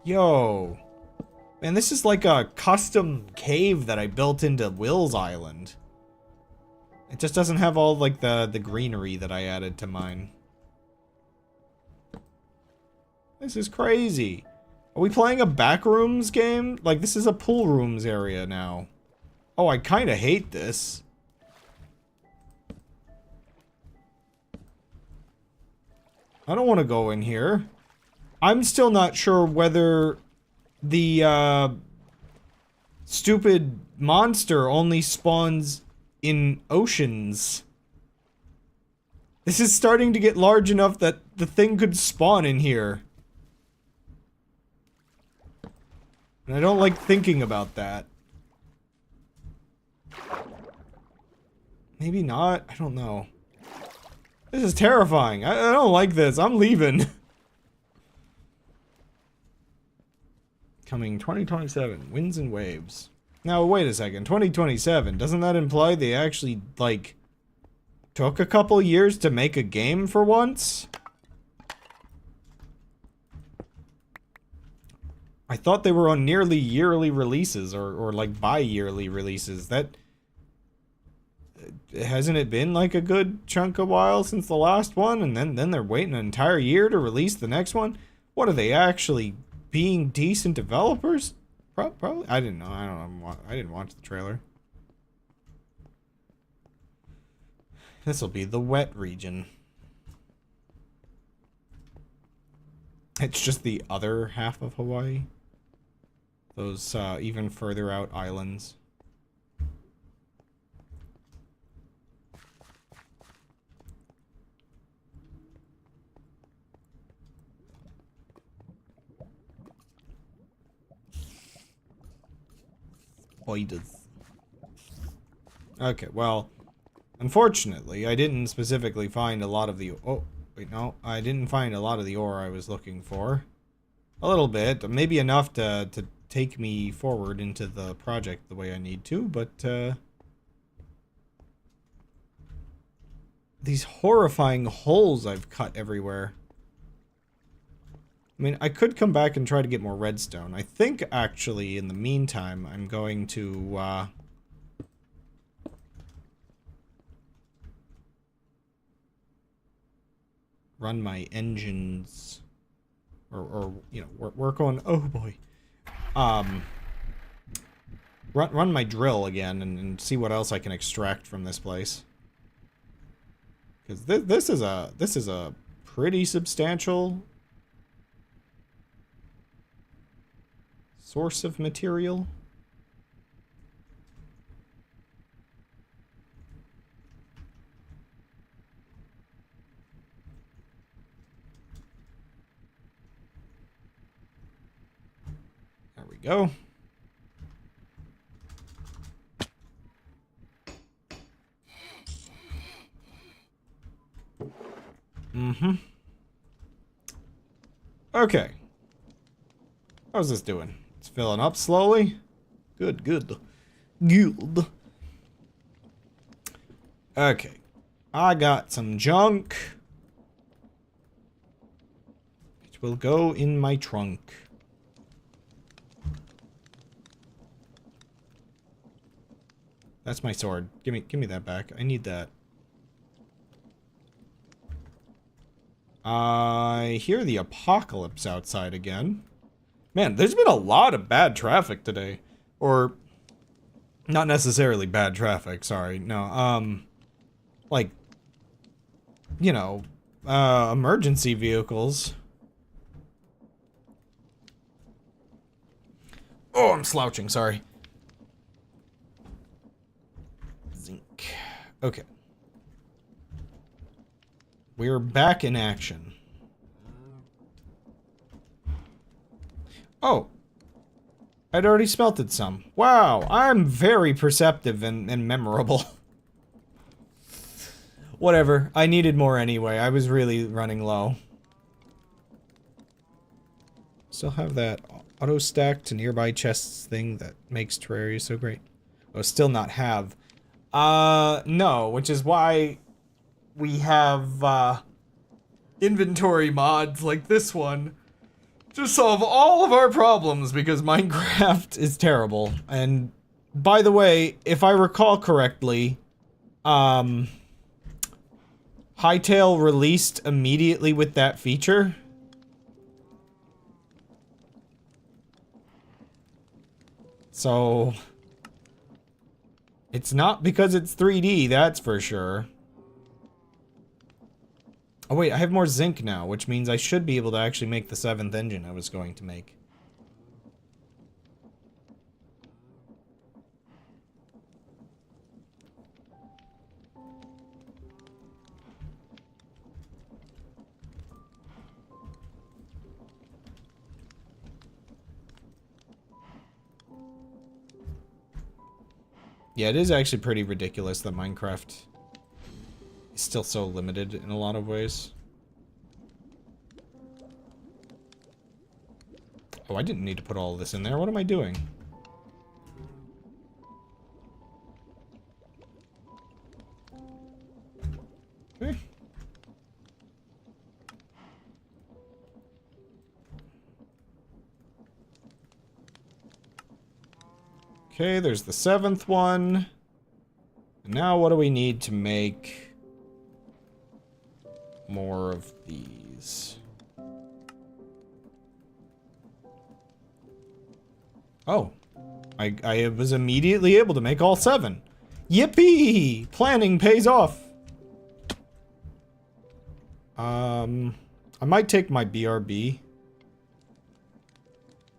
Yo. Man, this is like a custom cave that I built into Will's Island. It just doesn't have all like the greenery that I added to mine. This is crazy. Are we playing a backrooms game? Like, this is a pool rooms area now. Oh, I kind of hate this. I don't want to go in here. I'm still not sure whether the stupid monster only spawns in oceans. This is starting to get large enough that the thing could spawn in here. And I don't like thinking about that. Maybe not. I don't know. This is terrifying. I don't like this. I'm leaving. Coming 2027. Winds and waves. Now, wait a second. 2027. Doesn't that imply they actually, like, took a couple years to make a game for once? I thought they were on nearly yearly releases, or like bi-yearly releases. That... Hasn't it been like a good chunk of while since the last one? And then they're waiting an entire year to release the next one? What are they actually being decent developers? Probably. I didn't know. I don't know. I didn't watch the trailer. This will be the wet region. It's just the other half of Hawaii. Those even further out islands. Okay, well, unfortunately, I didn't specifically find a lot of the... Oh, wait, no. I didn't find a lot of the ore I was looking for. A little bit. Maybe enough to take me forward into the project the way I need to, but, these horrifying holes I've cut everywhere. I mean, I could come back and try to get more redstone. I think, actually, in the meantime, I'm going to, run my engines. Or you know, work on... Oh, boy. Run my drill again and see what else I can extract from this place. Because this is a pretty substantial... source of material. There we go. Mm-hmm. Okay. How's this doing? It's filling up slowly. Good, good. Good. Okay. I got some junk. It will go in my trunk. That's my sword. Give me that back. I need that. I hear the apocalypse outside again. Man, there's been a lot of bad traffic today. Or, not necessarily bad traffic, sorry. No, like, you know, emergency vehicles. Oh, I'm slouching, sorry. Zinc. Okay. We're back in action. Oh. I'd already smelted some. Wow, I'm very perceptive and memorable. Whatever. I needed more anyway. I was really running low. Still have that auto stack to nearby chests thing that makes Terraria so great. Oh, still not have. No, which is why we have, inventory mods like this one to solve all of our problems because Minecraft is terrible. And, by the way, if I recall correctly, Hytale released immediately with that feature. So, it's not because it's 3D, that's for sure. Oh wait, I have more zinc now, which means I should be able to actually make the 7th engine I was going to make. Yeah, it is actually pretty ridiculous that Minecraft is still so limited in a lot of ways. Oh, I didn't need to put all of this in there. What am I doing? Okay. Okay, there's the 7th one. And now what do we need to make more of these? Oh. I was immediately able to make all 7. Yippee! Planning pays off! I might take my BRB.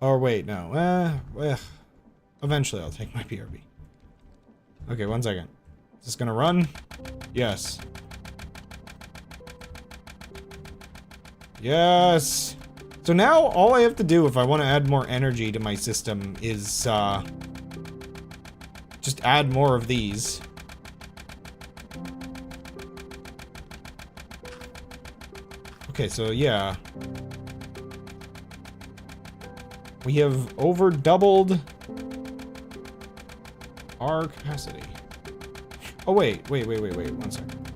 Or wait, no. Eventually I'll take my BRB. Okay, 1 second. Is this gonna run? Yes. Yes! So now, all I have to do if I want to add more energy to my system is, just add more of these. Okay, so yeah. We have over doubled our capacity. Oh, wait, 1 second.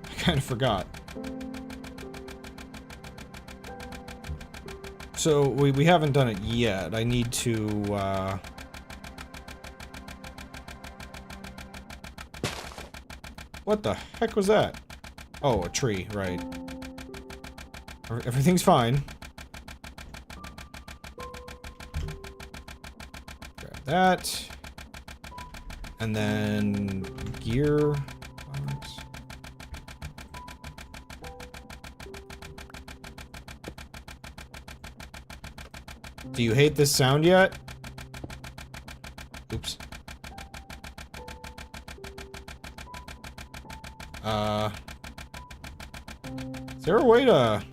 I kind of forgot. So, we haven't done it yet. I need to, What the heck was that? Oh, a tree, right. Everything's fine. Grab that. And then gear box. Do you hate this sound yet? Oops. Is there a way to...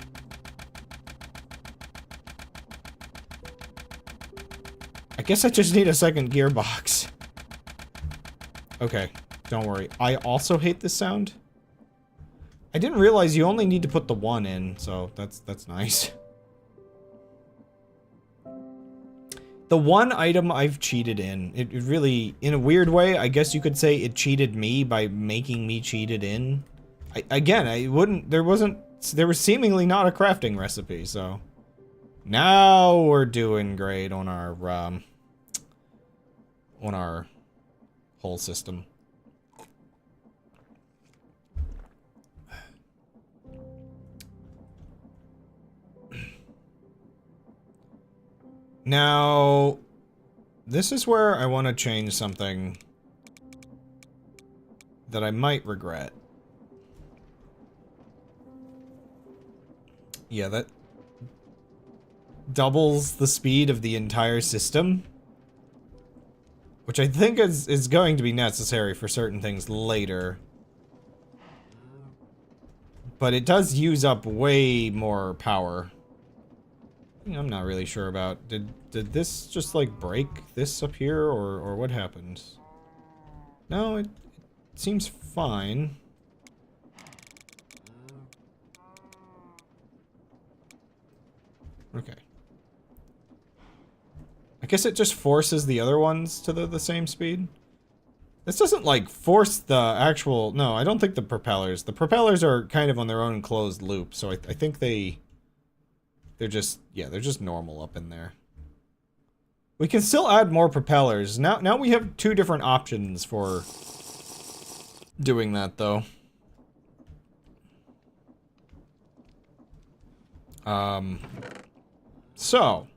I guess I just need a second gearbox. Okay, don't worry. I also hate this sound. I didn't realize you only need to put the 1 in, so that's nice. The one item I've cheated in, it really, in a weird way, I guess you could say it cheated me by making me cheat it in. There was seemingly not a crafting recipe, so. Now we're doing great on our whole system. Now, this is where I want to change something that I might regret. Yeah, that doubles the speed of the entire system, which I think is going to be necessary for certain things later. But it does use up way more power. I'm not really sure about. Did this just like break this up here, or what happened? No, seems fine. Okay. I guess it just forces the other ones to the same speed. This doesn't, like, force the actual... No, I don't think the propellers... The propellers are kind of on their own closed loop, so I think they're just... Yeah, they're just normal up in there. We can still add more propellers. Now we have 2 different options for doing that, though. So...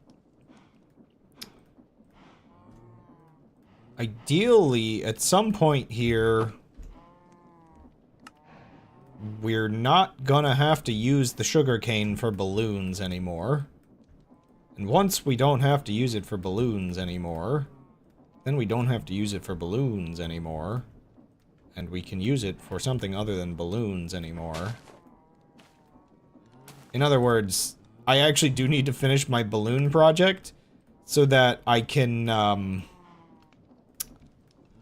Ideally, at some point here, we're not gonna have to use the sugarcane for balloons anymore. And once we don't have to use it for balloons anymore, then we don't have to use it for balloons anymore. And we can use it for something other than balloons anymore. In other words, I actually do need to finish my balloon project so that I can,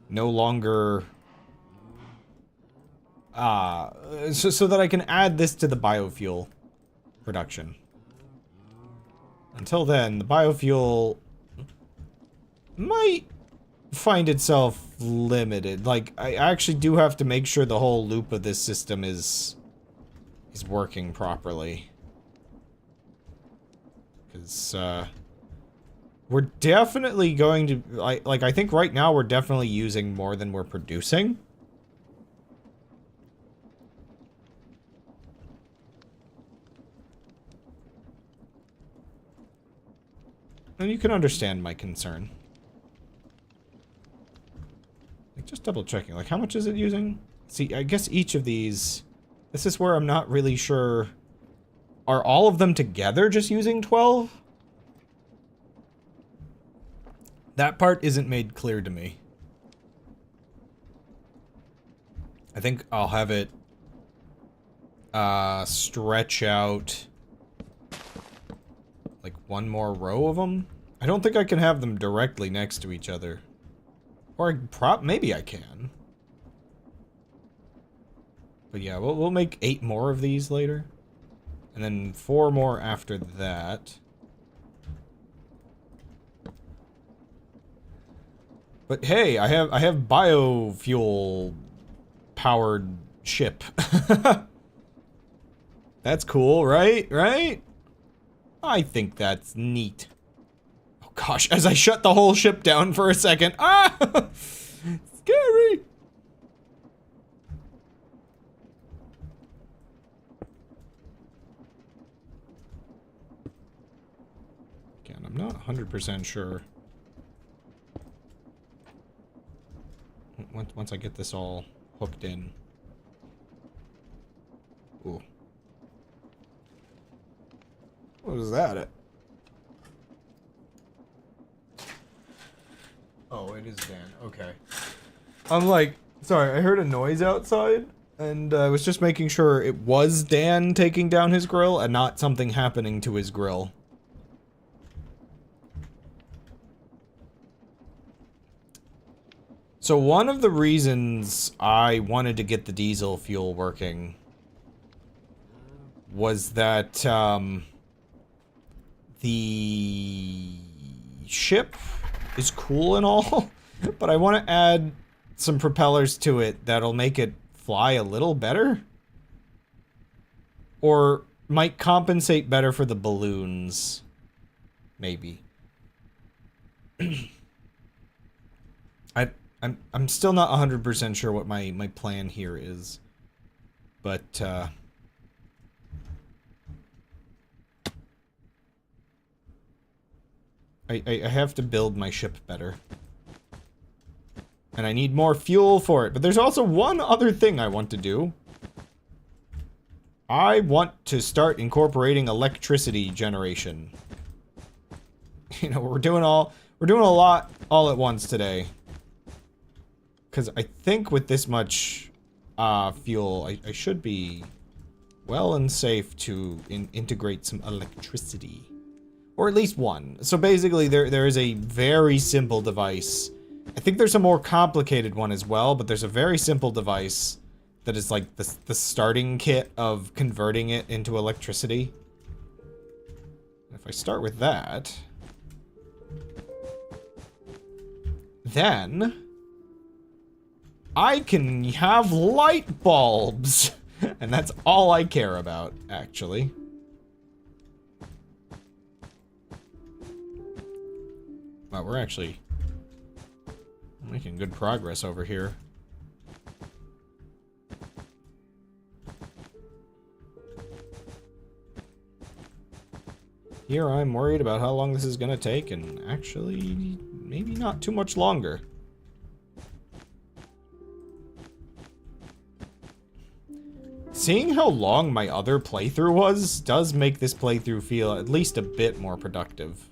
no longer, so that I can add this to the biofuel production. Until then, the biofuel might find itself limited. Like, I actually do have to make sure the whole loop of this system is working properly. Because, we're definitely going to, like, I think right now we're definitely using more than we're producing. And you can understand my concern. Like, just double checking, like, how much is it using? See, I guess each of these, this is where I'm not really sure. Are all of them together just using 12? That part isn't made clear to me. I think I'll have it stretch out like one more row of them. I don't think I can have them directly next to each other. Or maybe I can. But yeah, we'll make 8 more of these later. And then 4 more after that. But hey, I have biofuel powered ship. That's cool, right? Right? I think that's neat. Oh gosh, as I shut the whole ship down for a second. Ah! Scary! Again, I'm not 100% sure. Once I get this all hooked in. Ooh. What was that? Oh, it is Dan. Okay. I'm like, sorry, I heard a noise outside, and I was just making sure it was Dan taking down his grill and not something happening to his grill. So one of the reasons I wanted to get the diesel fuel working was that the ship is cool and all, but I want to add some propellers to it that'll make it fly a little better. Or might compensate better for the balloons. Maybe. I'm still not 100% sure what my plan here is. But, I have to build my ship better. And I need more fuel for it. But there's also one other thing I want to do. I want to start incorporating electricity generation. You know, we're doing a lot all at once today. Because I think with this much fuel, I should be well and safe to integrate some electricity. Or at least one. So basically, there is a very simple device I think there's a more complicated one as well, but there's a very simple device that is like the starting kit of converting it into electricity. If I start with that, then I can have light bulbs. And that's all I care about, actually. Wow, we're actually making good progress over here. Here I'm worried about how long this is gonna take, and actually, maybe not too much longer. Seeing how long my other playthrough was does make this playthrough feel at least a bit more productive.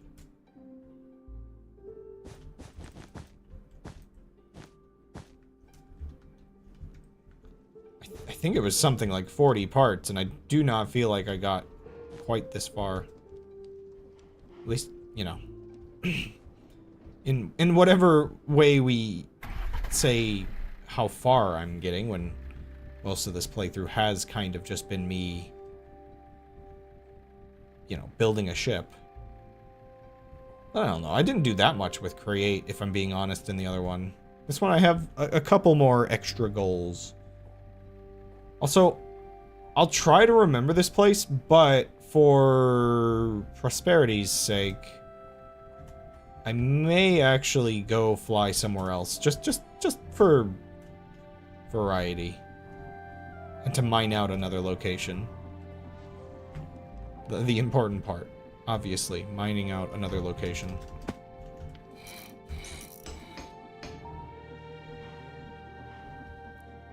I think it was something like 40 parts, and I do not feel like I got quite this far. At least, you know, in whatever way we say how far I'm getting, when most of this playthrough has kind of just been me, you know, building a ship. I don't know. I didn't do that much with Create, if I'm being honest, in the other one. This one I have a couple more extra goals. Also, I'll try to remember this place, but for prosperity's sake, I may actually go fly somewhere else, just for variety, and to mine out another location. The important part, obviously, mining out another location.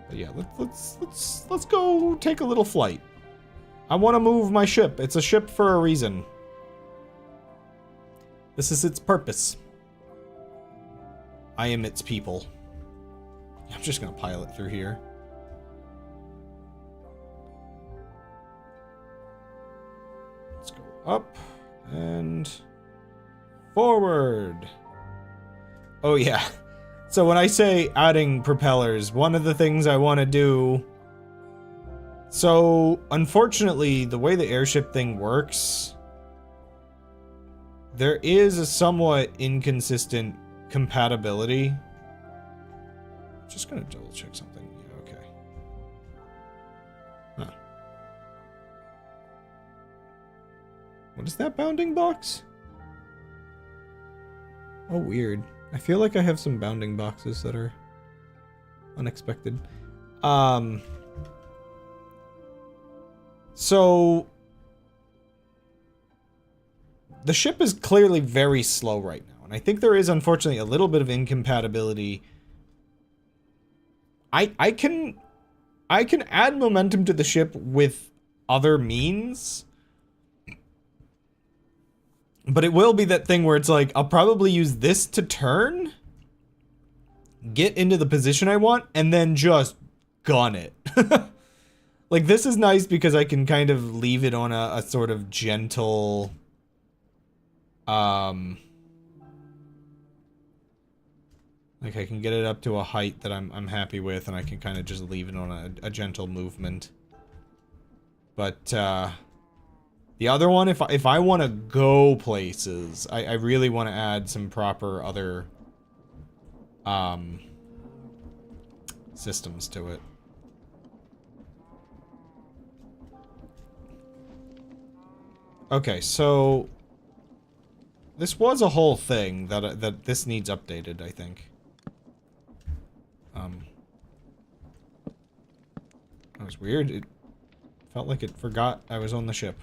But yeah, let's go take a little flight. I want to move my ship. It's a ship for a reason. This is its purpose. I am its people. I'm just gonna pilot through here. Let's go up and forward. Oh yeah. So when I say adding propellers, one of the things I want to do... So, unfortunately, the way the airship thing works, there is a somewhat inconsistent compatibility. Just gonna double check something. Yeah, okay. Huh. What is that bounding box? Oh, weird. I feel like I have some bounding boxes that are unexpected. So the ship is clearly very slow right now, and I think there is unfortunately a little bit of incompatibility. I can add momentum to the ship with other means. But it will be that thing where it's like, I'll probably use this to turn, get into the position I want, and then just gun it. Like, this is nice because I can kind of leave it on a sort of gentle... like, I can get it up to a height that I'm happy with, and I can kind of just leave it on a gentle movement. But, the other one, if I want to go places, I really want to add some proper other systems to it. Okay, so this was a whole thing that this needs updated, I think. That was weird. It felt like it forgot I was on the ship.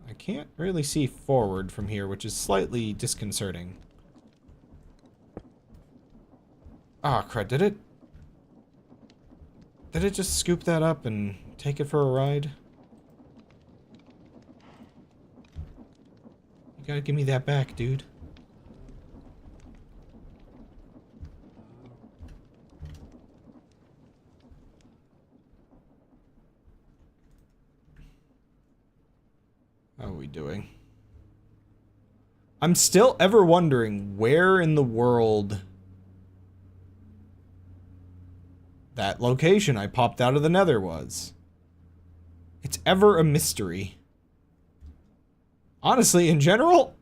I can't really see forward from here, which is slightly disconcerting. Ah, crud, did it just scoop that up and take it for a ride? You gotta give me that back, dude. How are we doing? I'm still ever wondering where in the world that location I popped out of the nether was. It's ever a mystery. Honestly, in general,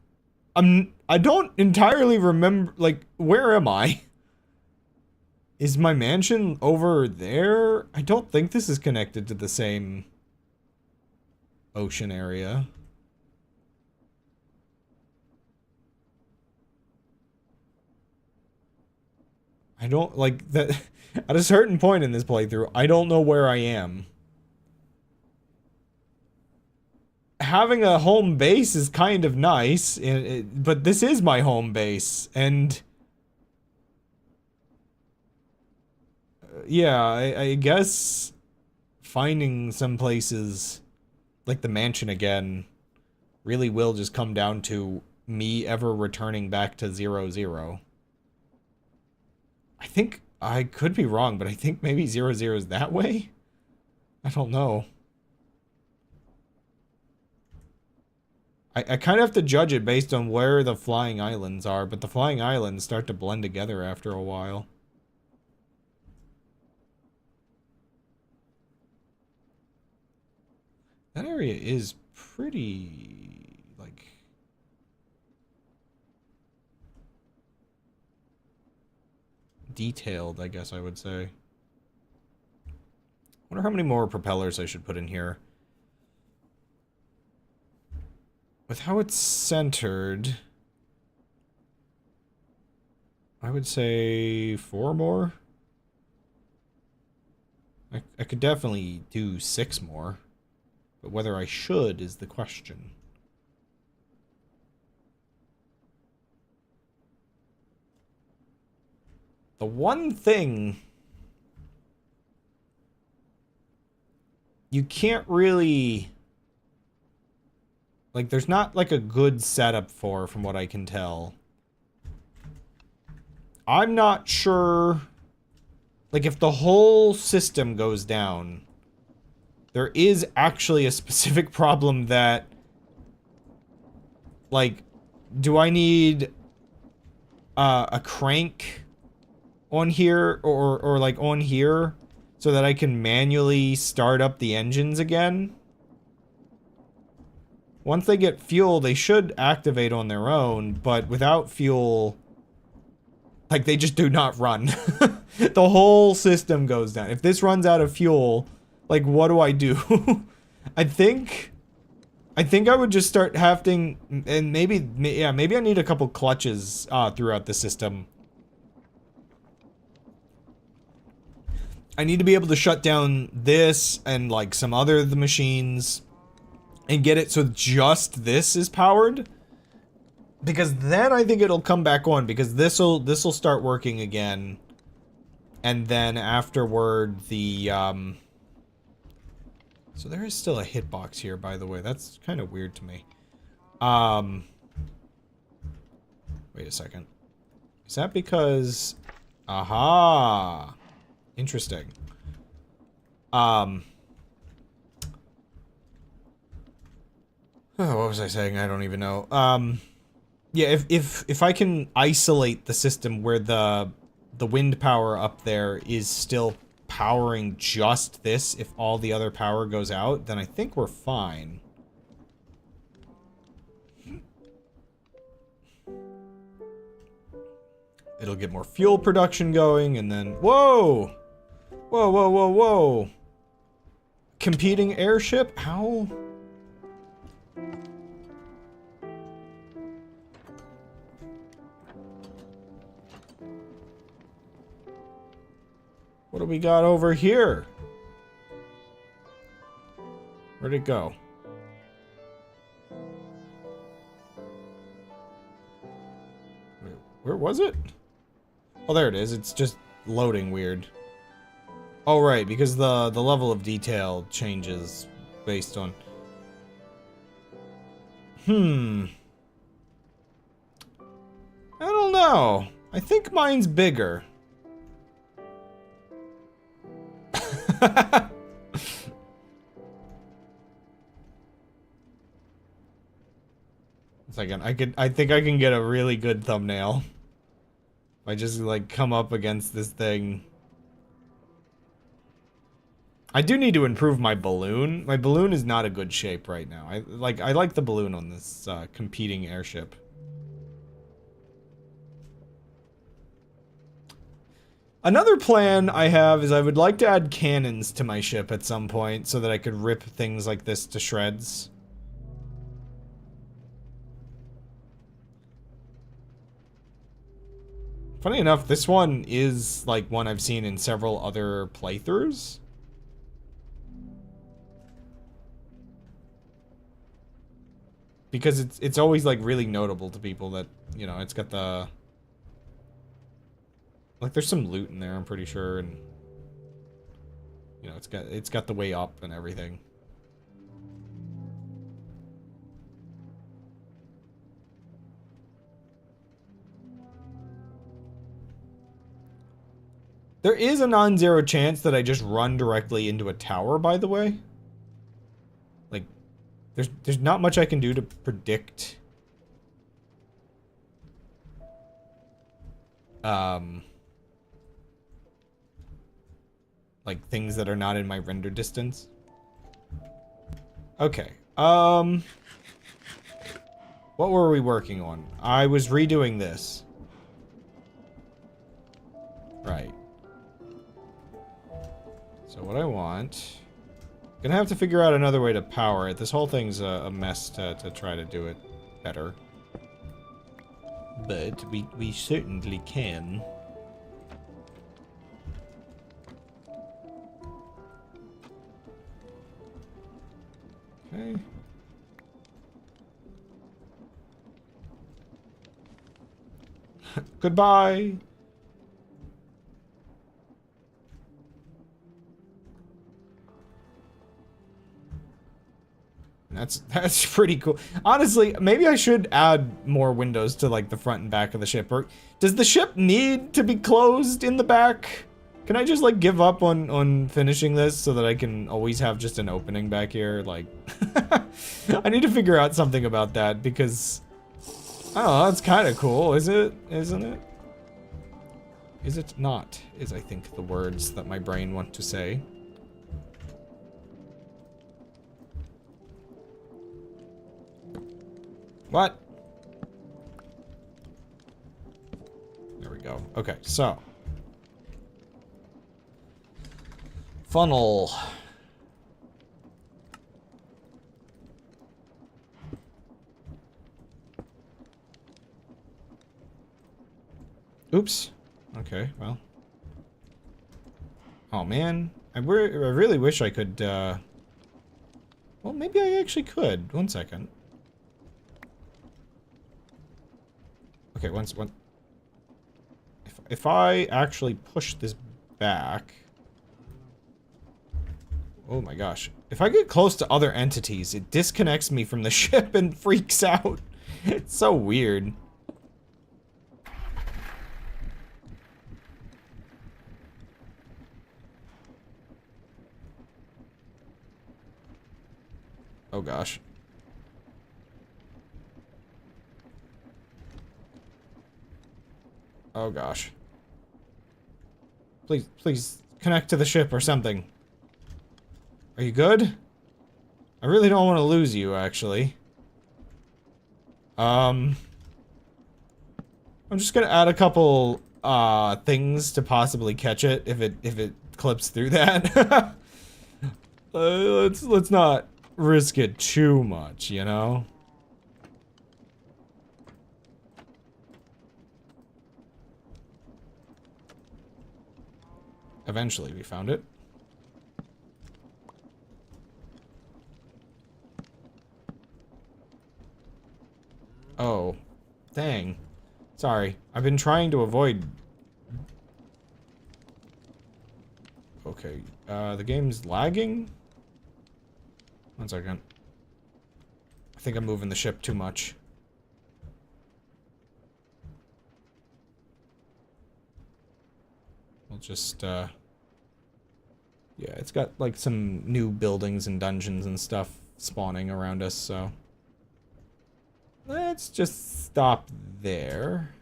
I don't entirely remember, like, where am I? Is my mansion over there? I don't think this is connected to the same ocean area. I don't, like, that, at a certain point in this playthrough, I don't know where I am. Having a home base is kind of nice, but this is my home base, and... yeah, I guess finding some places, like the mansion again, really will just come down to me ever returning back to 0-0. I think, I could be wrong, but I think maybe 0-0 is that way? I don't know. I kind of have to judge it based on where the flying islands are, but the flying islands start to blend together after a while. That area is pretty, like... detailed, I guess I would say. Wonder how many more propellers I should put in here. With how it's centered, I would say 4 more. I could definitely do 6 more, but whether I should is the question. The one thing you can't really... like, there's not, like, a good setup for, from what I can tell. I'm not sure... like, if the whole system goes down, there is actually a specific problem that... like, do I need... a crank on here, or, like, on here, so that I can manually start up the engines again? Once they get fuel, they should activate on their own, but without fuel, like, they just do not run. The whole system goes down. If this runs out of fuel, like, what do I do? I think I would just start having, and maybe I need a couple clutches throughout the system. I need to be able to shut down this and, like, some other of the machines and get it so just this is powered, because then I think it'll come back on, because this'll start working again, and then afterward the so there is still a hitbox here, by the way. That's kind of weird to me. Wait a second. Is that because... aha, interesting. Oh, what was I saying? I don't even know. Yeah, if I can isolate the system where the wind power up there is still powering just this, if all the other power goes out, then I think we're fine. It'll get more fuel production going, and then... whoa! Whoa, whoa, whoa, whoa! Competing airship? How... what do we got over here? Where'd it go? Wait, where was it? Oh, there it is. It's just loading weird. Oh, right, because the level of detail changes based on... I don't know. I think mine's bigger. It's Second, I think I can get a really good thumbnail. If I just, like, come up against this thing. I do need to improve my balloon. My balloon is not a good shape right now. I like the balloon on this competing airship. Another plan I have is I would like to add cannons to my ship at some point so that I could rip things like this to shreds. Funny enough, this one is like one I've seen in several other playthroughs. Because it's always like really notable to people that, you know, it's got the... Like there's some loot in there, I'm pretty sure, and you know, it's got the way up and everything. There is a non-zero chance that I just run directly into a tower, by the way. Like, there's not much I can do to predict. Like, things that are not in my render distance. Okay, what were we working on? I was redoing this. Right. So what I want... Gonna have to figure out another way to power it. This whole thing's a mess to try to do it better. But we certainly can. Okay. Goodbye. That's pretty cool. Honestly, maybe I should add more windows to like the front and back of the ship. Or does the ship need to be closed in the back? Can I just like give up on finishing this so that I can always have just an opening back here? Like, I need to figure out something about that because I don't know. That's kind of cool, is it? Isn't it? Is it not? Is I think the words that my brain want to say. What? There we go. Okay, so. Funnel. Oops. Okay, well. Oh, man. I really wish I could, well, maybe I actually could. One second. Okay, if I actually push this back... Oh my gosh. If I get close to other entities, it disconnects me from the ship and freaks out. It's so weird. Oh gosh. Oh gosh. Please connect to the ship or something. Are you good? I really don't want to lose you, actually. I'm just gonna add a couple things to possibly catch it if it clips through that. Let's not risk it too much, you know? Eventually, we found it. Oh, dang. Sorry. I've been trying to avoid... Okay, the game's lagging? One second. I think I'm moving the ship too much. We'll just, yeah, it's got, like, some new buildings and dungeons and stuff spawning around us, so... Let's just stop there.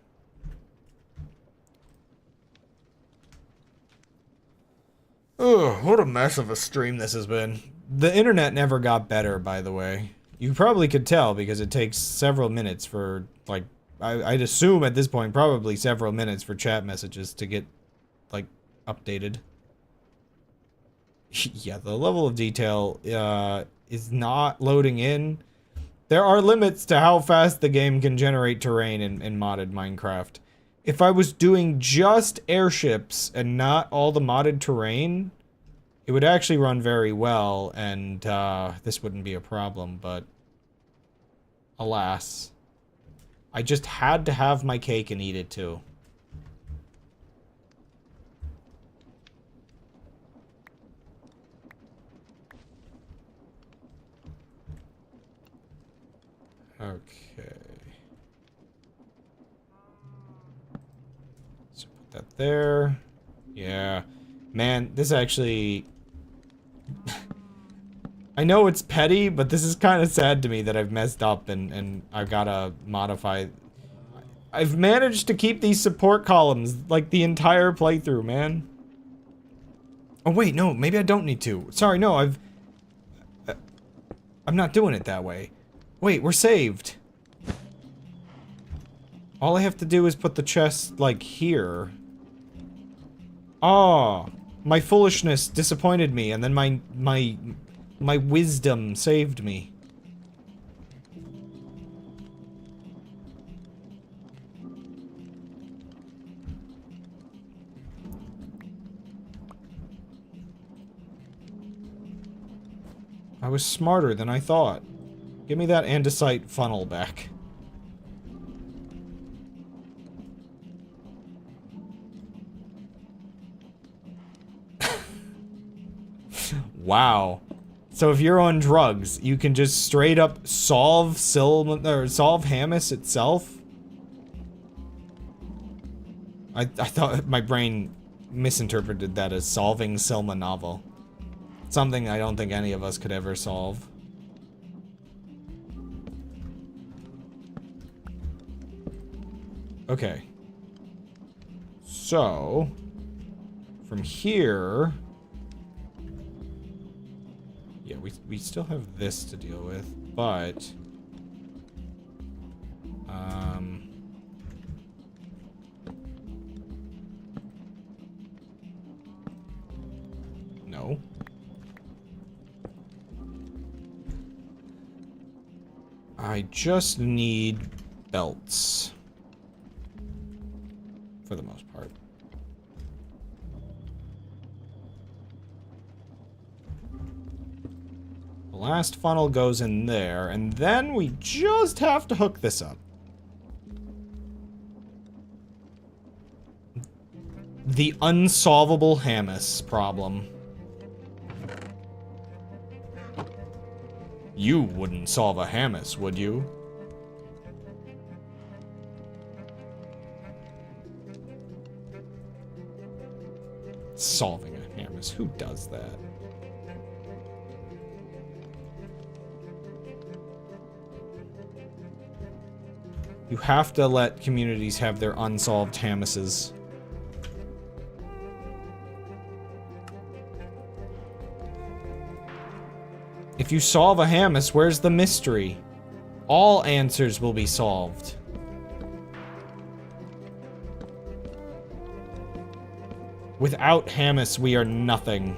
Ugh, what a mess of a stream this has been. The internet never got better, by the way. You probably could tell because it takes several minutes for, like, I'd assume at this point, probably several minutes for chat messages to get, like, updated. Yeah, the level of detail is not loading in. There are limits to how fast the game can generate terrain in modded Minecraft. If I was doing just airships and not all the modded terrain, it would actually run very well, and this wouldn't be a problem, but alas. I just had to have my cake and eat it too. Okay. So put that there. Yeah. Man, this actually... I know it's petty, but this is kind of sad to me that I've messed up and I've gotta modify... I've managed to keep these support columns, like, the entire playthrough, man. Oh, wait, no, maybe I don't need to. Sorry, no, I'm not doing it that way. Wait, we're saved. All I have to do is put the chest, like, here. Oh, my foolishness disappointed me, and then my wisdom saved me. I was smarter than I thought. Give me that andesite funnel back. Wow. So if you're on drugs, you can just straight up solve Hamus itself? I thought my brain misinterpreted that as solving Selma novel. Something I don't think any of us could ever solve. Okay. So, from here... Yeah, we still have this to deal with, but... No. I just need belts. For the most part. The last funnel goes in there, and then we just have to hook this up. The unsolvable Hamus problem. You wouldn't solve a Hamus, would you? Solving a Hamus. Who does that? You have to let communities have their unsolved Hamuses. If you solve a Hamus, where's the mystery? All answers will be solved. Without Hamus, we are nothing.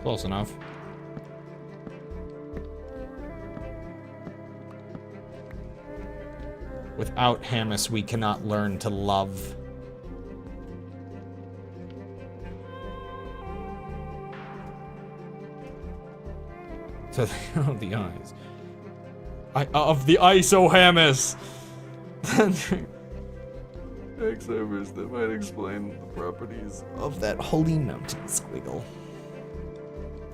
Close enough. Without Hamus, we cannot learn to love. So of the eyes. Of the ISO Hamus! X-overs that might explain the properties of that holy mountain squiggle.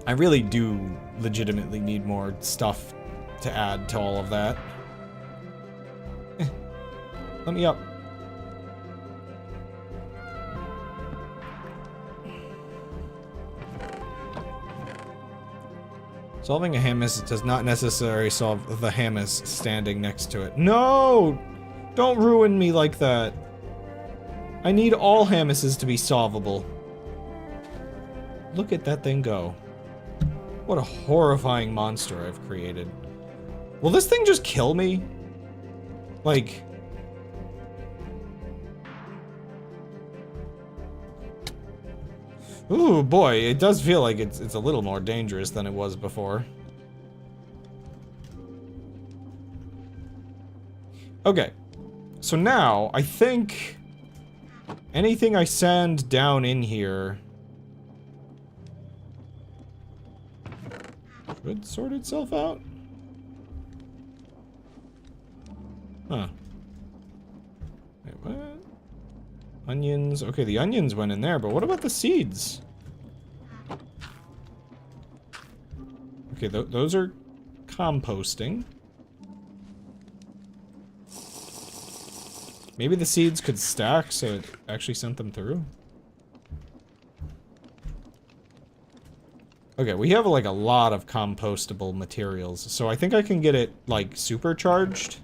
I really do legitimately need more stuff to add to all of that. Let me up. Solving a Hamas does not necessarily solve the Hamas standing next to it. No! Don't ruin me like that. I need all Hamases to be solvable. Look at that thing go. What a horrifying monster I've created. Will this thing just kill me? Like... Ooh, boy, it does feel like it's a little more dangerous than it was before. Okay. So now, I think... anything I send down in here... should sort itself out? Huh. Wait, what? Onions. Okay, the onions went in there, but what about the seeds? Okay, those are composting. Maybe the seeds could stack so it actually sent them through. Okay, we have like a lot of compostable materials, so I think I can get it like supercharged.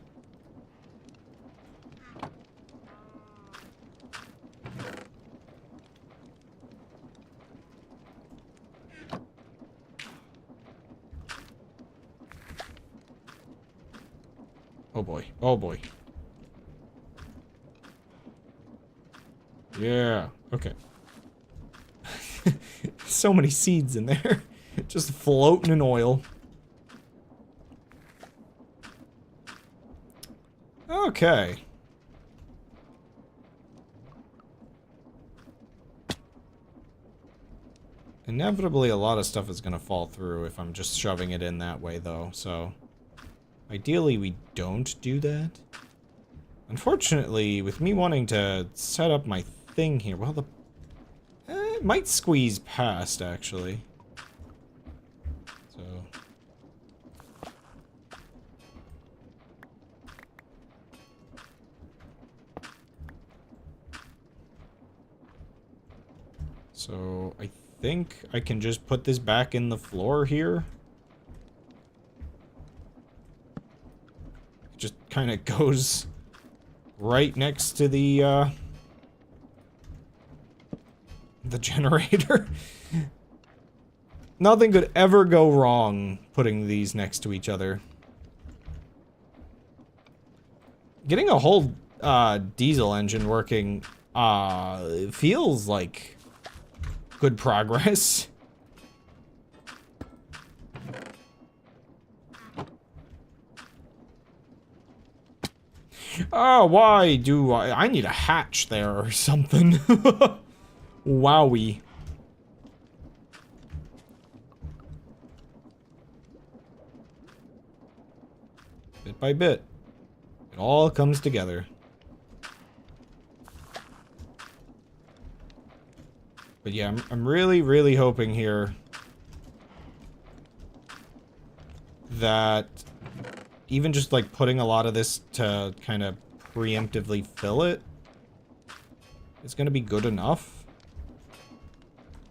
Oh boy. Oh boy. Yeah. Okay. So many seeds in there. Just floating in oil. Okay. Inevitably, a lot of stuff is going to fall through if I'm just shoving it in that way, though, so... ideally, we don't do that. Unfortunately, with me wanting to set up my thing here, well, it might squeeze past, actually. So... so, I think I can just put this back in the floor here. It just kind of goes right next to the generator. Nothing could ever go wrong putting these next to each other. Getting a whole diesel engine working feels like good progress. Oh, why do I need a hatch there or something? Wowie. Bit by bit, it all comes together. But yeah, I'm really, really hoping here that even just like putting a lot of this to kind of preemptively fill it is going to be good enough.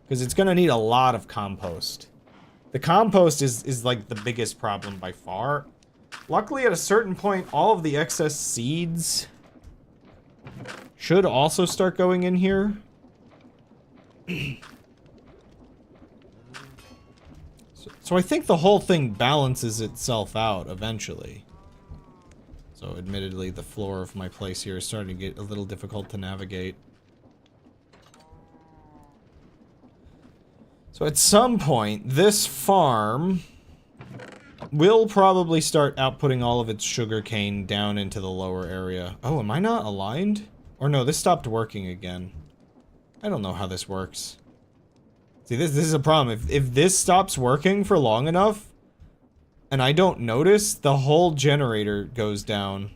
Because it's going to need a lot of compost. The compost is like the biggest problem by far. Luckily, at a certain point, all of the excess seeds should also start going in here. So I think the whole thing balances itself out eventually. So admittedly, the floor of my place here is starting to get a little difficult to navigate. So at some point, this farm will probably start outputting all of its sugarcane down into the lower area. Oh, am I not aligned? Or no, this stopped working again. I don't know how this works. See, this is a problem. If this stops working for long enough, and I don't notice, the whole generator goes down.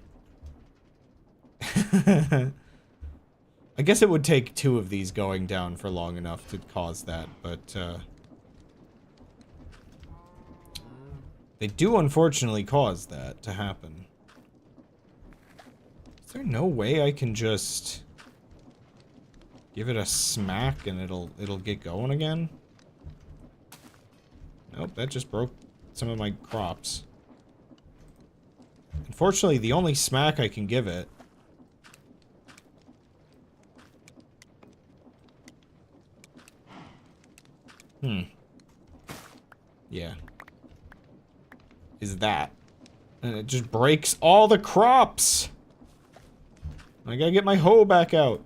I guess it would take 2 of these going down for long enough to cause that, but, they do unfortunately cause that to happen. Is there no way I can just give it a smack and it'll get going again? Nope, that just broke some of my crops. Unfortunately, the only smack I can give it yeah. Is that. And it just breaks all the crops! I gotta get my hoe back out.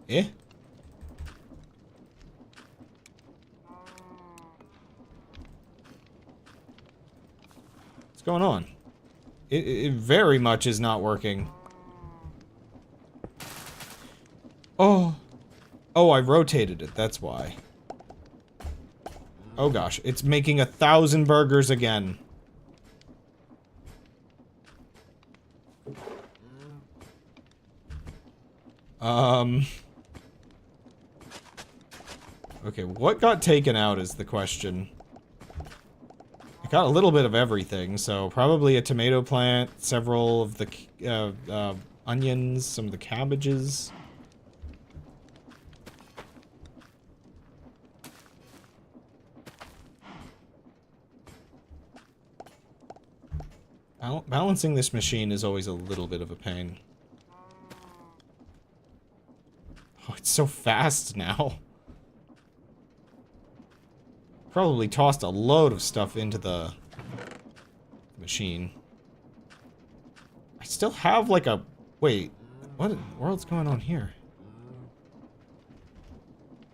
Eh? What's going on? It very much is not working. Oh. Oh, I rotated it, that's why. Oh gosh, it's making 1,000 burgers again. Okay, what got taken out is the question. I got a little bit of everything, so probably a tomato plant, several of the onions, some of the cabbages. Balancing this machine is always a little bit of a pain. Oh, it's so fast now. Probably tossed a load of stuff into the machine. I still have like a... Wait, what in the world's going on here?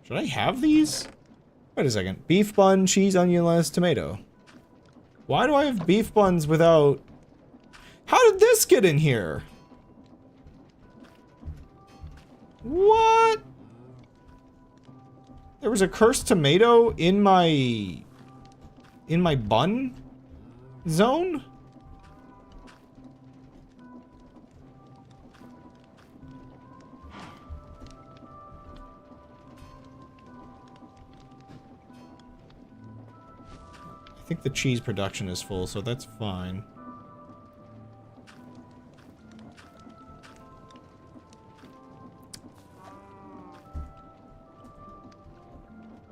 Should I have these? Wait a second. Beef bun, cheese, onion, lettuce, tomato. Why do I have beef buns without... How did this get in here? What? There was a cursed tomato in my bun zone? I think the cheese production is full, so that's fine.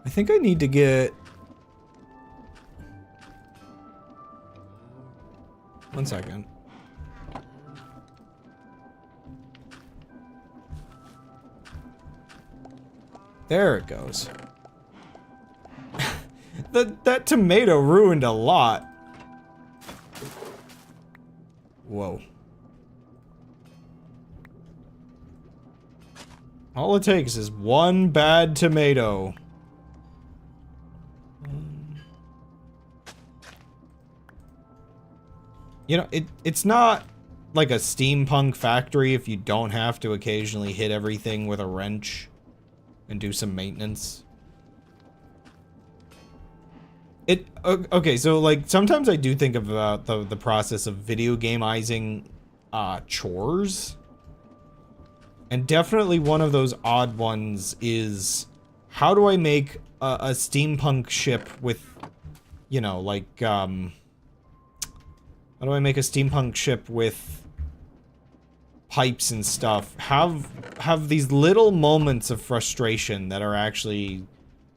I think I need to get... One second. There it goes. That tomato ruined a lot. Whoa. All it takes is one bad tomato. You know, it's not like a steampunk factory if you don't have to occasionally hit everything with a wrench and do some maintenance. Okay, so like sometimes I do think about the process of video gameizing chores. And definitely one of those odd ones is how do I make a steampunk ship with, you know, like how do I make a steampunk ship with pipes and stuff? Have these little moments of frustration that are actually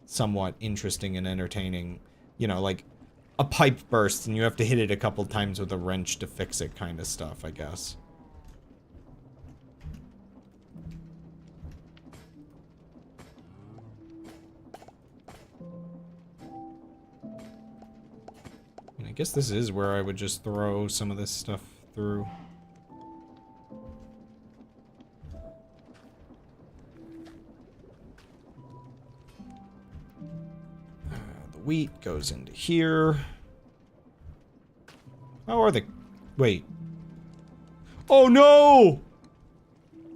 somewhat interesting and entertaining. You know, like a pipe burst and you have to hit it a couple times with a wrench to fix it kind of stuff, I guess. I guess this is where I would just throw some of this stuff through. The wheat goes into here. How are the... Wait. Oh no!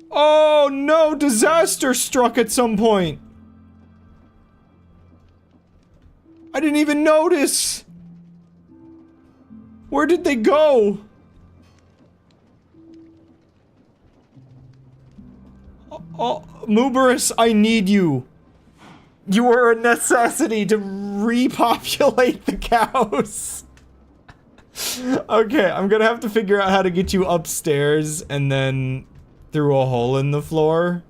Oh no! Disaster struck at some point! I didn't even notice! Where did they go? Oh, Muberus, I need you. You were a necessity to repopulate the cows. Okay, I'm gonna have to figure out how to get you upstairs and then through a hole in the floor.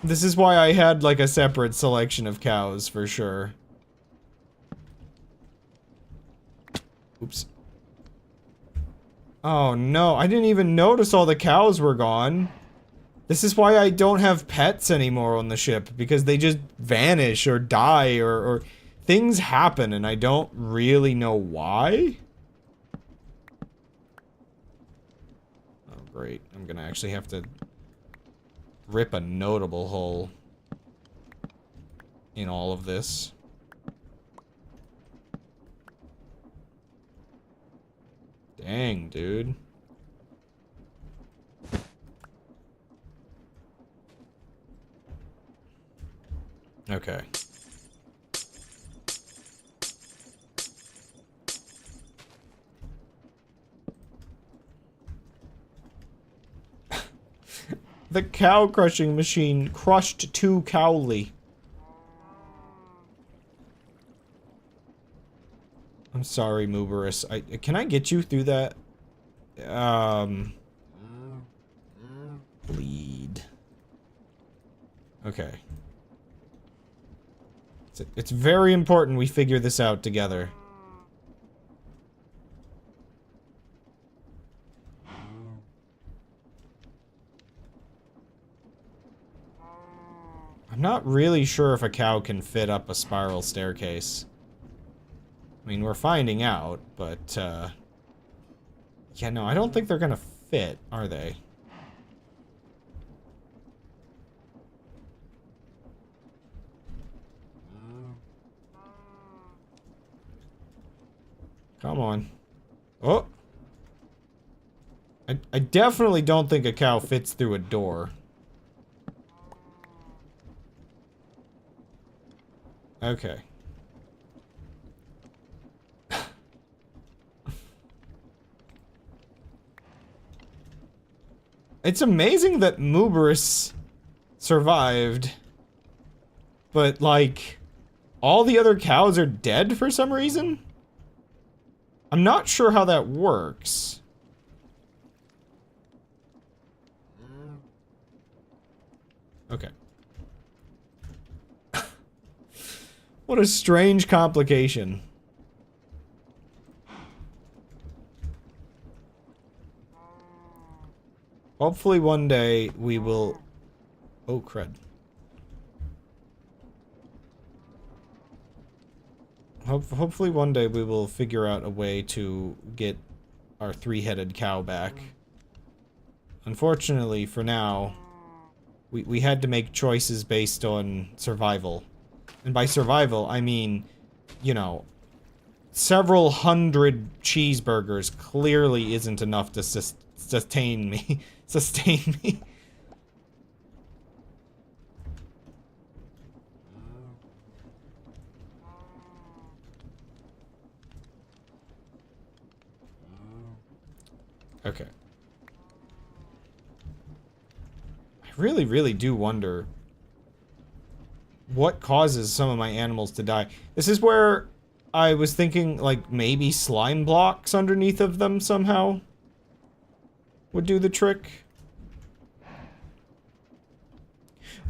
This is why I had, like, a separate selection of cows, for sure. Oops. Oh no, I didn't even notice all the cows were gone. This is why I don't have pets anymore on the ship, because they just vanish or die or things happen and I don't really know why. Oh great, I'm gonna actually have to rip a notable hole in all of this. Dang, dude. Okay. The cow crushing machine crushed 2 cowley. I'm sorry, Muberus. Can I get you through that? Bleed. Okay. It's very important we figure this out together. I'm not really sure if a cow can fit up a spiral staircase. I mean, we're finding out, but, yeah, no, I don't think they're gonna fit, are they? Come on. Oh! I definitely don't think a cow fits through a door. Okay. It's amazing that Muberus survived, but, like, all the other cows are dead for some reason? I'm not sure how that works. Okay. What a strange complication. Hopefully one day we will... Oh, crud. Hopefully one day we will figure out a way to get our 3-headed cow back. Unfortunately, for now, we had to make choices based on survival. And by survival, I mean, you know, several hundred cheeseburgers clearly isn't enough to sustain me. Sustain me. Okay. I really, really do wonder what causes some of my animals to die. This is where I was thinking, like, maybe slime blocks underneath of them somehow would do the trick.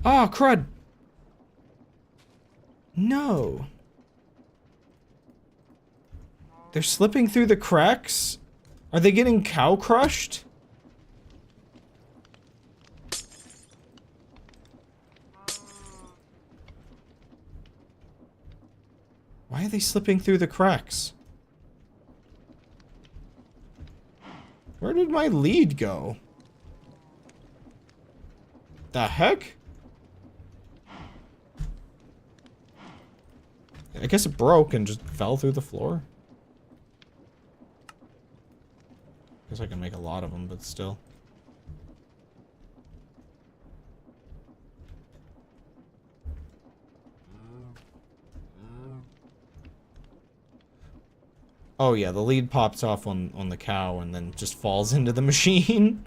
Ah, crud! No. They're slipping through the cracks? Are they getting cow crushed? Why are they slipping through the cracks? Where did my lead go? The heck? I guess it broke and just fell through the floor. Guess I can make a lot of them, but still. Oh yeah, the lead pops off on the cow and then just falls into the machine.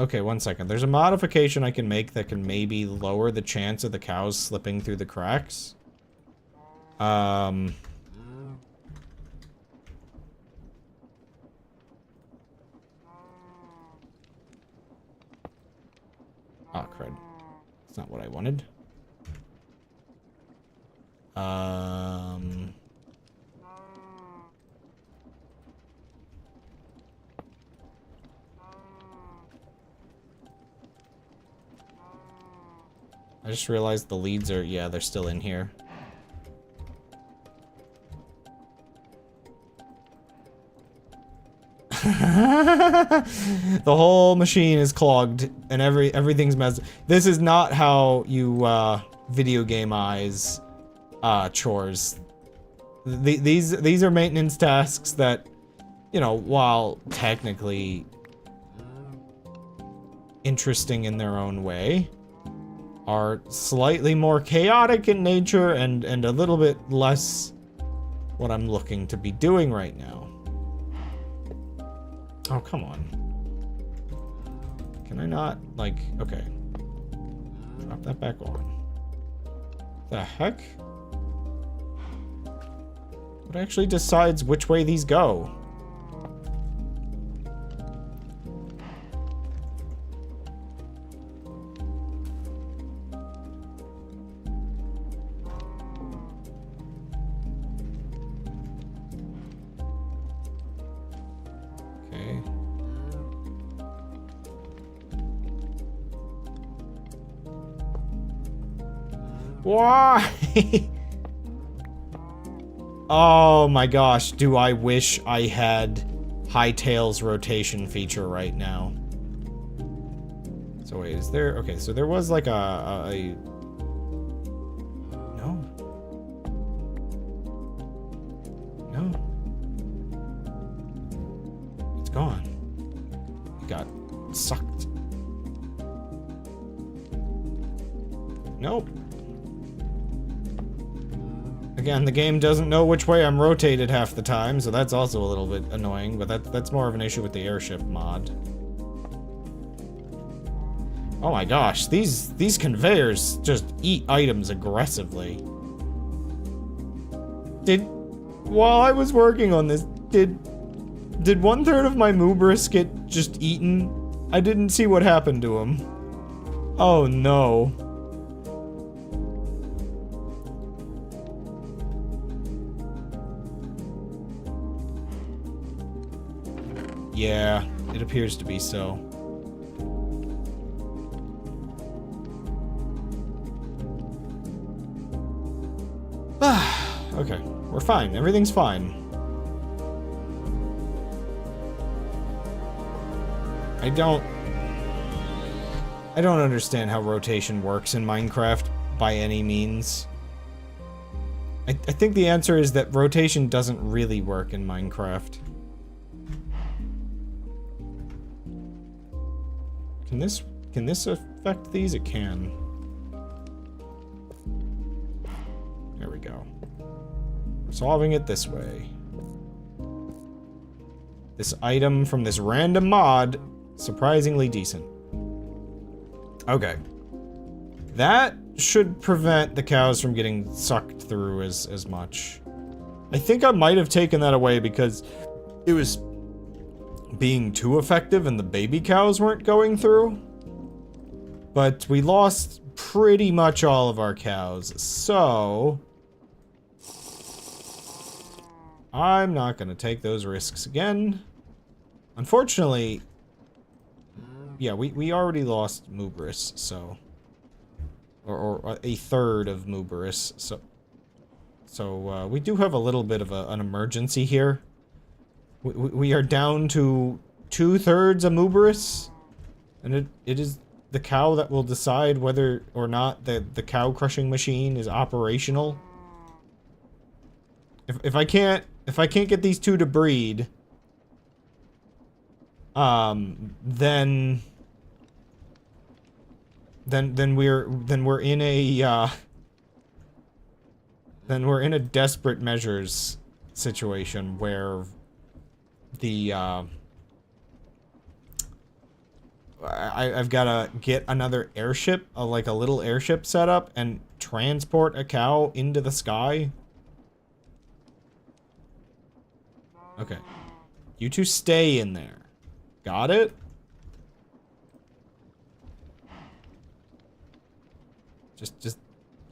Okay, one second. There's a modification I can make that can maybe lower the chance of the cows slipping through the cracks. Oh, crud. That's not what I wanted. I just realized the leads are, yeah, they're still in here. The whole machine is clogged and everything's messed. This is not how you video game eyes chores. These are maintenance tasks that, you know, while technically interesting in their own way, are slightly more chaotic in nature and a little bit less what I'm looking to be doing right now. Oh, come on. Can I not, like, okay. Drop that back on. The heck? What actually decides which way these go? Why? Oh my gosh, do I wish I had Hightail's rotation feature right now. So wait, is there... Okay, so there was like a... No. No. It's gone. It got sucked. Nope. Again, the game doesn't know which way I'm rotated half the time, so that's also a little bit annoying, but that's more of an issue with the Airship mod. Oh my gosh, these conveyors just eat items aggressively. While I was working on this, did 1/3 of my Moobris get just eaten? I didn't see what happened to him. Oh no. Yeah, it appears to be so. Okay, we're fine. Everything's fine. I don't understand how rotation works in Minecraft by any means. I think the answer is that rotation doesn't really work in Minecraft. Can this affect these? It can. There we go. We're solving it this way. This item from this random mod, surprisingly decent. Okay. That should prevent the cows from getting sucked through as much. I think I might have taken that away because it was being too effective and the baby cows weren't going through. But we lost pretty much all of our cows, so I'm not gonna take those risks again. Unfortunately, yeah, we already lost Moobris, so or 1/3 of Moobris, so we do have a little bit of an emergency here. We are down to 2/3 of Moobris, and it is the cow that will decide whether or not the cow crushing machine is operational. If I can't get these two to breed, then we're in a desperate measures situation where the I've got to get another airship, like a little airship set up and transport a cow into the sky. Okay. You two stay in there. Got it?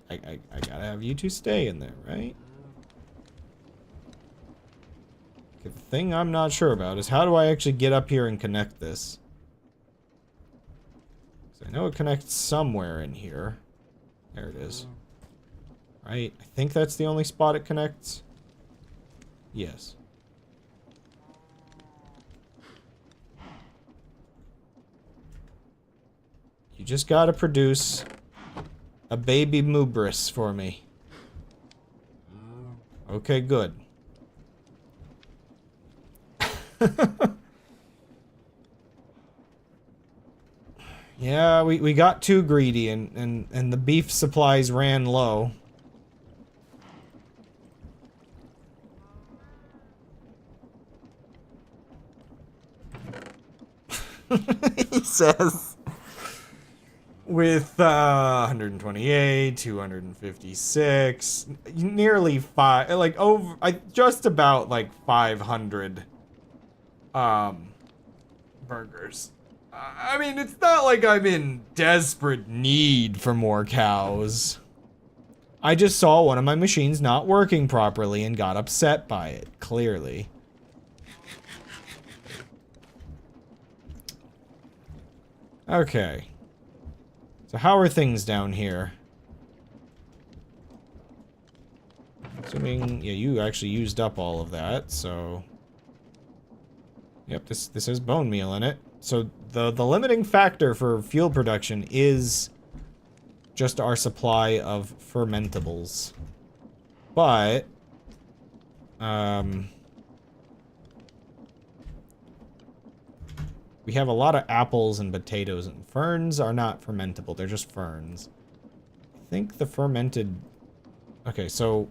I gotta have you two stay in there, right? Okay, the thing I'm not sure about is how do I actually get up here and connect this? So I know it connects somewhere in here. There it is. Right? I think that's the only spot it connects. Yes. You just gotta produce a baby Mubris for me. Okay, good. Yeah, we got too greedy and the beef supplies ran low. He says with 128, 256, nearly just about like 500 burgers. I mean, it's not like I'm in desperate need for more cows. I just saw one of my machines not working properly and got upset by it, clearly. Okay. So how are things down here? Assuming, yeah, you actually used up all of that, so... Yep, this has bone meal in it. So the limiting factor for fuel production is just our supply of fermentables. But we have a lot of apples and potatoes, and ferns are not fermentable, they're just ferns. I think the fermented... Okay, so...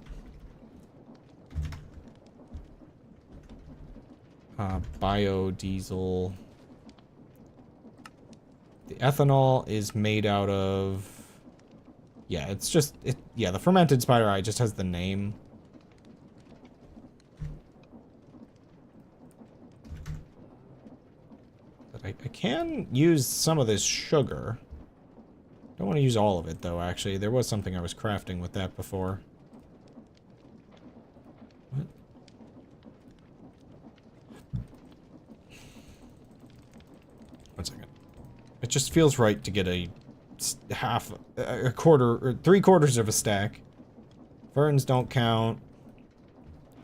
biodiesel. The ethanol is made out of... Yeah, it's just... yeah, the fermented spider eye just has the name. But I can use some of this sugar. Don't want to use all of it, though, actually. There was something I was crafting with that before. What? One second. It just feels right to get a quarter, or 3/4 of a stack. Ferns don't count.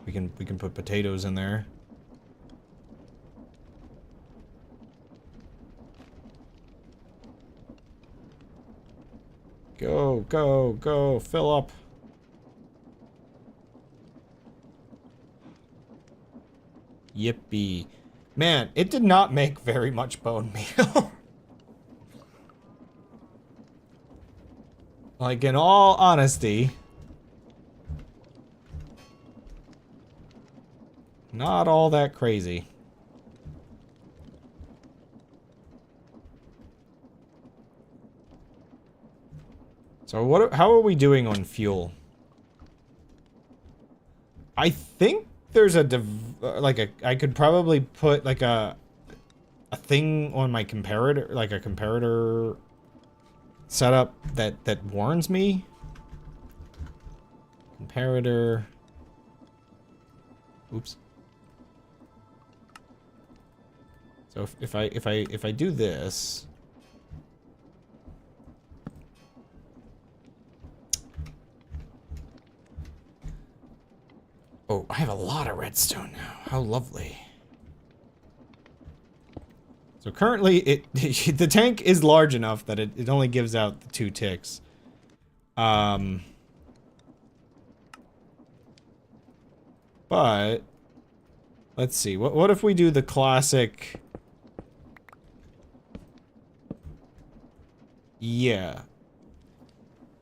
We can put potatoes in there. Go, go, go, fill up. Yippee. Man, it did not make very much bone meal. Like, in all honesty, not all that crazy. So how are we doing on fuel? I think there's I could probably put like a thing on my comparator, like a comparator setup that warns me. Comparator. Oops. So if I do this. Oh, I have a lot of redstone now. How lovely. So currently, the tank is large enough that it only gives out the 2 ticks. But let's see. What if we do the classic? Yeah.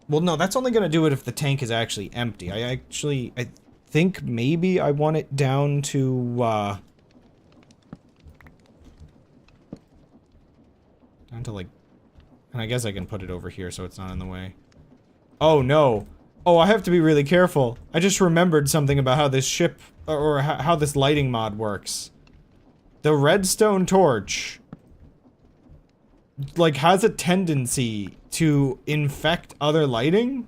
Well, no, that's only gonna do it if the tank is actually empty. I think maybe I want it down to Down to like... And I guess I can put it over here so it's not in the way. Oh no! Oh, I have to be really careful. I just remembered something about how this ship, or how this lighting mod works. The redstone torch, like, has a tendency to infect other lighting.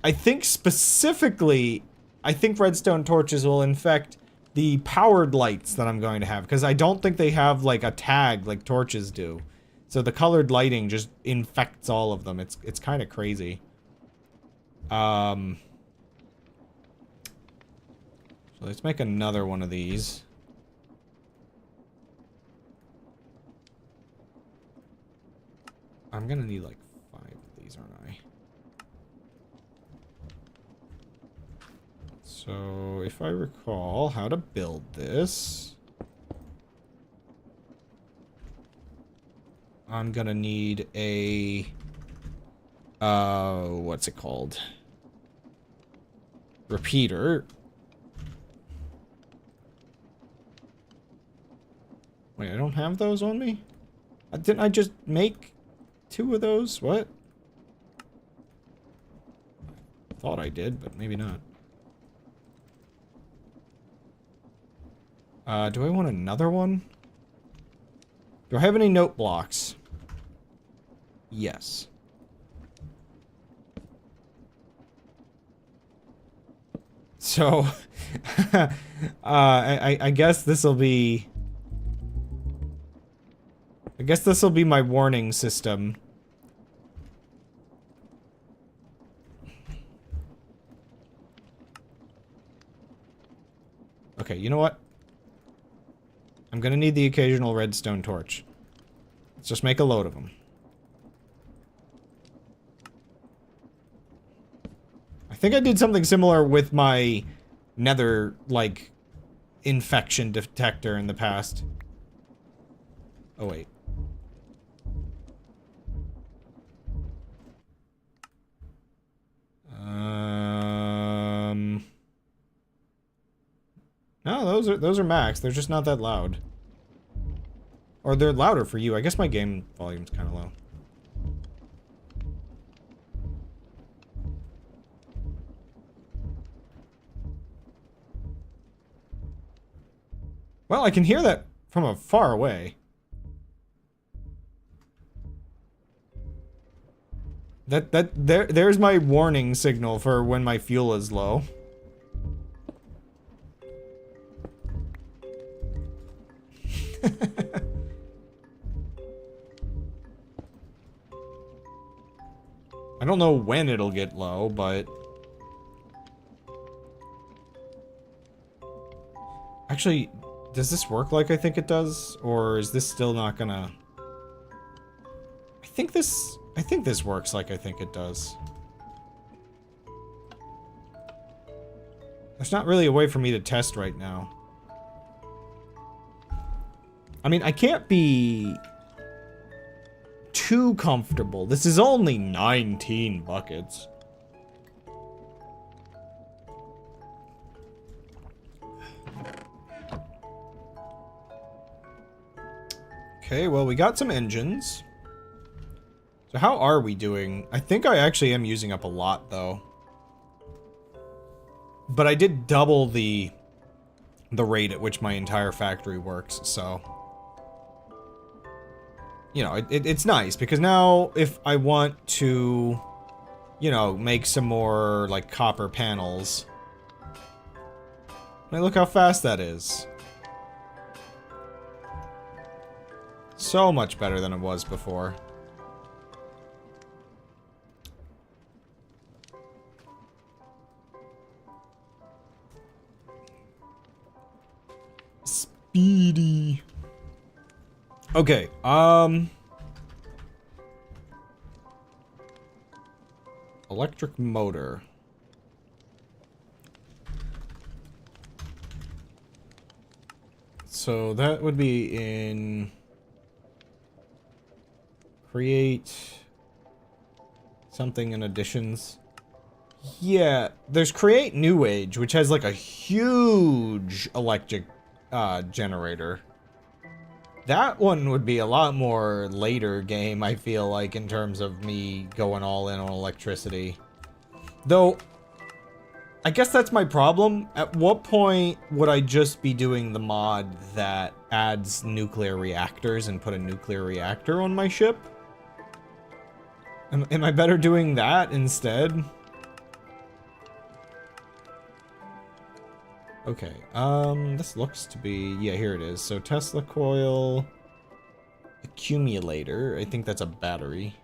I think specifically, I think redstone torches will infect the powered lights that I'm going to have, because I don't think they have, like, a tag like torches do. So the colored lighting just infects all of them. It's kind of crazy. So let's make another one of these. I'm gonna need like 5 of these, aren't I? So if I recall how to build this, I'm gonna need a what's it called? Repeater. Wait, I don't have those on me? Didn't I just make 2 of those? What? I thought I did, but maybe not. Do I want another one? Do I have any note blocks? Yes. So, I guess this'll be... I guess this'll be my warning system. Okay, you know what? I'm gonna need the occasional redstone torch. Let's just make a load of them. I think I did something similar with my nether, like, infection detector in the past. Oh, wait. No, those are max. They're just not that loud. Or they're louder for you. I guess my game volume's kind of low. Well, I can hear that from a far away. There's my warning signal for when my fuel is low. I don't know when it'll get low, but... Actually, does this work like I think it does? Or is this still not gonna... I think this works like I think it does. There's not really a way for me to test right now. I mean, I can't be too comfortable. This is only 19 buckets. Okay, well, we got some engines. So how are we doing? I think I actually am using up a lot, though. But I did double the rate at which my entire factory works, so... You know, it's nice, because now if I want to, you know, make some more, like, copper panels... I mean, look how fast that is. So much better than it was before. Speedy. Okay, electric motor. So that would be in create something in additions. Yeah, there's create new age, which has like a huge electric generator That one would be a lot more later game, I feel like, in terms of me going all in on electricity. Though, I guess that's my problem. At what point would I just be doing the mod that adds nuclear reactors and put a nuclear reactor on my ship? Am I better doing that instead? Okay, this looks to be, yeah, here it is. So Tesla coil, accumulator, I think that's a battery.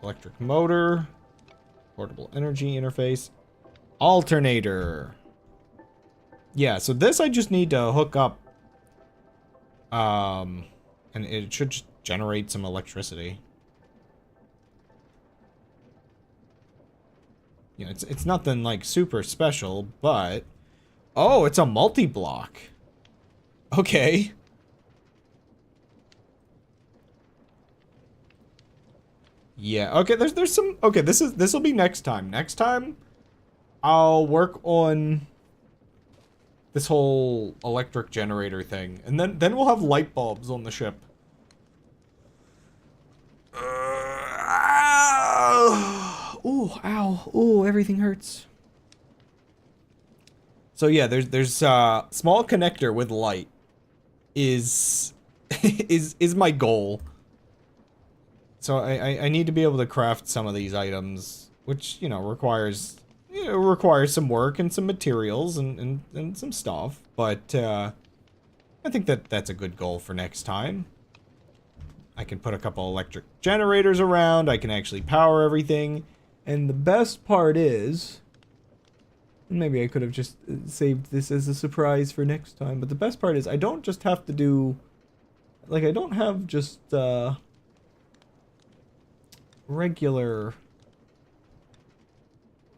Electric motor, portable energy interface, alternator. Yeah, so this I just need to hook up, and it should just generate some electricity. You know, it's nothing like super special, but oh, it's a multi-block. Okay. Yeah, okay, there's some, okay, this will be next time. Next time, I'll work on this whole electric generator thing, and then we'll have light bulbs on the ship. Ooh, ow, ooh, everything hurts. So yeah, there's a small connector with light is is my goal. So I need to be able to craft some of these items, which, you know, requires some work and some materials and some stuff, but I think that's a good goal for next time. I can put a couple electric generators around, I can actually power everything, and the best part is, maybe I could have just saved this as a surprise for next time, but the best part is I don't just have to do, like, I don't have just regular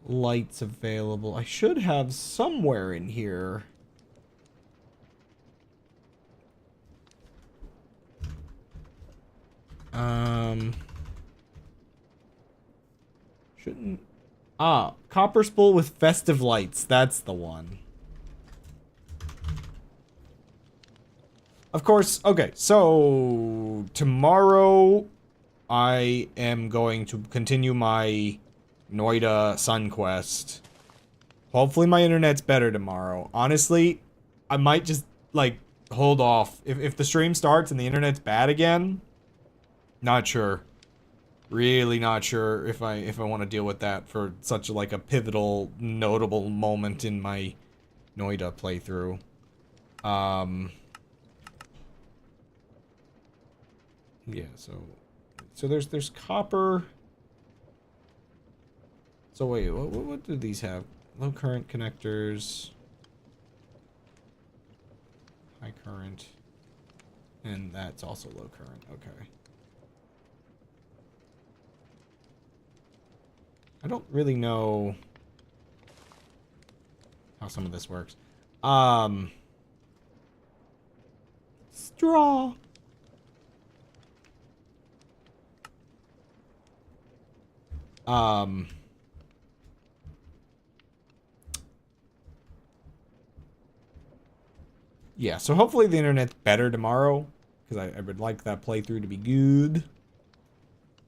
lights available. I should have somewhere in here. Shouldn't... Ah, copper spool with festive lights. That's the one. Of course, okay, so tomorrow I am going to continue my Noida Sun Quest. Hopefully my internet's better tomorrow. Honestly, I might just, like, hold off. If the stream starts and the internet's bad again, not sure. Really not sure if I want to deal with that for such, like, a pivotal, notable moment in my Noida playthrough. Yeah, so there's copper. So wait, what do these have? Low current connectors, high current, and that's also low current. Okay. I don't really know how some of this works. Straw. Yeah, so hopefully the internet's better tomorrow, because I would like that playthrough to be good.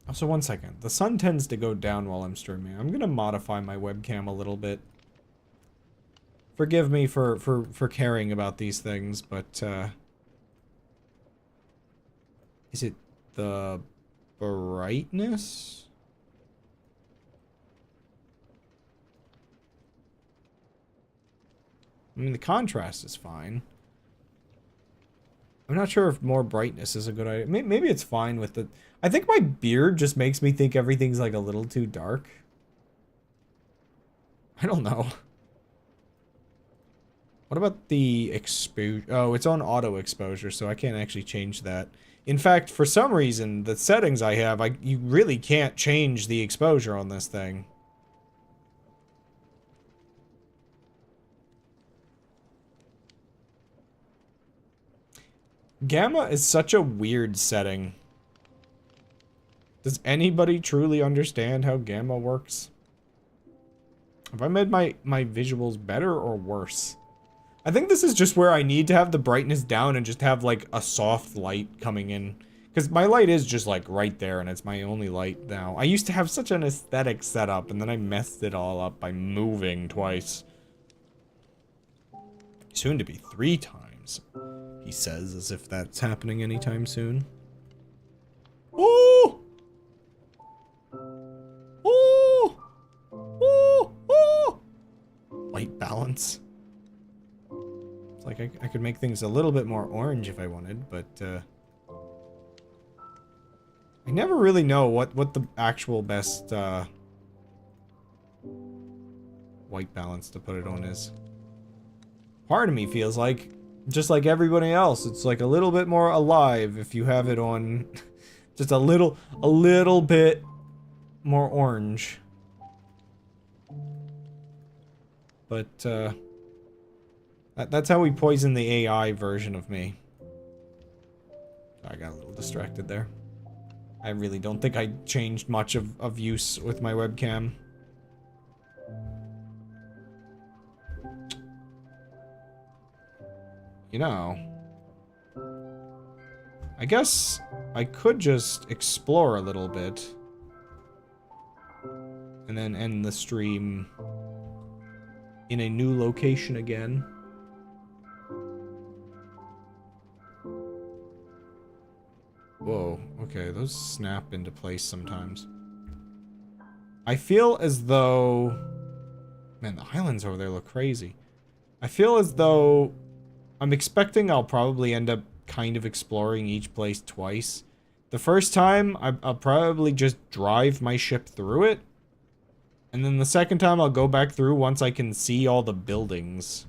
Also, one second. The sun tends to go down while I'm streaming. I'm gonna modify my webcam a little bit. Forgive me for caring about these things, but, is it the brightness? I mean, the contrast is fine. I'm not sure if more brightness is a good idea. Maybe it's fine with the... I think my beard just makes me think everything's, like, a little too dark. I don't know. What about the exposure? Oh, it's on auto exposure, so I can't actually change that. In fact, for some reason, the settings I have, you really can't change the exposure on this thing. Gamma is such a weird setting. Does anybody truly understand how gamma works? Have I made my visuals better or worse? I think this is just where I need to have the brightness down and just have, like, a soft light coming in. Because my light is just, like, right there, and it's my only light now. I used to have such an aesthetic setup, and then I messed it all up by moving twice. Soon to be 3 times, he says, as if that's happening anytime soon. Ooh! Ooh! Ooh! Ooh! White balance. It's like I could make things a little bit more orange if I wanted, but, I never really know what the actual best, white balance to put it on is. Part of me feels like, just like everybody else, it's like a little bit more alive if you have it on just a little bit more orange. But, that's how we poison the AI version of me. I got a little distracted there. I really don't think I changed much of use with my webcam. You know, I guess I could just explore a little bit and then end the stream in a new location again. Whoa, okay, those snap into place sometimes. I feel as though... Man, the islands over there look crazy. I feel as though... I'm expecting I'll probably end up kind of exploring each place twice. The first time, I'll probably just drive my ship through it. And then the second time, I'll go back through once I can see all the buildings.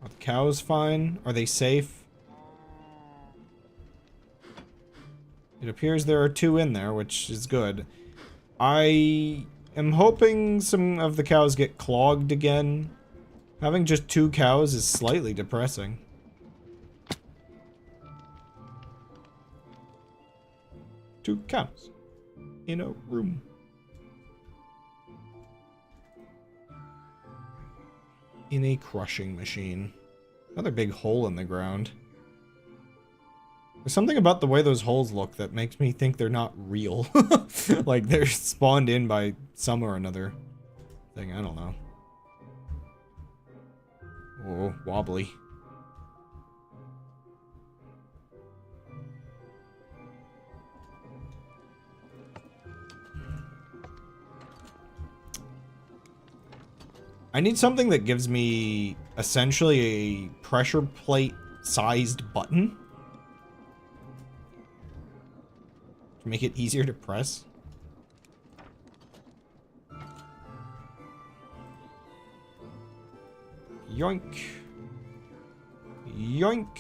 Are the cows fine? Are they safe? It appears there are 2 in there, which is good. I am hoping some of the cows get clogged again. Having just 2 cows is slightly depressing. Two cows in a room. In a crushing machine. Another big hole in the ground. There's something about the way those holes look that makes me think they're not real. Like they're spawned in by some or another thing. I don't know. Oh, wobbly. I need something that gives me essentially a pressure plate sized button to make it easier to press. Yoink. Yoink.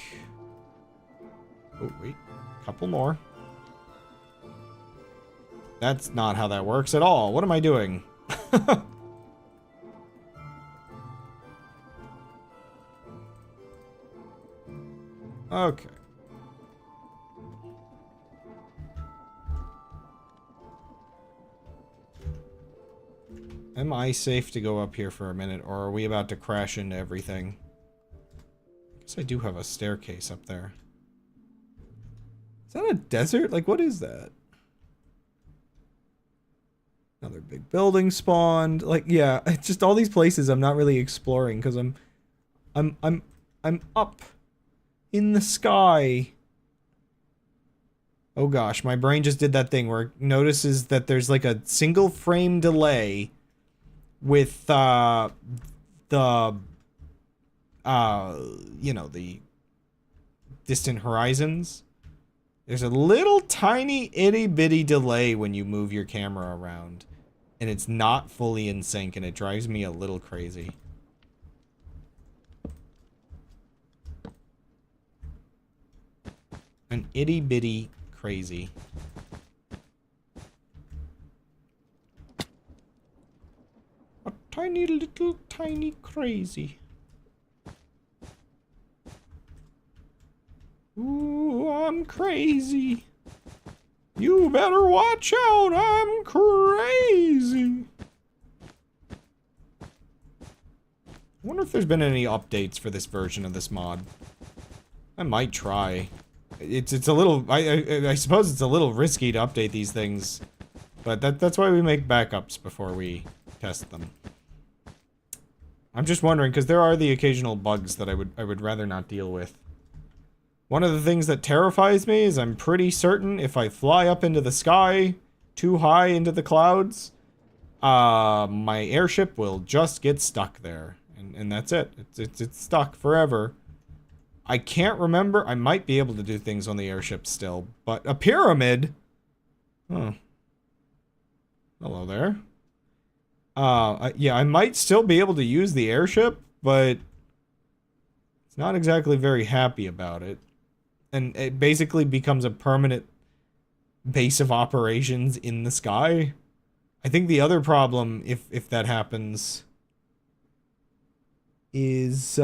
Oh, wait. Couple more. That's not how that works at all. What am I doing? Okay. Am I safe to go up here for a minute, or are we about to crash into everything? I guess I do have a staircase up there. Is that a desert? Like, what is that? Another big building spawned. Like, yeah, it's just all these places I'm not really exploring because I'm up in the sky. Oh gosh, my brain just did that thing where it notices that there's like a single frame delay with you know, the distant horizons. There's a little tiny itty bitty delay when you move your camera around, and it's not fully in sync, and it drives me a little crazy. An itty bitty crazy. A tiny little tiny crazy. crazy. You better watch out, I'm crazy. I wonder if there's been any updates for this version of this mod. I might try. It's a little, I suppose it's a little risky to update these things, but that's why we make backups before we test them. I'm just wondering, because there are the occasional bugs that I would rather not deal with. One of the things that terrifies me is I'm pretty certain if I fly up into the sky, too high into the clouds, my airship will just get stuck there. And that's it. It's stuck forever. I can't remember. I might be able to do things on the airship still, but a pyramid? Huh. Hello there. Yeah, I might still be able to use the airship, but it's not exactly very happy about it. And it basically becomes a permanent base of operations in the sky. I think the other problem, if that happens, is,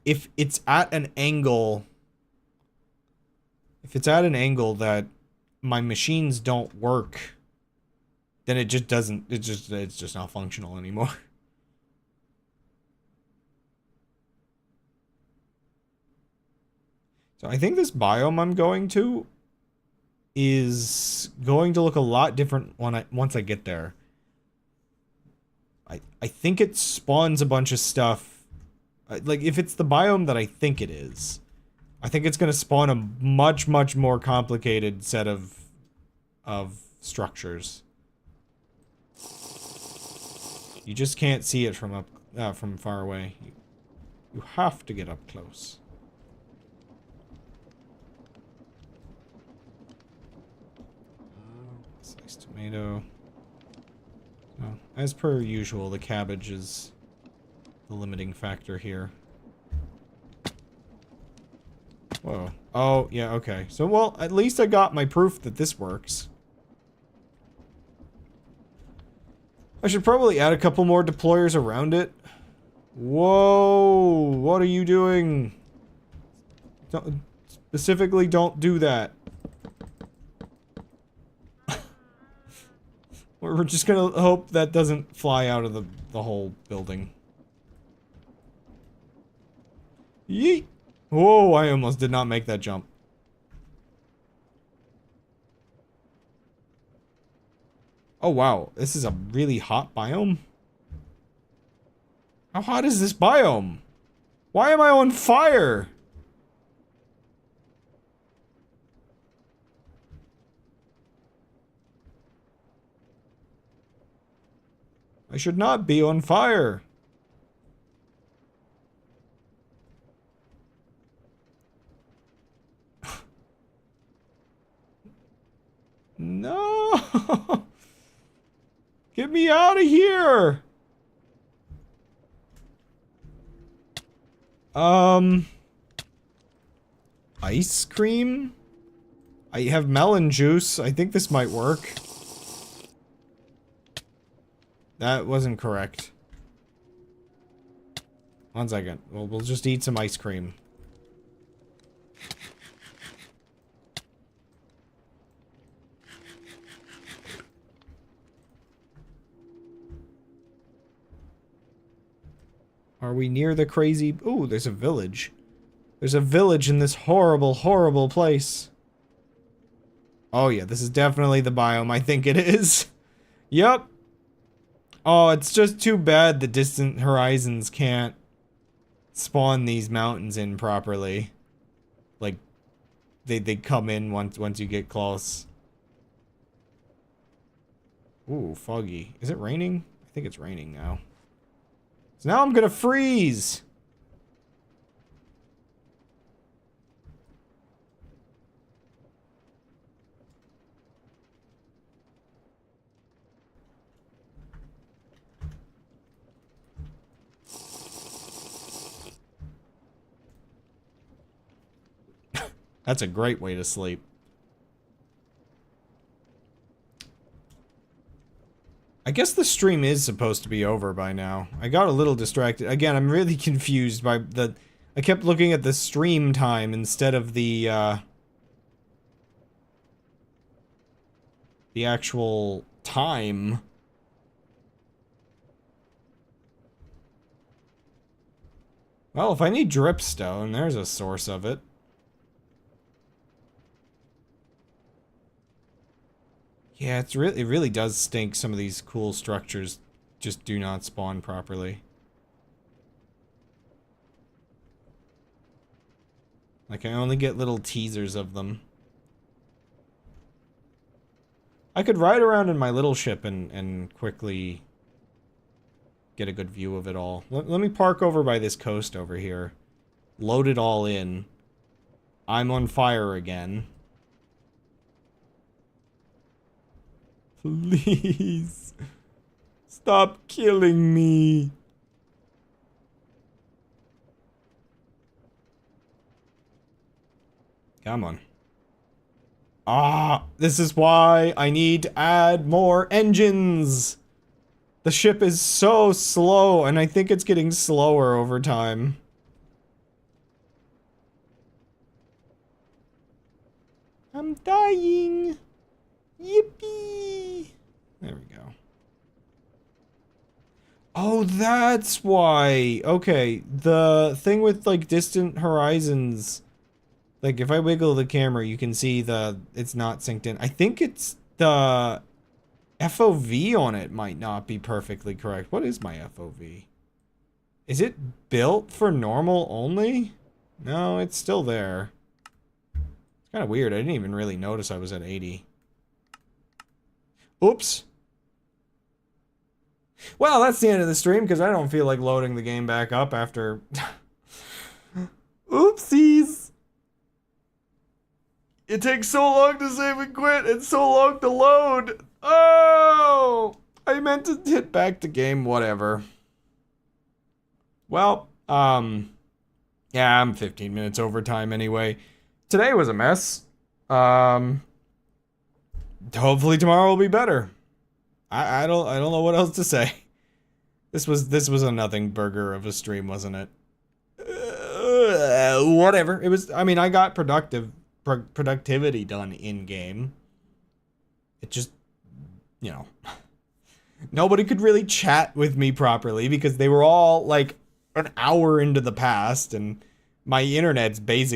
if it's at an angle, that my machines don't work, then it just doesn't, it's just not functional anymore. So I think this biome I'm going to is going to look a lot different once I get there. I think it spawns a bunch of stuff. Like, if it's the biome that I think it is, I think it's going to spawn a much more complicated set of structures. You just can't see it from from far away. You have to get up close. Sliced tomato. Oh, as per usual, the cabbage is the limiting factor here. Whoa. Oh, yeah, okay. So, well, at least I got my proof that this works. I should probably add a couple more deployers around it. Whoa! What are you doing? Specifically, don't do that. We're just gonna hope that doesn't fly out of the whole building. Yeet! Whoa, I almost did not make that jump. Oh wow, this is a really hot biome? How hot is this biome? Why am I on fire? I should not be on fire. No! Get me out of here! Ice cream? I have melon juice. I think this might work. That wasn't correct. One second. We'll just eat some ice cream. Are we near the crazy... Ooh, there's a village. There's a village in this horrible place. Oh yeah, this is definitely the biome I think it is. Yup. Oh, it's just too bad the distant horizons can't spawn these mountains in properly. Like, they come in once you get close. Ooh, foggy. Is it raining? I think it's raining now. So now I'm gonna freeze! That's a great way to sleep. I guess the stream is supposed to be over by now. I got a little distracted. Again, I'm really confused by the... I kept looking at the stream time instead of the actual time. Well, if I need dripstone, there's a source of it. Yeah, it really does stink. Some of these cool structures just do not spawn properly. Like, I only get little teasers of them. I could ride around in my little ship and quickly get a good view of it all. Let me park over by this coast over here. Load it all in. I'm on fire again. Please. Stop killing me. Come on. Ah, this is why I need to add more engines. The ship is so slow, and I think it's getting slower over time. I'm dying. Yippee. There we go. Oh, that's why. Okay, the thing with, like, distant horizons. Like, if I wiggle the camera, you can see it's not synced in. I think it's the FOV on it might not be perfectly correct. What is my FOV? Is it built for normal only? No, it's still there. It's kind of weird. I didn't even really notice I was at 80. Oops. Well, that's the end of the stream because I don't feel like loading the game back up after... Oopsies. It takes so long to save and quit and so long to load. Oh, I meant to hit back to game, whatever. Well, yeah, I'm 15 minutes over time anyway. Today was a mess. Hopefully tomorrow will be better. I don't know what else to say. This was a nothing burger of a stream, wasn't it? Whatever. It was, I mean, I got productivity done in game. It just, you know, nobody could really chat with me properly because they were all like an hour into the past and my internet's basically